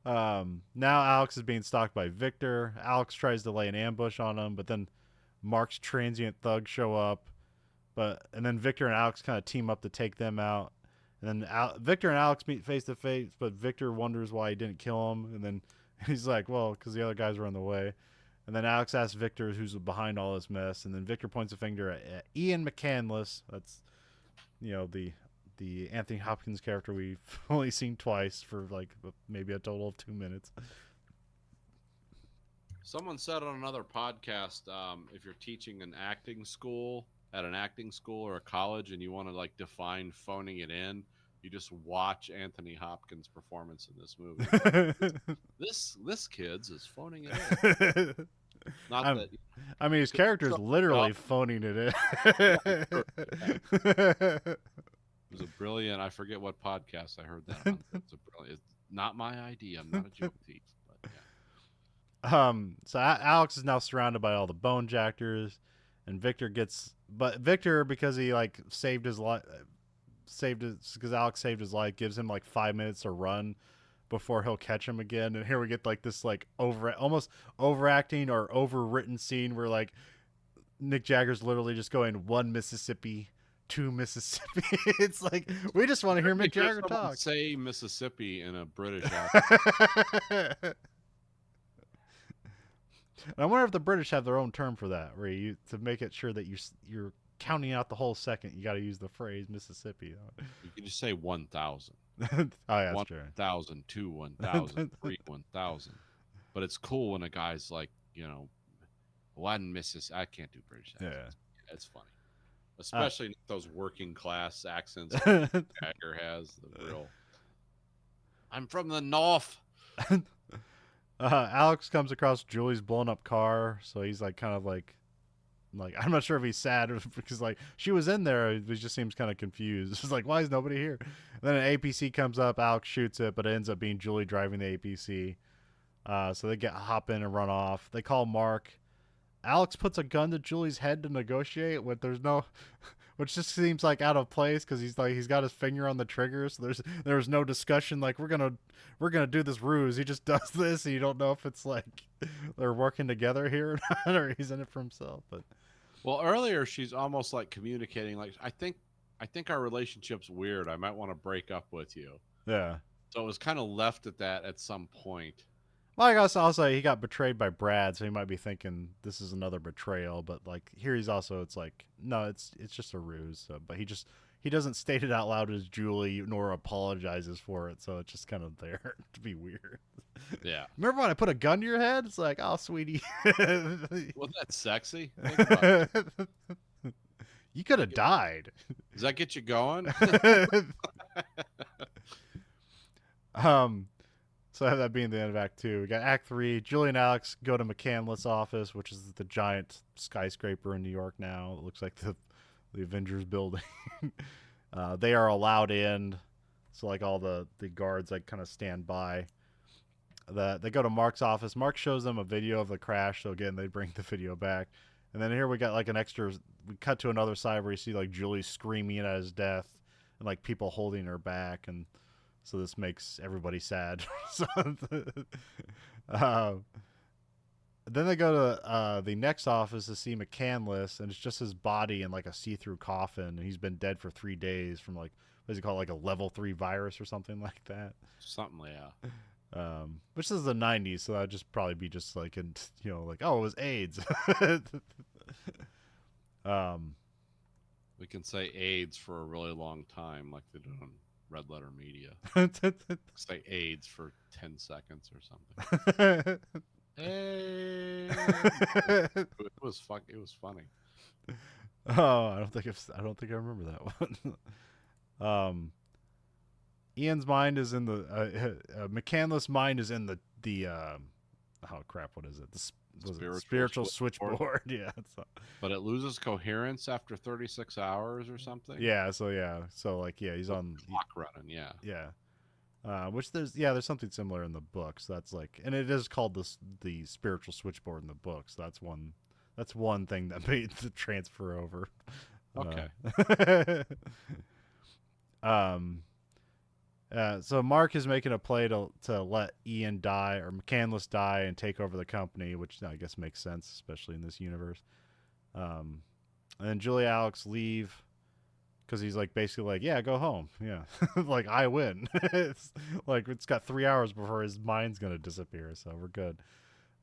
S1: Now Alex is being stalked by Victor. Alex tries to lay an ambush on him, but then Mark's transient thugs show up. And then Victor and Alex kind of team up to take them out. And then Victor and Alex meet face to face, but Victor wonders why he didn't kill him. And then he's like, well, because the other guys were in the way. And then Alex asks Victor who's behind all this mess. And then Victor points a finger at Ian McCandless. That's, the Anthony Hopkins character we've only seen twice for like maybe a total of 2 minutes.
S2: Someone said on another podcast, if you're teaching at an acting school or a college and you want to like define phoning it in, you just watch Anthony Hopkins' performance in this movie. this kid's is phoning it in.
S1: I mean, his character is literally phoning it in.
S2: It was a brilliant. I forget what podcast I heard that on. It's not my idea. I'm not a joke thief. But
S1: yeah. So Alex is now surrounded by all the bone jackers, and Victor because he like saved his life, because Alex saved his life, gives him like 5 minutes to run before he'll catch him again. And here we get like this like almost overacting or overwritten scene where like Mick Jagger's literally just going 1 Mississippi, 2 Mississippi. It's like we just want to hear Mick Jagger talk.
S2: Say Mississippi in a British accent.
S1: I wonder if the British have their own term for that, where to make it sure that you're counting out the whole second, you got to use the phrase Mississippi.
S2: You can just say 1,000.
S1: Oh yeah, that's
S2: 1,000, 2, 1,000, 3, 1,000. But it's cool when a guy's like, 1 Mississippi. I can't do British accents. Yeah, it's funny. Especially those working class accents Jagger has. The real. I'm from the north.
S1: Alex comes across Julie's blown up car, so he's like kind of like I'm not sure if he's sad because like she was in there. He just seems kind of confused. It's like, why is nobody here? And then an APC comes up. Alex shoots it, but it ends up being Julie driving the APC. So they hop in and run off. They call Mark. Alex puts a gun to Julie's head to negotiate, which just seems like out of place because he's got his finger on the trigger. So there's no discussion like we're gonna do this ruse. He just does this, and you don't know if it's like they're working together here or not, or he's in it for himself. But
S2: well, earlier she's almost like communicating like I think our relationship's weird. I might want to break up with you.
S1: Yeah.
S2: So it was kind of left at that at some point.
S1: Well, I guess also he got betrayed by Brad, so he might be thinking this is another betrayal. But like here, it's like no, it's just a ruse. So, but he doesn't state it out loud as Julie nor apologizes for it. So it's just kind of there to be weird.
S2: Yeah.
S1: Remember when I put a gun to your head? It's like, oh, sweetie.
S2: Wasn't that sexy? Think about it.
S1: You could have died.
S2: Does that get you going?
S1: So I have that being the end of Act 2. We got Act 3. Julie and Alex go to McCandless' office, which is the giant skyscraper in New York now. It looks like the Avengers building. They are allowed in, so like all the guards like kind of stand by. They go to Mark's office. Mark shows them a video of the crash, so again they bring the video back. And then here we got like an extra. We cut to another side where you see like Julie screaming at his death, and like people holding her back, and so this makes everybody sad. Then they go to the next office to see McCandless, and it's just his body in like a see-through coffin, and he's been dead for 3 days from like what is it called, like a level 3 virus or something like that.
S2: Something, yeah.
S1: Which is the 90s, so that'd just probably be just like like oh, it was AIDS.
S2: We can say AIDS for a really long time, like they do on Red Letter Media. Say AIDS for 10 seconds or something. Hey, it was funny.
S1: Oh, I don't think I remember that one. Ian's mind is in the McCandless' mind is in the oh crap, what is it? The spiritual switchboard. Yeah.
S2: But it loses coherence after 36 hours or something.
S1: Yeah. So like he's on
S2: clock running. Yeah.
S1: Yeah. Which there's something similar in the books. That's like, and it is called the spiritual switchboard in the books. That's one thing that made the transfer over.
S2: Okay.
S1: Um, so Mark is making a play to let Ian die or McCandless die and take over the company, which I guess makes sense, especially in this universe. And then Julie and Alex leave because he's like basically like, yeah, go home, yeah, like I win. It's like it's got 3 hours before his mind's gonna disappear, so we're good.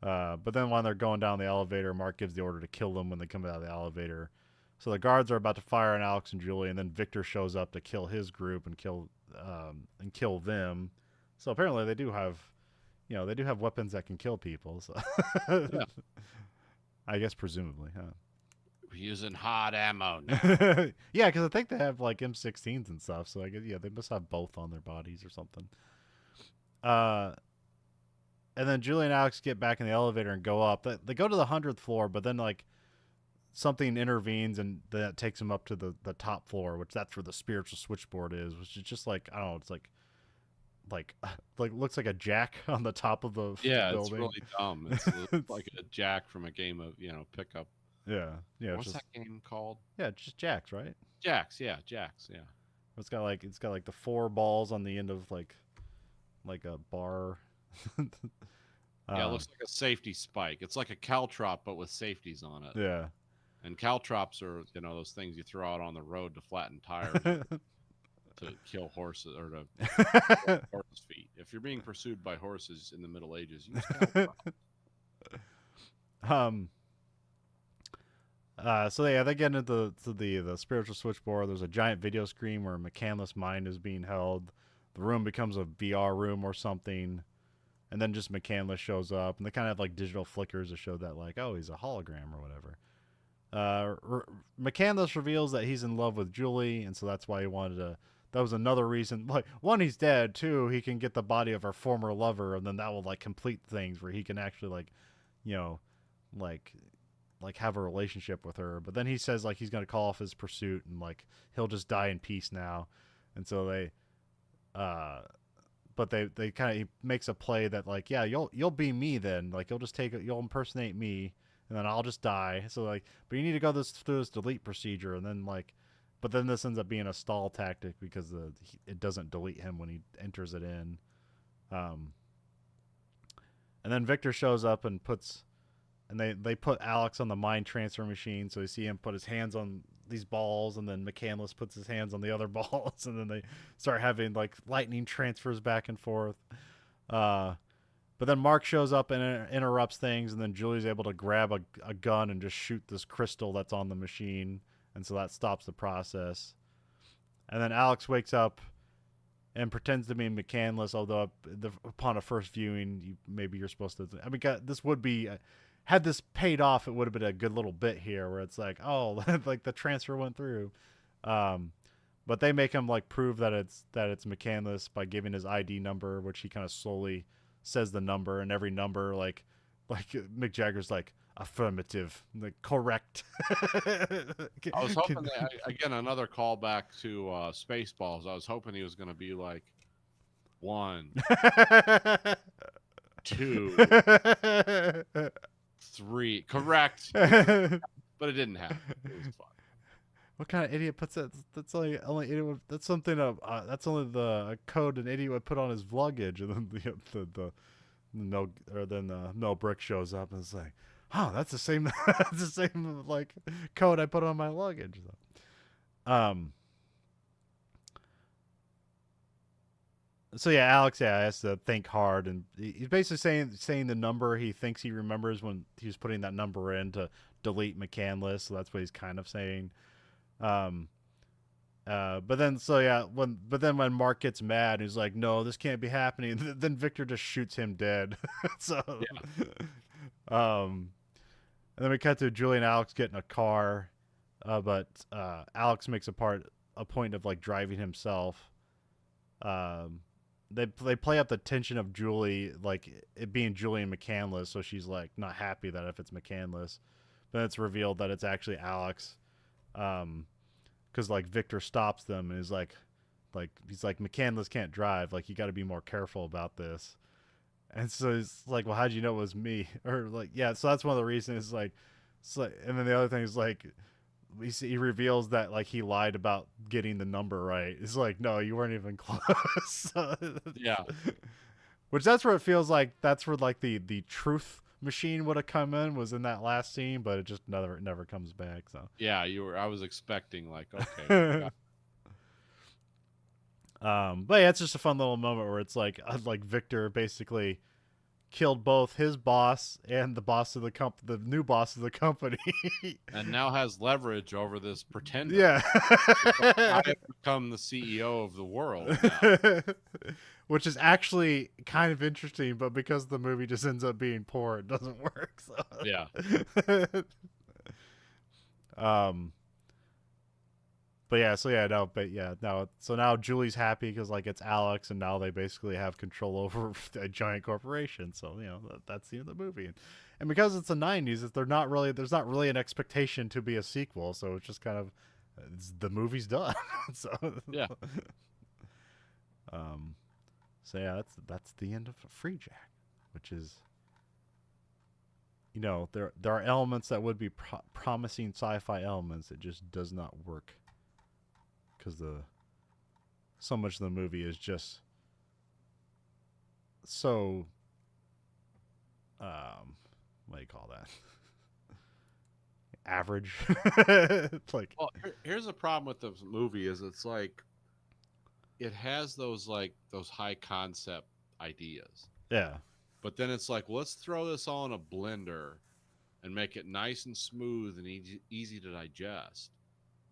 S1: But then when they're going down the elevator, Mark gives the order to kill them when they come out of the elevator. So the guards are about to fire on Alex and Julie, and then Victor shows up to kill his group and kill them. So apparently they do have, they do have weapons that can kill people. So
S2: Yeah.
S1: I guess presumably, huh?
S2: We're using hot ammo now.
S1: Yeah, because I think they have like M16s and stuff. So I guess they must have both on their bodies or something. And then Julie and Alex get back in the elevator and go up. They go to the 100th floor, but then like something intervenes and that takes them up to the top floor, which that's where the spiritual switchboard is, which is just like, I don't know, it's like looks like a jack on the top of the
S2: Yeah,
S1: building.
S2: it's really dumb. It's like a jack from a game of pickup.
S1: Yeah.
S2: What's that game called?
S1: Yeah, just jacks, right?
S2: Jacks. Yeah, jacks. Yeah.
S1: It's got like the 4 balls on the end of like a bar.
S2: Yeah, it looks like a safety spike. It's like a caltrop, but with safeties on it.
S1: Yeah.
S2: And caltrops are, those things you throw out on the road to flatten tires to kill horses or to kill horse feet. If you're being pursued by horses in the Middle Ages, use caltrops.
S1: So yeah, they get into the spiritual switchboard. There's a giant video screen where McCandless' mind is being held. The room becomes a VR room or something. And then just McCandless shows up, and they kind of have like digital flickers to show that like, oh, he's a hologram or whatever. McCandless reveals that he's in love with Julie, and so that's why he wanted to. That was another reason. Like, one, he's dead. Two, he can get the body of our former lover, and then that will like complete things where he can actually like have a relationship with her. But then he says like he's gonna call off his pursuit and like he'll just die in peace now. And so but they kind of, he makes a play that like, yeah, you'll be me then, like you'll impersonate me, and then I'll just die. So like, but you need to go through this delete procedure, and then like, but then this ends up being a stall tactic because it doesn't delete him when he enters it in. And then Victor shows up and they put Alex on the mind transfer machine, so you see him put his hands on these balls, and then McCandless puts his hands on the other balls, and then they start having like lightning transfers back and forth. But then Mark shows up and interrupts things, and then Julie's able to grab a gun and just shoot this crystal that's on the machine, and so that stops the process. And then Alex wakes up and pretends to be McCandless, although upon a first viewing, maybe you're supposed to. I mean, this would be. Had this paid off, it would have been a good little bit here where it's like, oh, like the transfer went through. But they make him like prove that it's McCandless by giving his ID number, which he kind of slowly says the number, and every number like Mick Jagger's like affirmative, like correct.
S2: I was hoping that, again, another callback to Spaceballs. I was hoping he was going to be like 1, 2, 3, correct. But it didn't happen. It was fun.
S1: What kind of idiot puts that? That's only idiot. That's something. That's only the code an idiot would put on his luggage, and then Mel Brick shows up and is like, "Oh, that's the same. That's the same like code I put on my luggage." So yeah, Alex has to think hard, and he's basically saying the number he thinks he remembers when he's putting that number in to delete McCandless. So that's what he's kind of saying. But then when Mark gets mad, he's like, "No, this can't be happening." Then Victor just shoots him dead. So, yeah. And then we cut to Julie and Alex get in a car, but Alex makes a point of like driving himself. They play up the tension of Julie, like it being Julie and McCandless, so she's like not happy that if it's McCandless, but it's revealed that it's actually Alex, because like Victor stops them and is like, Like he's like, McCandless can't drive. Like you got to be more careful about this. And so it's like, well, how'd you know it was me? Or like, yeah. So that's one of the reasons. It's like, and then the other thing is like, he reveals that like he lied about getting the number right. It's like, no, you weren't even close.
S2: Yeah.
S1: Which that's where it feels like that's where like the truth machine would have come in, was in that last scene, but it just never comes back. So
S2: Yeah, I was expecting like, okay.
S1: but yeah, it's just a fun little moment where it's like Victor basically killed both his boss and the boss of the new boss of the company.
S2: And now has leverage over this pretender.
S1: Yeah.
S2: I have become the CEO of the world now.
S1: Which is actually kind of interesting, but because the movie just ends up being poor, it doesn't work. So.
S2: Yeah.
S1: But yeah, so yeah, no, but yeah, no. So now Julie's happy because like it's Alex, and now they basically have control over a giant corporation. So that's the end of the movie, and because it's the '90s, there's not really an expectation to be a sequel. So it's just kind of the movie's done. So
S2: Yeah.
S1: So yeah, that's the end of Freejack, which is, there are elements that would be promising sci-fi elements. It just does not work because so much of the movie is just so what do you call that? Average. Like,
S2: well, here's the problem with this movie is it's like it has those high concept ideas.
S1: Yeah.
S2: But then it's like, let's throw this all in a blender and make it nice and smooth and easy to digest.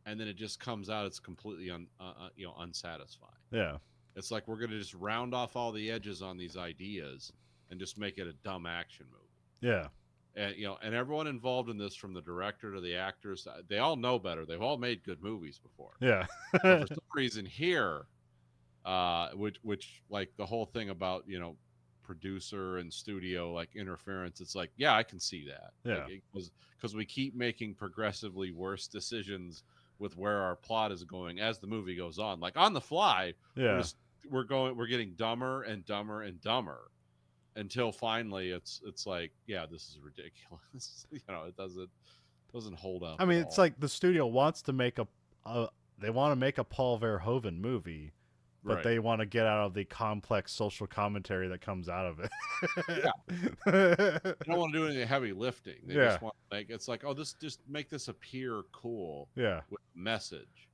S2: And then it just comes out, it's completely unsatisfying.
S1: Yeah.
S2: It's like we're going to just round off all the edges on these ideas and just make it a dumb action movie.
S1: Yeah.
S2: And and everyone involved in this, from the director to the actors, they all know better. They've all made good movies before.
S1: Yeah.
S2: But for some reason here, which like the whole thing about producer and studio like interference, it's like, yeah, I can see that.
S1: Yeah.
S2: Like, because we keep making progressively worse decisions with where our plot is going as the movie goes on. Like on the fly,
S1: Yeah.
S2: we're getting dumber and dumber and dumber until finally it's like, yeah, this is ridiculous. It doesn't hold up.
S1: I mean, it's like the studio wants to make they want to make a Paul Verhoeven movie, but
S2: right.
S1: they want to get out of the complex social commentary that comes out of it.
S2: Yeah. They don't want to do any heavy lifting. They
S1: Yeah.
S2: just want to just make this appear cool.
S1: Yeah.
S2: With message.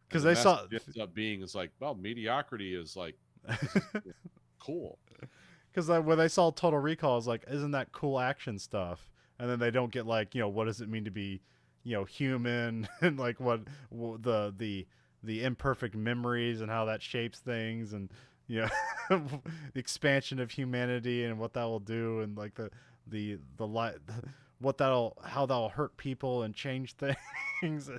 S1: Because they saw
S2: it ends up being, it's like, well, mediocrity is like cool.
S1: Because when they saw Total Recall, it's like, isn't that cool action stuff? And then they don't get like, what does it mean to be, human, and like what the imperfect memories and how that shapes things, and the expansion of humanity and what that will do, and like how that'll hurt people and change things.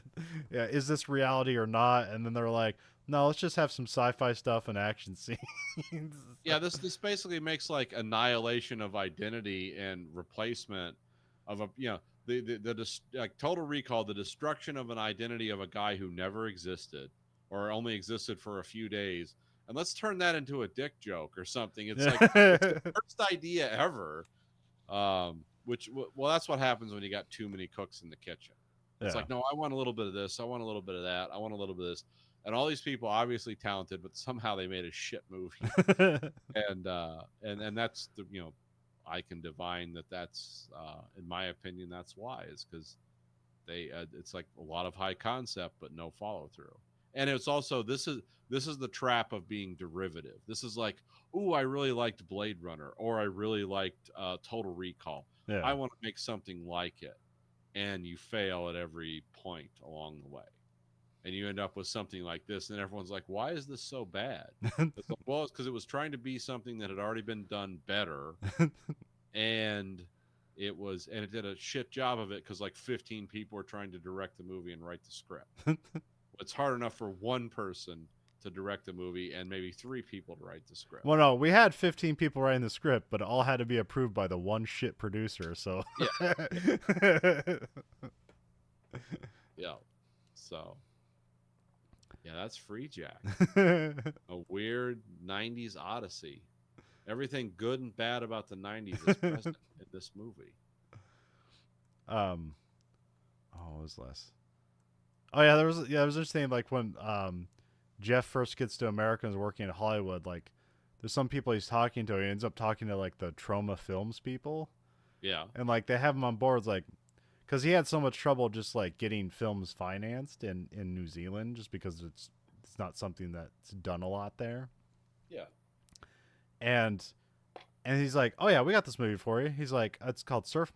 S1: Yeah, is this reality or not? And then they're like, no, let's just have some sci-fi stuff and action scenes.
S2: Yeah, this basically makes like annihilation of identity and replacement of like Total Recall, the destruction of an identity of a guy who never existed or only existed for a few days, and let's turn that into a dick joke or something. It's like it's the worst idea ever. Well, that's what happens when you got too many cooks in the kitchen. It's like, no, I want a little bit of this, I want a little bit of that, I want a little bit of this. And all these people obviously talented, but somehow they made a shit movie. and that's I can divine that's in my opinion, that's why, is because it's like a lot of high concept but no follow through. And it's also, this is the trap of being derivative. This is like, ooh, I really liked Blade Runner, or I really liked Total Recall.
S1: Yeah.
S2: I want to make something like it, and you fail at every point along the way. And you end up with something like this, and everyone's like, why is this so bad? It's like, well, it's because it was trying to be something that had already been done better, and it did a shit job of it because like 15 people were trying to direct the movie and write the script. It's hard enough for one person to direct the movie and maybe 3 people to write the script.
S1: Well, no, we had 15 people writing the script, but it all had to be approved by the one shit producer. So
S2: yeah. Yeah. So Yeah, that's Freejack. A weird 90s odyssey. Everything good and bad about the 90s is present in this movie.
S1: um, oh, what was less? Oh yeah, there was interesting like when Jeff first gets to America and is working in Hollywood. Like, there's some people he's talking to. He ends up talking to like the Troma Films people,
S2: Yeah.
S1: and like they have him on board. Like, because he had so much trouble just like getting films financed in New Zealand, just because it's not something that's done a lot there.
S2: Yeah.
S1: And he's like, "Oh yeah, we got this movie for you." He's like, "It's called Surf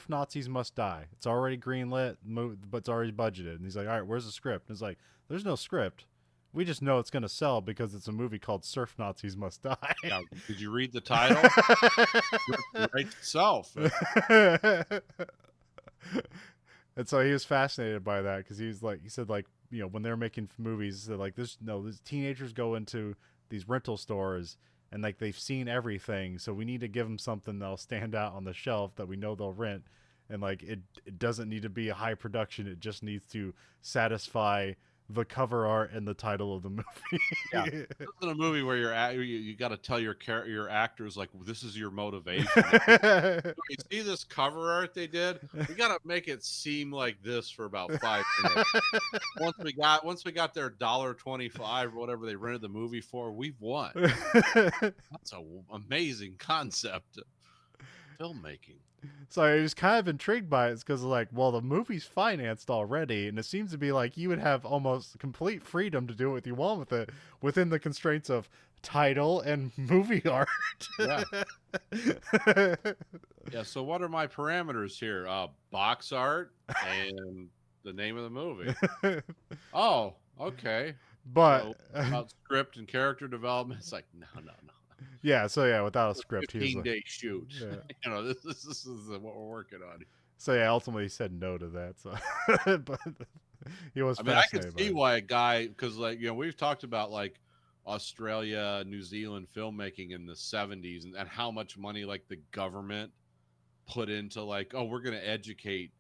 S1: Nazis Must Die. It's already greenlit, but it's already budgeted." And he's like, "All right, where's the script?" And it's like, "There's no script. We just know it's gonna sell because it's a movie called Surf Nazis Must Die."
S2: Yeah. Did you read the title? Right itself.
S1: And so he was fascinated by that because he said like, when they're making movies, they're like, these teenagers go into these rental stores and like they've seen everything, so we need to give them something that'll stand out on the shelf that we know they'll rent, and like it doesn't need to be a high production, it just needs to satisfy the cover art and the title of the movie.
S2: Yeah, this isn't a movie where you got to tell your actors like this is your motivation. You see this cover art they did? We got to make it seem like this for about 5 minutes. Once we got their $1.25 or whatever they rented the movie for, we've won. That's an amazing concept, filmmaking.
S1: So I was kind of intrigued by it because, like, well, the movie's financed already, and it seems to be like you would have almost complete freedom to do what you want with it within the constraints of title and movie art.
S2: Yeah. Yeah. So what are my parameters here? Box art and the name of the movie. Oh, okay.
S1: But
S2: so, about script and character development, it's like no.
S1: Yeah, so yeah, without a script,
S2: 15-day shoot.
S1: Yeah.
S2: This is what we're working on.
S1: So yeah, ultimately he said no to that. So, but he was.
S2: I mean, I can see why a guy, because like we've talked about like Australia, New Zealand filmmaking in the 70s, and how much money like the government put into like, oh, we're going to educate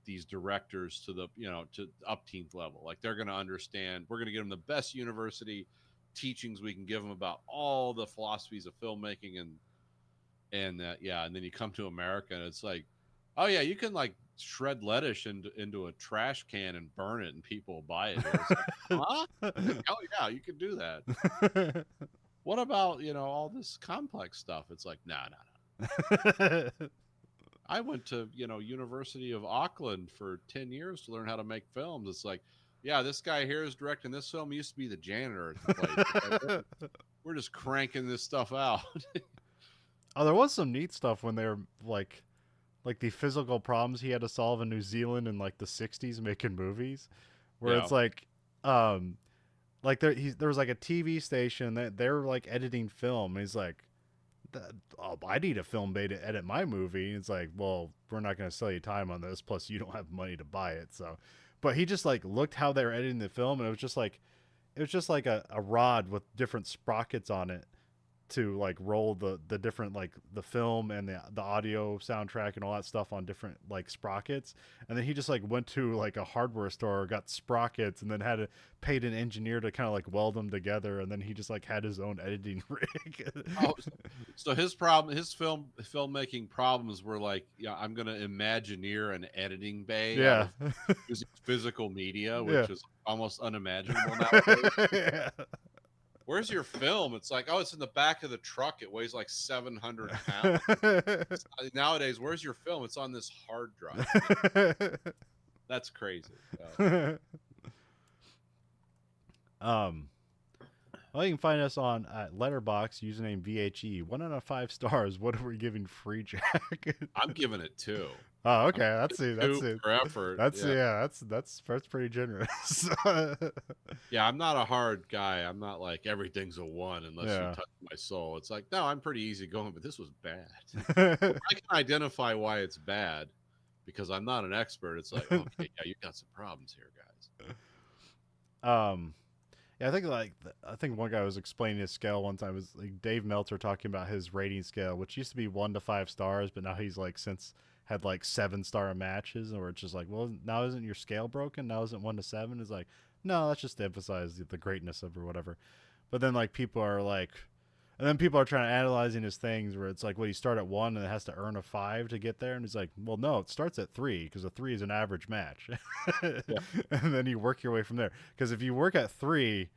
S2: these directors to the to upteenth level. Like they're going to understand. We're going to give them the best university teachings we can give them about all the philosophies of filmmaking and and then you come to America and it's like, oh yeah, you can like shred lettuce into a trash can and burn it and people will buy it. Like, huh? Oh yeah, you can do that. What about all this complex stuff? It's like no. I went to University of Auckland for 10 years to learn how to make films. It's like, yeah, this guy here is directing this film. He used to be the janitor at the place. Like, we're just cranking this stuff out.
S1: Oh, there was some neat stuff when they were like the physical problems he had to solve in New Zealand in like the 60s making movies, where it's like there was like a TV station that they're like editing film. And he's like, I need a film bay to edit my movie. And it's like, well, we're not going to sell you time on this. Plus, you don't have money to buy it. So, but he just like looked how they were editing the film, and it was just like a rod with different sprockets on it to like roll the different like the film and the audio soundtrack and all that stuff on different like sprockets. And then he just like went to like a hardware store, got sprockets, and then paid an engineer to kind of like weld them together, and then he just like had his own editing rig.
S2: So his filmmaking problems were like, I'm gonna Imagineer an editing bay out of physical media, which is almost unimaginable nowadays. Where's your film? It's like, oh, it's in the back of the truck. It weighs like 700 pounds. Nowadays, where's your film? It's on this hard drive. That's crazy.
S1: Well, you can find us on Letterboxd, username VHE. 1 out of 5 stars. What are we giving Freejack?
S2: I'm giving it 2.
S1: Oh, okay. That's it.
S2: For effort.
S1: That's pretty generous.
S2: Yeah, I'm not a hard guy. I'm not like everything's a 1 unless you touch my soul. It's like, no, I'm pretty easy going, but this was bad. I can identify why it's bad because I'm not an expert. It's like, okay, yeah, you got some problems here, guys.
S1: Yeah, I think one guy was explaining his scale one time. It was like Dave Meltzer talking about his rating scale, which used to be 1 to 5 stars, but now he's like since had like 7-star matches, or it's just like, well, now isn't your scale broken? Now isn't 1 to 7? It's like, no, that's just to emphasize the greatness of or whatever. But then like people are like, and then people are trying to analyzing his things where it's like, well, you start at 1 and it has to earn a 5 to get there, and he's like, well, no, it starts at 3 because a 3 is an average match,
S2: Yeah.
S1: and then you work your way from there. Because if you work at 3,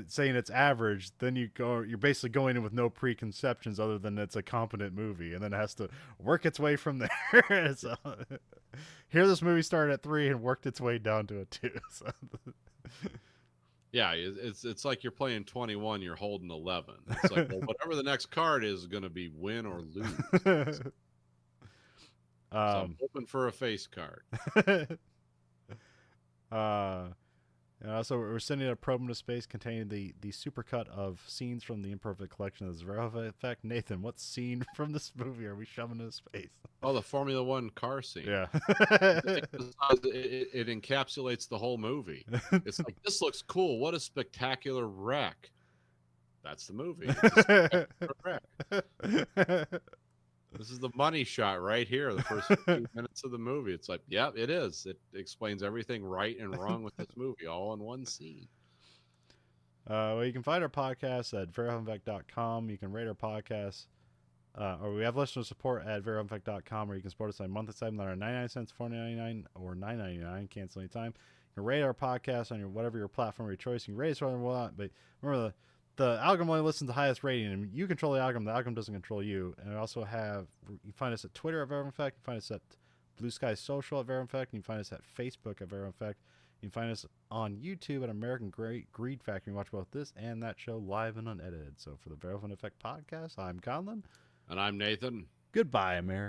S1: saying it's average, then you're basically going in with no preconceptions other than it's a competent movie, and then it has to work its way from there. So, here, this movie started at 3 and worked its way down to a 2. So.
S2: Yeah, it's like you're playing 21, you're holding 11. It's like, well, whatever the next card is going to be win or lose. So I'm hoping for a face card.
S1: So we're sending a probe into space containing the supercut of scenes from the Imperfect Collection of the Verhoeven Effect. Nathan, what scene from this movie are we shoving into space?
S2: Oh, the Formula One car scene.
S1: Yeah.
S2: It encapsulates the whole movie. It's like, this looks cool. What a spectacular wreck. That's the movie. It's a spectacular wreck. This is the money shot right here, the first 15 minutes of the movie. It's like, yeah, it is. It explains everything right and wrong with this movie all in one scene.
S1: Well, you can find our podcast at verhoeveneffect.com. You can rate our podcast, or we have listener support at verhoeveneffect.com, where you can support us on a monthly segment that are 99 cents, $4.99, or $9.99. Cancel anytime. You can rate our podcast on whatever your platform of your choice. You can rate us whatever you want, but remember the algorithm only listens to the highest rating, and you control the algorithm. The algorithm doesn't control you. And we also you find us at Twitter at Verhoeven Effect. You can find us at Blue Sky Social at Verhoeven Effect. You can find us at Facebook at Verhoeven Effect. You can find us on YouTube at American Greed Factory. You can watch both this and that show live and unedited. So for the Verhoeven Effect podcast, I'm Conlon.
S2: And I'm Nathan.
S1: Goodbye, America.